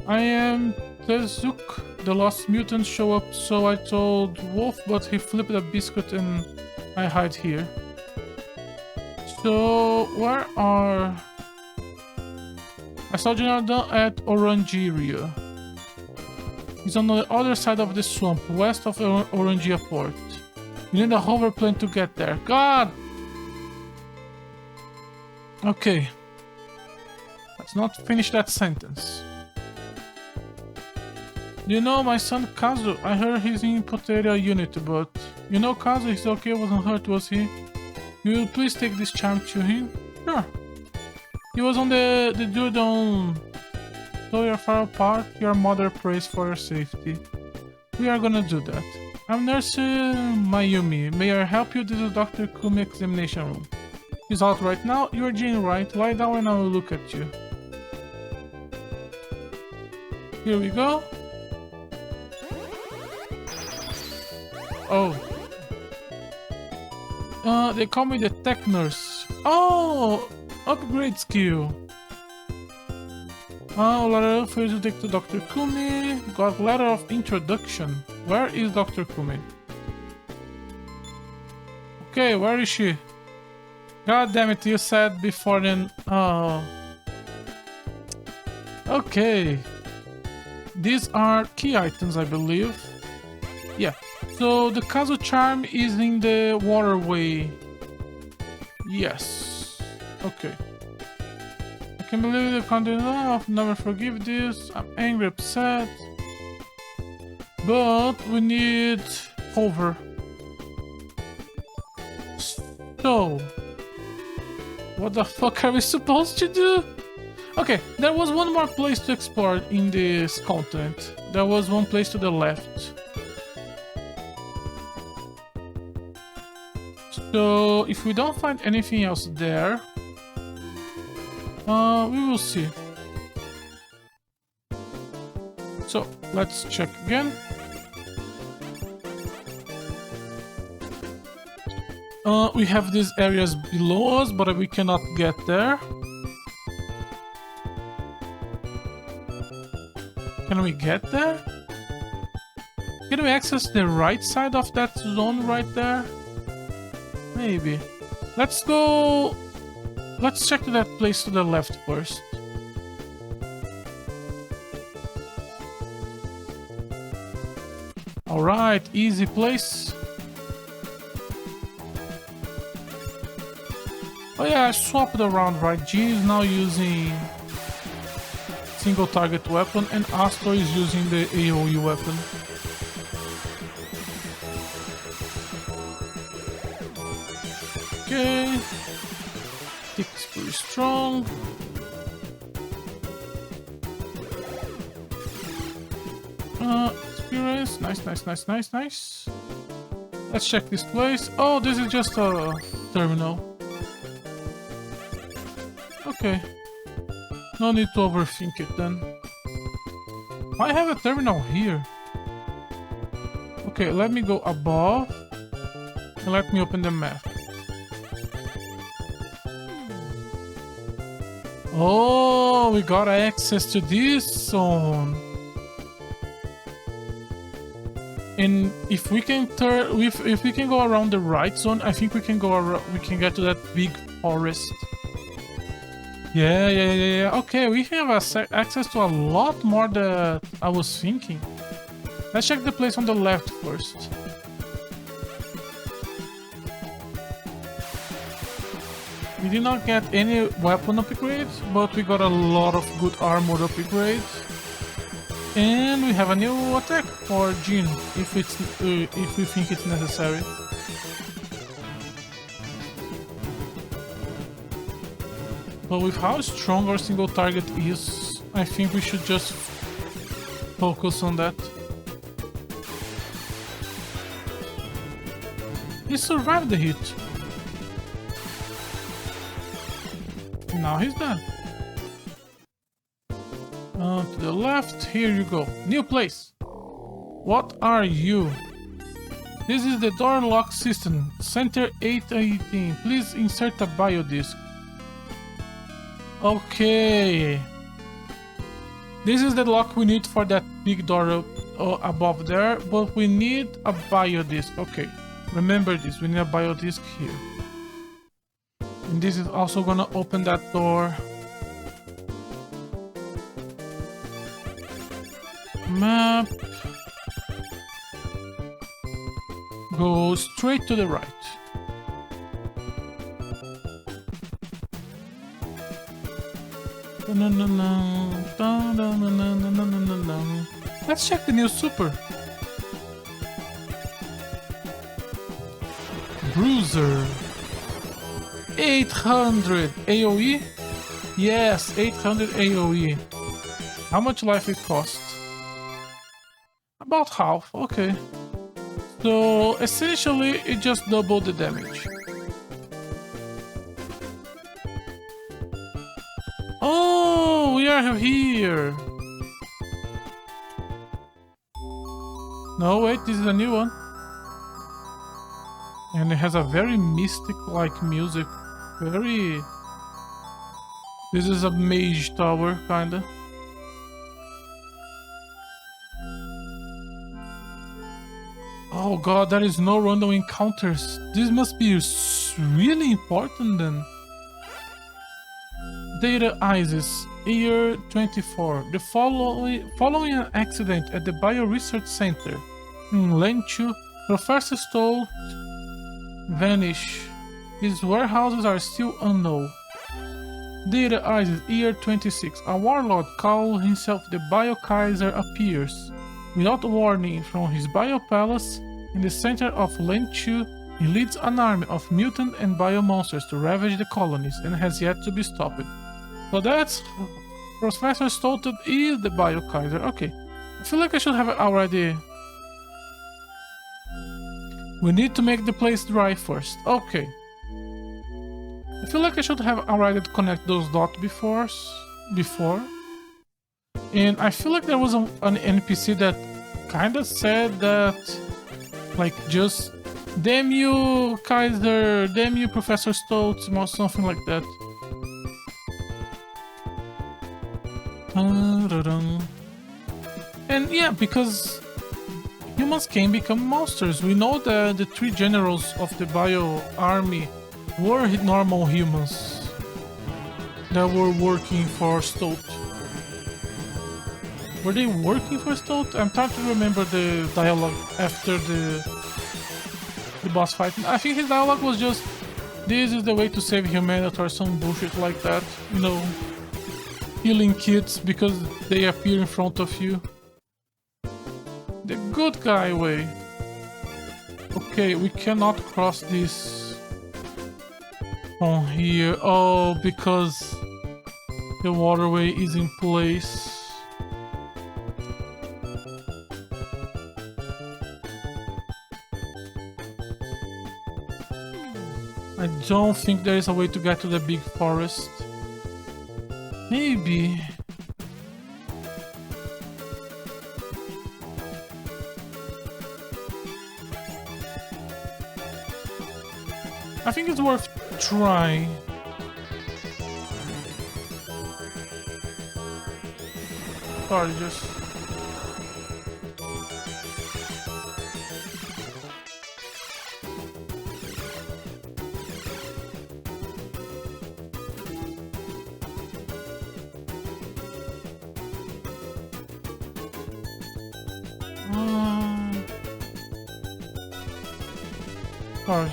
I am Tezuk. The lost mutants show up, so I told Wolf, but he flipped a biscuit and I hide here. So, where are... I saw General Dunn at Orangeria. He's on the other side of the swamp, west of Orangia Port. You need a hoverplane to get there. God! Okay. Let's not finish that sentence. You know my son Kazu, I heard he's in Poteria unit, but... You know Kazu, he's okay, wasn't hurt, was he? You will please take this charm to him? Sure. He was on the dude on... Though you're far apart, your mother prays for your safety. We are gonna do that. I'm Nurse Mayumi. May I help you? This is Dr. Kumi examination room. He's out right now. You're Jean, right? Lie down and I will look at you. Here we go. Oh. They call me the tech nurse. Oh! Upgrade skill. Letter for you to take to Dr. Kumi. Got letter of introduction. Where is Dr. Kumi? Okay, where is she? God damn it, you said before then. Oh. Okay. These are key items, I believe. Yeah. So the Kazu charm is in the waterway. Yes. Okay. I can't believe the content. I'll never forgive this. I'm angry, upset. But we need hover. So, what the fuck are we supposed to do? Okay, there was one more place to explore in this continent. There was one place to the left. So, if we don't find anything else there, we will see. So, let's check again. We have these areas below us, but we cannot get there. Can we get there? Can we access the right side of that zone right there? Maybe. Let's go... Let's check that place to the left first. Alright, easy place. Oh yeah, I swapped around, right? G is now using single target weapon and Astro is using the AoE weapon. Okay. Tick is pretty strong. Experience. Nice. Let's check this place. Oh, this is just a terminal. Okay. No need to overthink it then. I have a terminal here. Okay, let me go above. And let me open the map. Oh, we got access to this zone. And if we can turn, if we can go around the right zone, I think we can go around. We can get to that big forest. Yeah. Okay, we have access to a lot more than I was thinking. Let's check the place on the left first. We did not get any weapon upgrades, but we got a lot of good armor upgrades. And we have a new attack for Jean, if we think it's necessary. But with how strong our single target is, I think we should just focus on that. He survived the hit. Now he's done. To the left, here you go. New place. What are you? This is the door lock system. Center 818. Please insert a biodisk. Okay. This is the lock we need for that big door up, above there, but we need a biodisk. Okay. Remember this, we need a biodisk here. And this is also gonna open that door. Map. Go straight to the right. Let's check the new super. Bruiser. 800 AoE? Yes, 800 AoE. How much life it costs? About half, okay. So essentially it just doubled the damage. Oh, we are here. No, wait, this is a new one. And it has a very mystic-like music. Very... This is a mage tower, kinda. Oh god, there is no random encounters. This must be really important then. Data ISIS, year 24. The following an accident at the Bio Research Center in Lenchu, Professor Stolt vanished. His warehouses are still unknown. Data ISIS, year 26. A warlord called himself the Bio Kaiser appears. Without warning from his Bio Palace in the center of Lenchu, he leads an army of mutant and bio monsters to ravage the colonies and has yet to be stopped. So that's... Professor Stolted is the Bio Kaiser. Okay. I feel like I should have it already. We need to make the place dry first. Okay. I feel like I should have already connect those dots before. And I feel like there was an NPC that kinda said that... Like, just... Damn you, Kaiser! Damn you, Professor Stoltz! Or something like that. And yeah, because humans can become monsters. We know that the three generals of the Bio Army were normal humans that were working for Stolt. Were they working for Stolt? I'm trying to remember the dialogue after the boss fight. I think his dialogue was just, this is the way to save humanity or some bullshit like that. You know, healing kids because they appear in front of you. The good guy way. Okay, we cannot cross this from here. Oh, because the waterway is in place. I don't think there is a way to get to the big forest. Maybe. I think it's worth trying. Sorry, just... Sorry.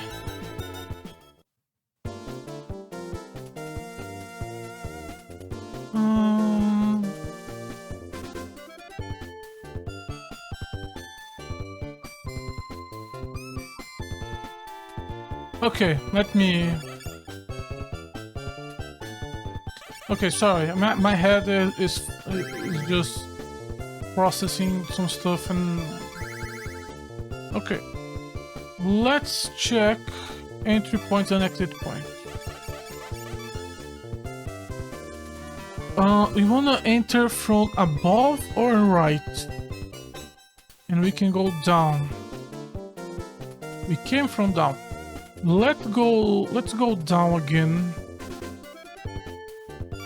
Okay, let me... Okay, sorry, my head is It's just processing some stuff and... Okay. Let's check entry points and exit points. We wanna enter from above or right? And we can go down. We came from down. Let's go down again.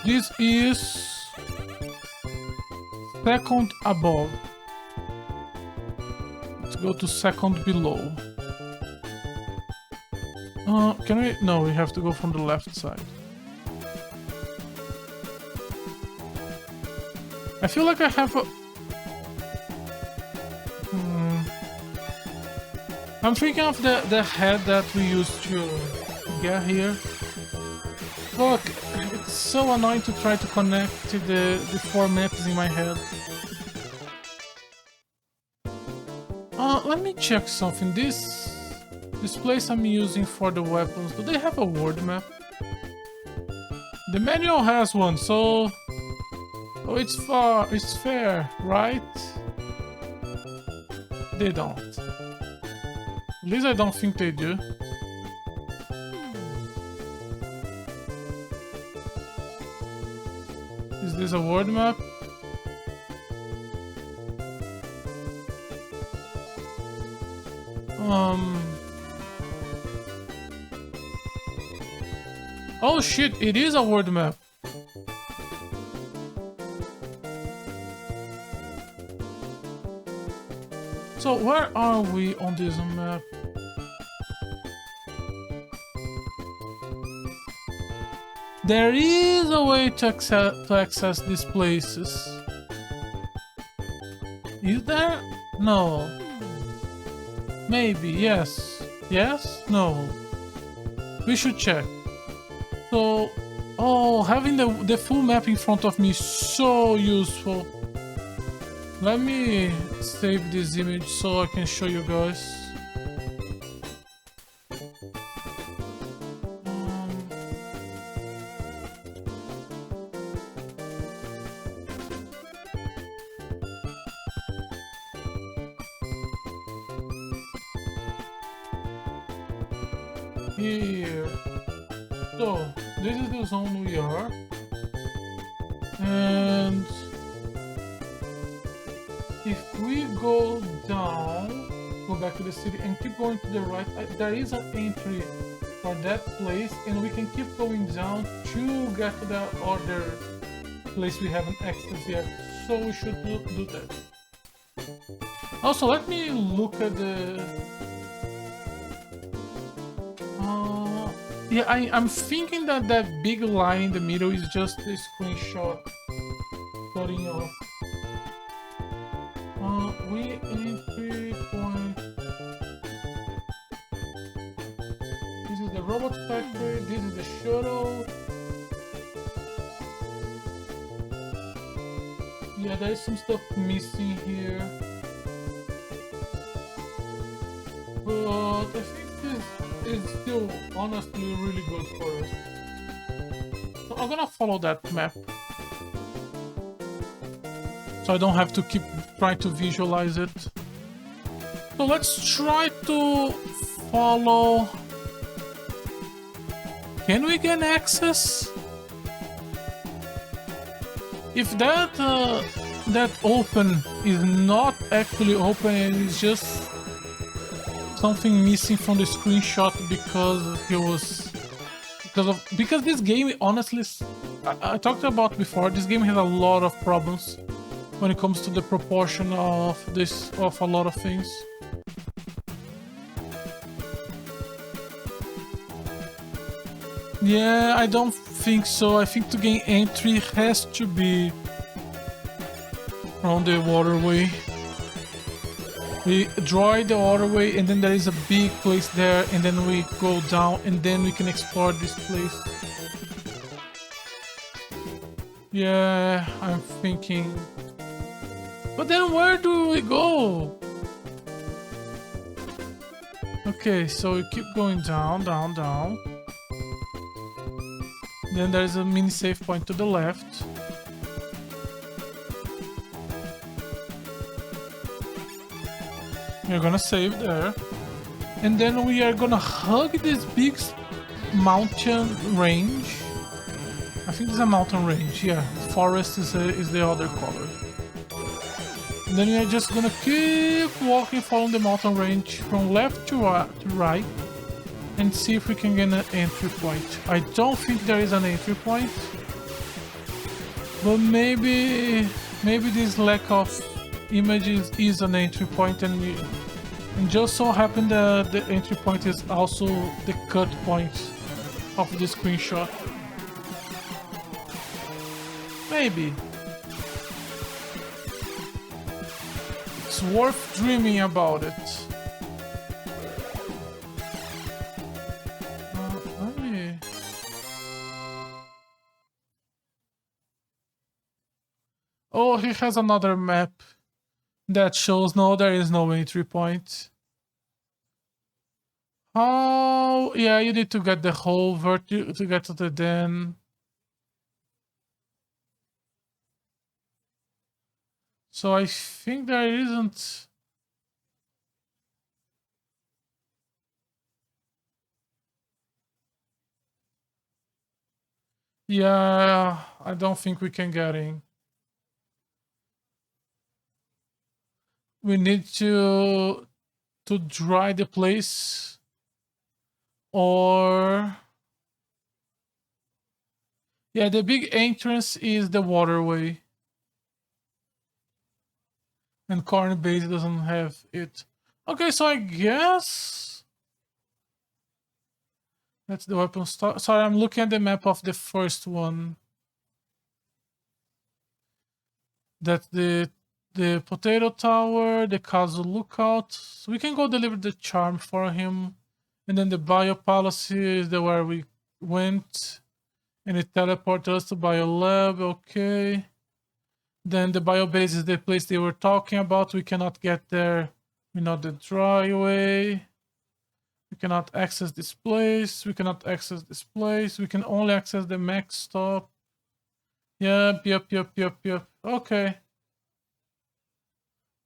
This is second above. Let's go to second below. Can we? No, we have to go from the left side. I feel like I have a... I'm thinking of the head that we used to get here. Look, it's so annoying to try to connect to the four maps in my head. Let me check something. This place I'm using for the weapons, do they have a world map? The manual has one, so... Oh, it's fair, right? They don't. At least I don't think they do. Is this a world map? Oh shit, it is a world map. So where are we on this map? There is a way to access these places. Is there? No. Maybe, yes. Yes? No. We should check. So, oh, having the full map in front of me is so useful. Let me save this image so I can show you guys. Here. So, this is the zone we are. And if we go down, go back to the city and keep going to the right, there is an entry for that place, and we can keep going down to get to the other place we haven't accessed yet. So we should do that. Also, let me look at the... yeah, I'm thinking that that big line in the middle is just a screenshot starting off. We entry point. This is the robot factory. This is the shuttle. Yeah, there is some stuff missing here. But I think this is still honestly really good for us. So I'm gonna follow that map. So I don't have to keep trying to visualize it. So let's try to follow... Can we gain access? If that that open is not actually open and it's just something missing from the screenshot because this game, honestly, I talked about before, this game has a lot of problems when it comes to the proportion of a lot of things. Yeah, I don't think so. I think to gain entry has to be from the waterway. We draw the waterway and then there is a big place there, and then we go down and then we can explore this place. Yeah, I'm thinking. But then where do we go? Okay, so we keep going down, down, down. Then there's a mini save point to the left. We're gonna save there. And then we are gonna hug this big mountain range. I think it's a mountain range, yeah. Forest is the other color. And then we are just gonna keep walking, following the mountain range from left to right. And see if we can get an entry point. I don't think there is an entry point. But maybe this lack of images is an entry point, and just so happened that the entry point is also the cut point of the screenshot. Maybe. It's worth dreaming about it. Oh, he has another map that shows no, there is no entry point. Oh, yeah, you need to get the hover to get to the den. So I think there isn't. Yeah, I don't think we can get in. We need to dry the place, or yeah, the big entrance is the waterway, and Corn Base doesn't have it. Okay, so I guess that's the weapon store. Sorry, I'm looking at the map of the first one. That's the potato tower, the castle lookout. So we can go deliver the charm for him. And then the bio palace is the where we went. And it teleported us to bio lab, okay. Then the bio base is the place they were talking about. We cannot get there. We know the dry way. We cannot access this place. We cannot access this place. We can only access the max stop. Yep. Okay.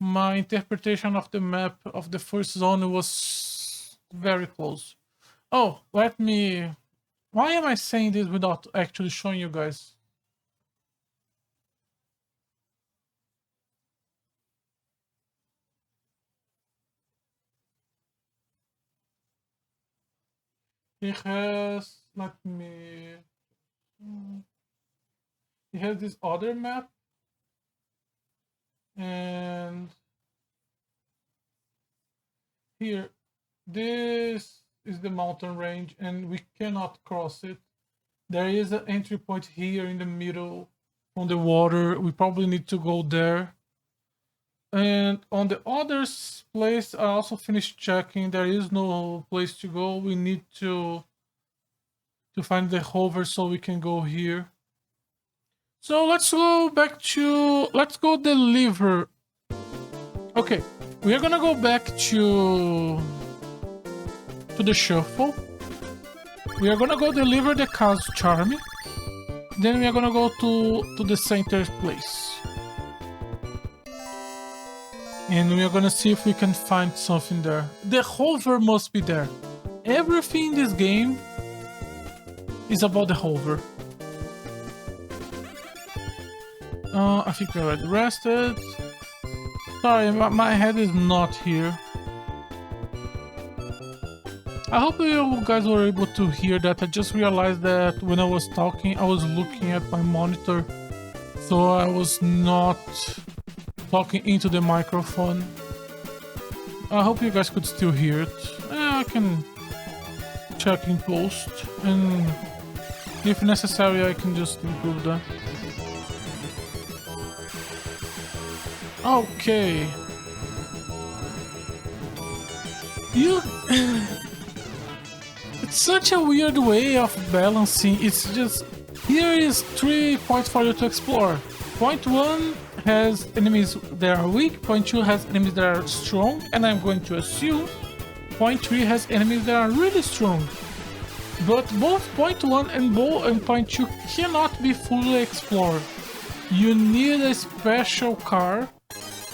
My interpretation of the map of the first zone was very close. Oh, let me... Why am I saying this without actually showing you guys? He has... Let me... He has this other map. And here, this is the mountain range, and we cannot cross it. There is an entry point here in the middle on the water. We probably need to go there. And on the other place, I also finished checking. There is no place to go. We need to find the hover so we can go here. So let's go back to... Let's go deliver. Okay, we are gonna go back to the shuffle. We are gonna go deliver the Cause Charming. Then we are gonna go to the center place. And we are gonna see if we can find something there. The hover must be there. Everything in this game is about the hover. I think we already rested. Sorry, my head is not here. I hope you guys were able to hear that. I just realized that when I was talking, I was looking at my monitor. So I was not talking into the microphone. I hope you guys could still hear it. I can check in post. And if necessary, I can just improve that. Okay. It's such a weird way of balancing. It's just... Here is 3 points for you to explore. Point 1 has enemies that are weak. Point 2 has enemies that are strong. And I'm going to assume point 3 has enemies that are really strong. But both point 1 and point 2 cannot be fully explored. You need a special car.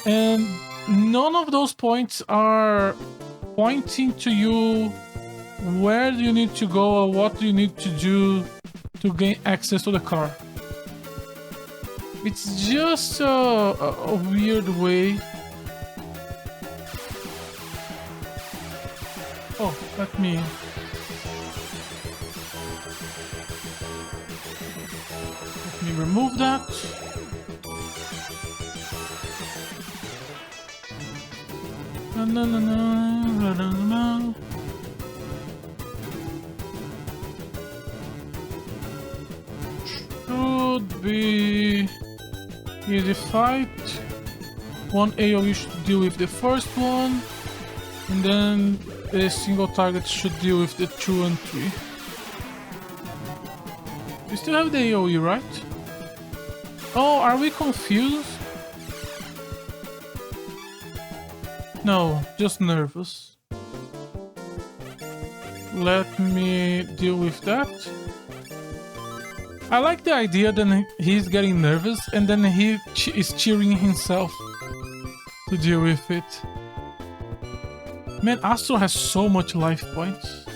And none of those points are pointing to you where do you need to go or what do you need to do to gain access to the car. It's just a weird way. Oh, let me remove that. No. Should be easy fight. One AoE should deal with the first one, and then a single target should deal with the 2 and 3. We still have the AoE, right? Oh, are we confused? No, just nervous. Let me deal with that. I like the idea that he's getting nervous and then he is cheering himself to deal with it. Man, Astro has so much life points.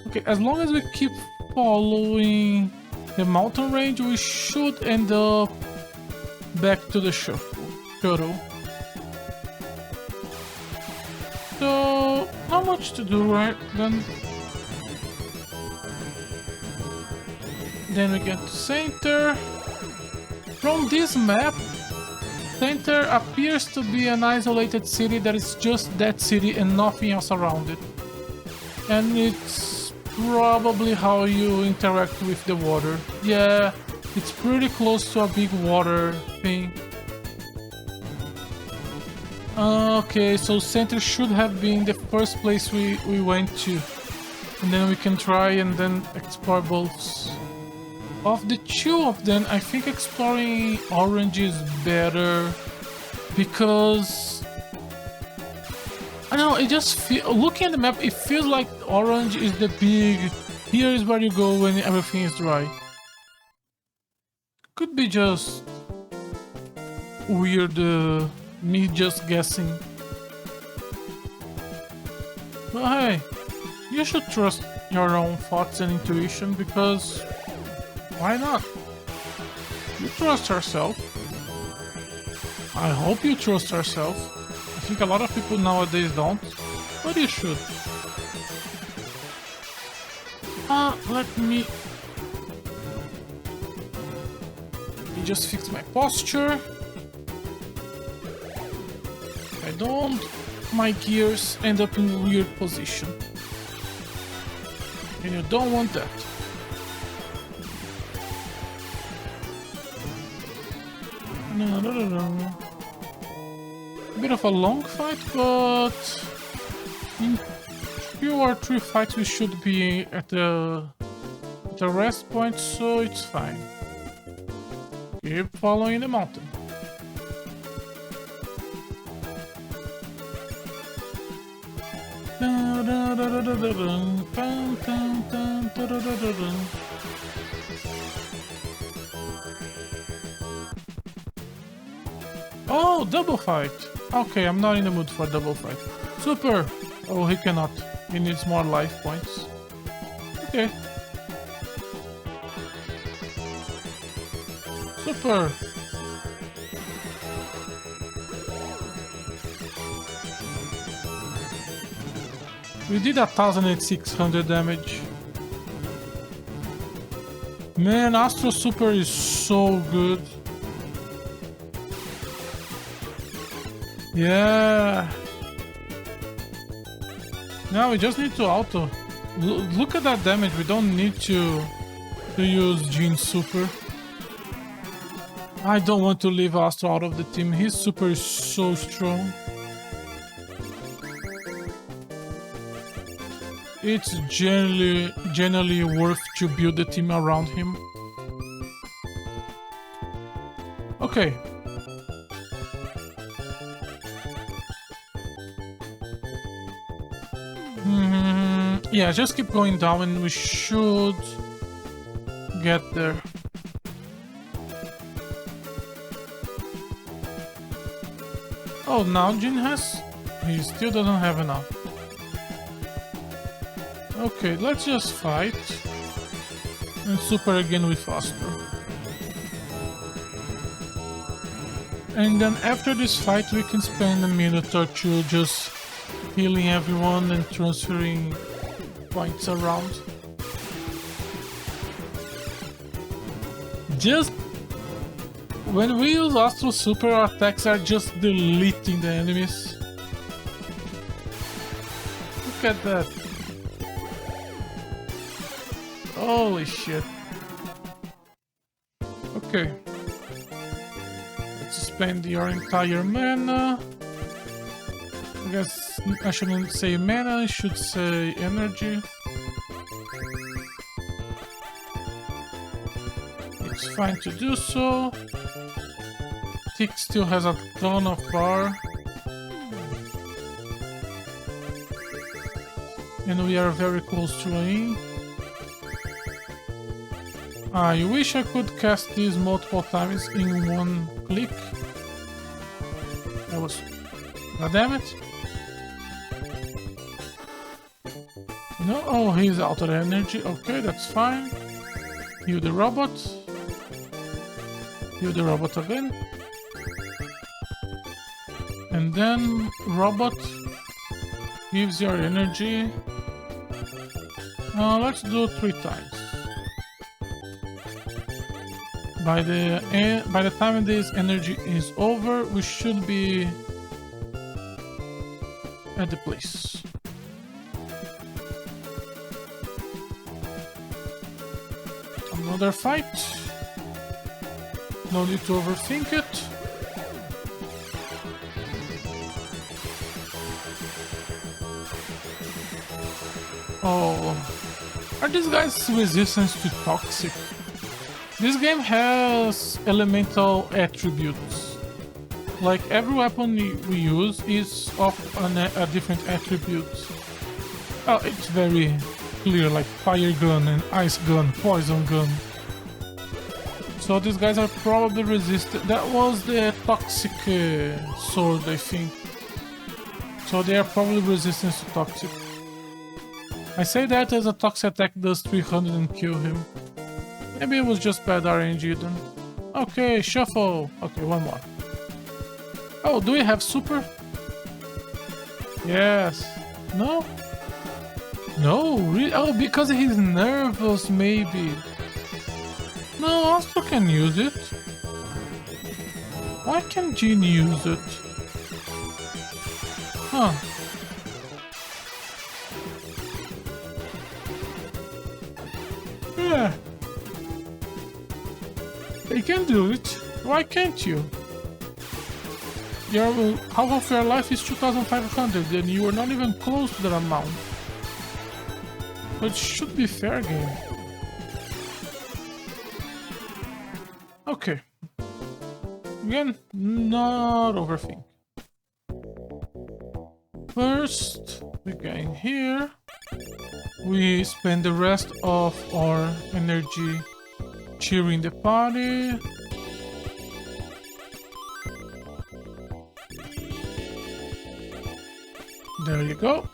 Okay, as long as we keep following the mountain range, we should end up back to the shuttle. So, not much to do, right? Then we get to center. From this map, center appears to be an isolated city that is just that city and nothing else around it. And it's probably how you interact with the water. Yeah, it's pretty close to a big water thing. Okay, so center should have been the first place we went to. And then we can try and then explore both. Of the two of them, I think exploring Orange is better because I don't know, it just looking at the map, it feels like Orange is the big, here is where you go when everything is dry. Could be just weird, me just guessing. But hey, you should trust your own thoughts and intuition because why not? You trust yourself. I hope you trust yourself. I think a lot of people nowadays don't, but you should. Let me just fix my posture. I don't, my gears end up in a weird position. And you don't want that. No. A bit of a long fight, but in 2 or 3 fights we should be at the rest point, so it's fine. Keep following the mountain. Oh, double fight. Okay, I'm not in the mood for a double fight. Super. Oh, he cannot. He needs more life points. Okay. Super. We did 1,600 damage. Man, Astro Super is so good. Yeah. Now we just need to auto. Look at that damage. We don't need to use Jean's super. I don't want to leave Astro out of the team. His super is so strong. It's generally worth to build the team around him. Okay. Yeah, just keep going down and we should get there. Oh, now Jin has... He still doesn't have enough. Okay, let's just fight. And super again with Astro. And then after this fight we can spend a minute or two just healing everyone and transferring points around. Just when we use Astro Super, our attacks are just deleting the enemies. Look at that. Holy shit. Okay. Let's spend your entire mana. I guess I shouldn't say mana, I should say energy. It's fine to do so. Tick still has a ton of bar. And we are very close to a win. I wish I could cast these multiple times in one click. That was... God damn it. No, oh, he's out of energy. Okay, that's fine. Heal the robot. Heal the robot again. And then robot gives your energy. Let's do 3 times. By the time this energy is over, we should be at the place. Another fight. No need to overthink it. Oh, are these guys resistant to toxic? This game has elemental attributes. Like every weapon we use is of a different attribute. Oh, it's very clear, like fire gun and ice gun, poison gun. So these guys are probably resistant. That was the toxic sword, I think. So they are probably resistant to toxic. I say that as a toxic attack does 300 and kill him. Maybe it was just bad RNG then. Okay, shuffle. Okay, one more. Oh, do we have super? Yes. No? No, really? Oh, because he's nervous, maybe. No, Astro can use it. Why can't Jean use it? Huh. Yeah. You can do it. Why can't you? Your half of your life is 2,500 and you are not even close to that amount. But it should be fair game. Okay. Again, not overthink. First, we get in here. We spend the rest of our energy cheering the party. There you go.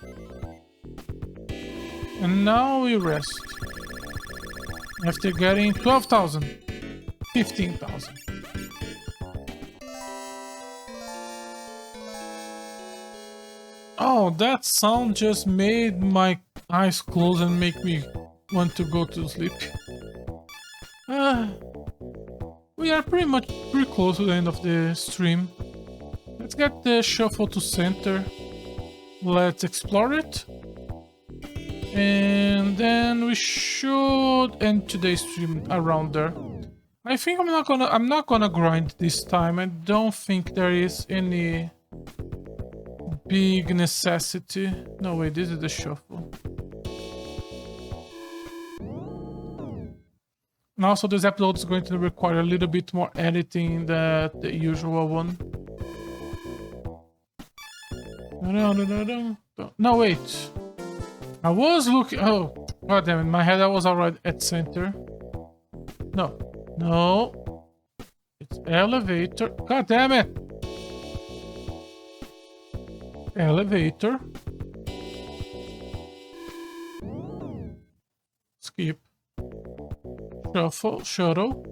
And now we rest. After getting 12,000. 15,000. Oh, that sound just made my eyes close and make me want to go to sleep. We are pretty close to the end of the stream. Let's get the shuffle to center. Let's explore it. And then we should end today's stream around there. I think I'm not gonna grind this time. I don't think there is any big necessity. No, wait, this is the shuffle. And also this episode is going to require a little bit more editing than the usual one. No, wait. I was looking... Oh, god damn it. In my head I was already at center. No. No. It's elevator. God damn it. Elevator. Skip. Shuffle. Shuttle.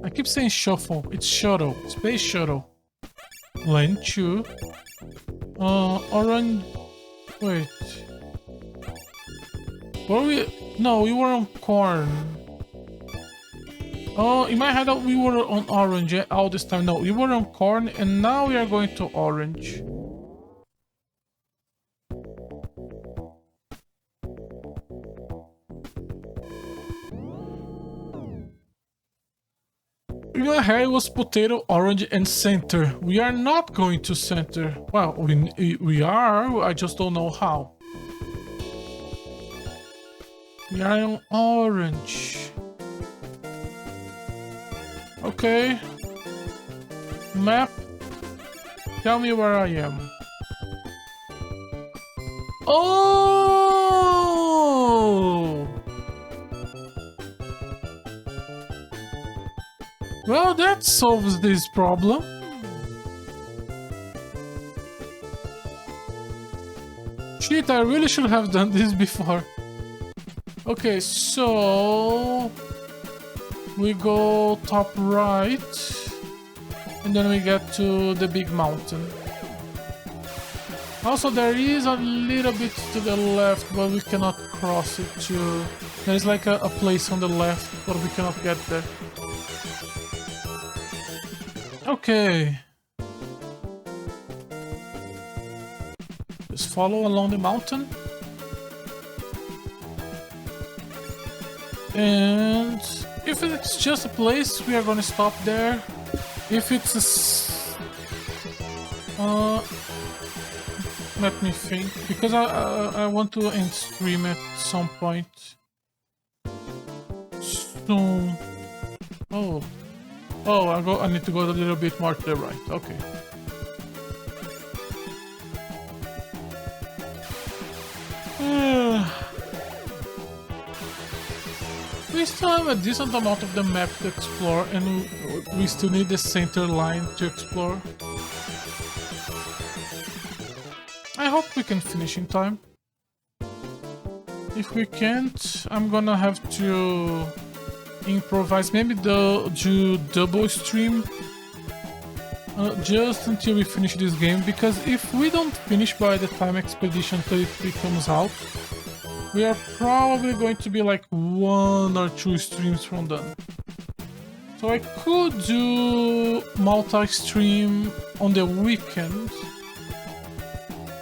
I keep saying shuffle. It's shuttle. Space shuttle. Lane 2. Orange. Wait. Were we? No, we were on corn. Oh, in my head we were on orange all this time. No, we were on corn and now we are going to orange. In my head it was potato, orange and center. We are not going to center. Well, we are, I just don't know how. We are on orange. Okay. Map. Tell me where I am. Oh! Well, that solves this problem. Shit, I really should have done this before. Okay, so we go top right and then we get to the big mountain. Also, there is a little bit to the left, but we cannot cross it too. There's like a place on the left, but we cannot get there. Okay. Just follow along the mountain. And if it's just a place, we are gonna stop there. If it's let me think, because I want to end stream at some point soon. Oh, I need to go a little bit more to the right. Okay. We still have a decent amount of the map to explore, and we still need the center line to explore. I hope we can finish in time. If we can't, I'm gonna have to improvise. Maybe do double stream just until we finish this game, because if we don't finish by the time Expedition 33 comes out, we are probably going to be like 1 or 2 streams from done. So I could do multi-stream on the weekend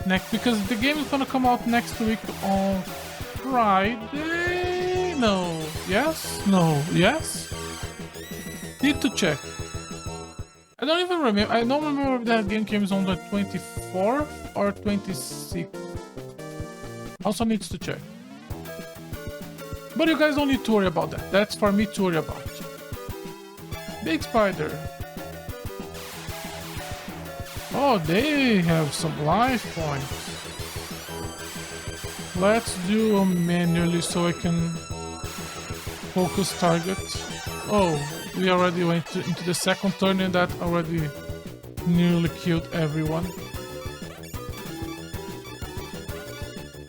next, because the game is gonna come out next week on Friday. No. Yes? No. Yes? Need to check. I don't even remember. I don't remember if that game comes on the 24th or 26th. Also needs to check. But you guys don't need to worry about that. That's for me to worry about. Big spider. Oh, they have some life points. Let's do them manually so I can focus target. Oh, we already went into the second turn and that already nearly killed everyone.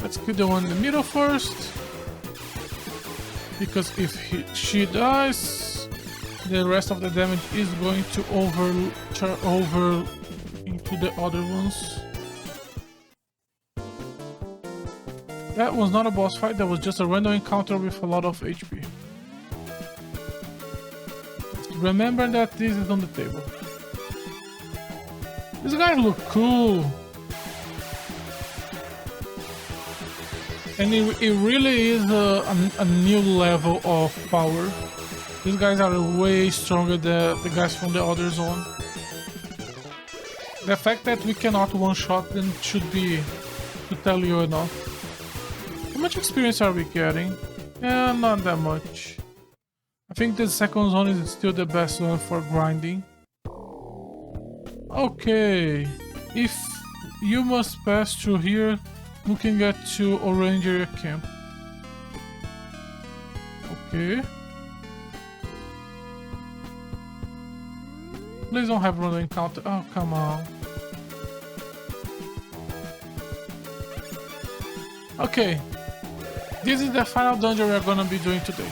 Let's kill the one in the middle first. Because if she dies, the rest of the damage is going to over into the other ones. That was not a boss fight, that was just a random encounter with a lot of HP. Remember that this is on the table. These guys look cool. And it really is a new level of power. These guys are way stronger than the guys from the other zone. The fact that we cannot one-shot them should be to tell you enough. How much experience are we getting? Yeah, not that much. I think the second zone is still the best one for grinding. Okay, if you must pass through here, we can get to Orange Area Camp. Okay. Please don't have random encounter. Oh, come on. Okay, this is the final dungeon we are gonna be doing today.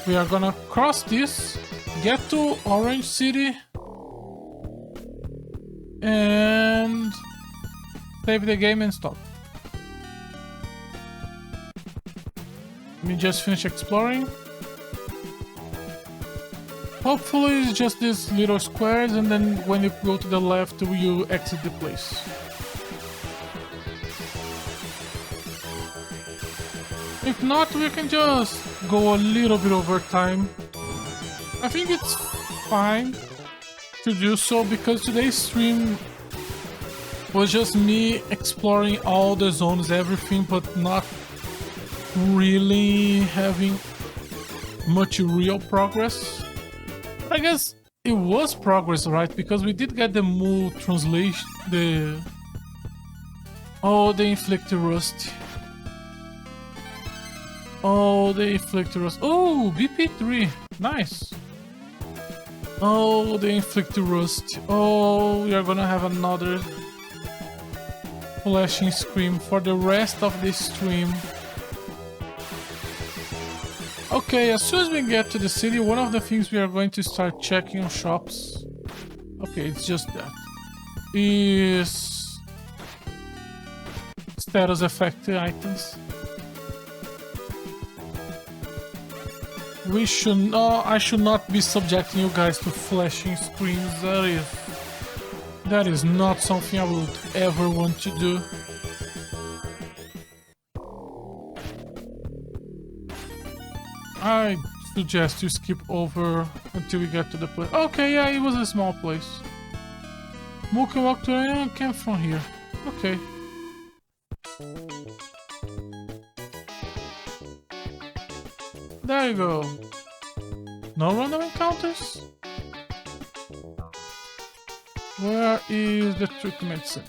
We are gonna cross this, get to Orange City, and save the game and stop. Let me just finish exploring. Hopefully it's just these little squares, and then when you go to the left you exit the place. If not, we can just go a little bit over time. I think it's fine to do so because today's stream was just me exploring all the zones, everything, but not really having much real progress. But I guess it was progress, right? Because we did get the Mu translation, the Inflicted Rust. Oh, the Inflicted Rust. Oh, BP3. Nice. Oh, the Inflicted Rust. Oh, we are gonna have another flashing scream for the rest of this stream. Okay, as soon as we get to the city, one of the things we are going to start checking on shops. Okay, it's just that. Is status affected items. We should not. I should not be subjecting you guys to flashing screens. That is not something I would ever want to do. I suggest you skip over until we get to the place. Okay, yeah, it was a small place. Mu can walk to and came from here. Okay. There you go. No random encounters? Where is the trick medicine?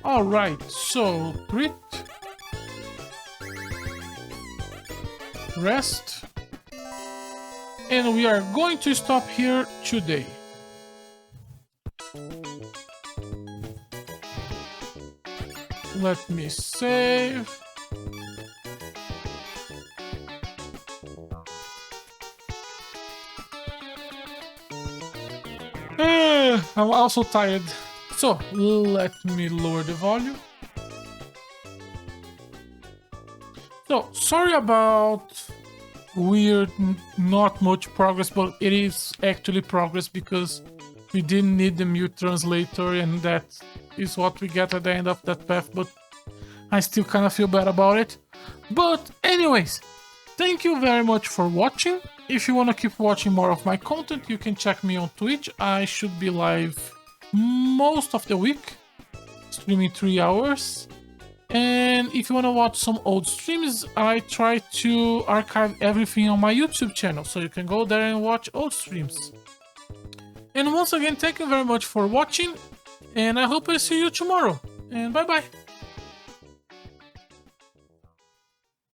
Alright, so grit, rest, and we are going to stop here today. Let me save. I'm also tired. So, let me lower the volume. So, sorry about weird, not much progress, but it is actually progress because we didn't need the mute translator, and that is what we get at the end of that path, but I still kind of feel bad about it. But anyways, thank you very much for watching. If you want to keep watching more of my content, you can check me on Twitch. I should be live most of the week, streaming 3 hours. And if you want to watch some old streams, I try to archive everything on my YouTube channel, so you can go there and watch old streams. And once again, thank you very much for watching, and I hope I see you tomorrow. And bye bye.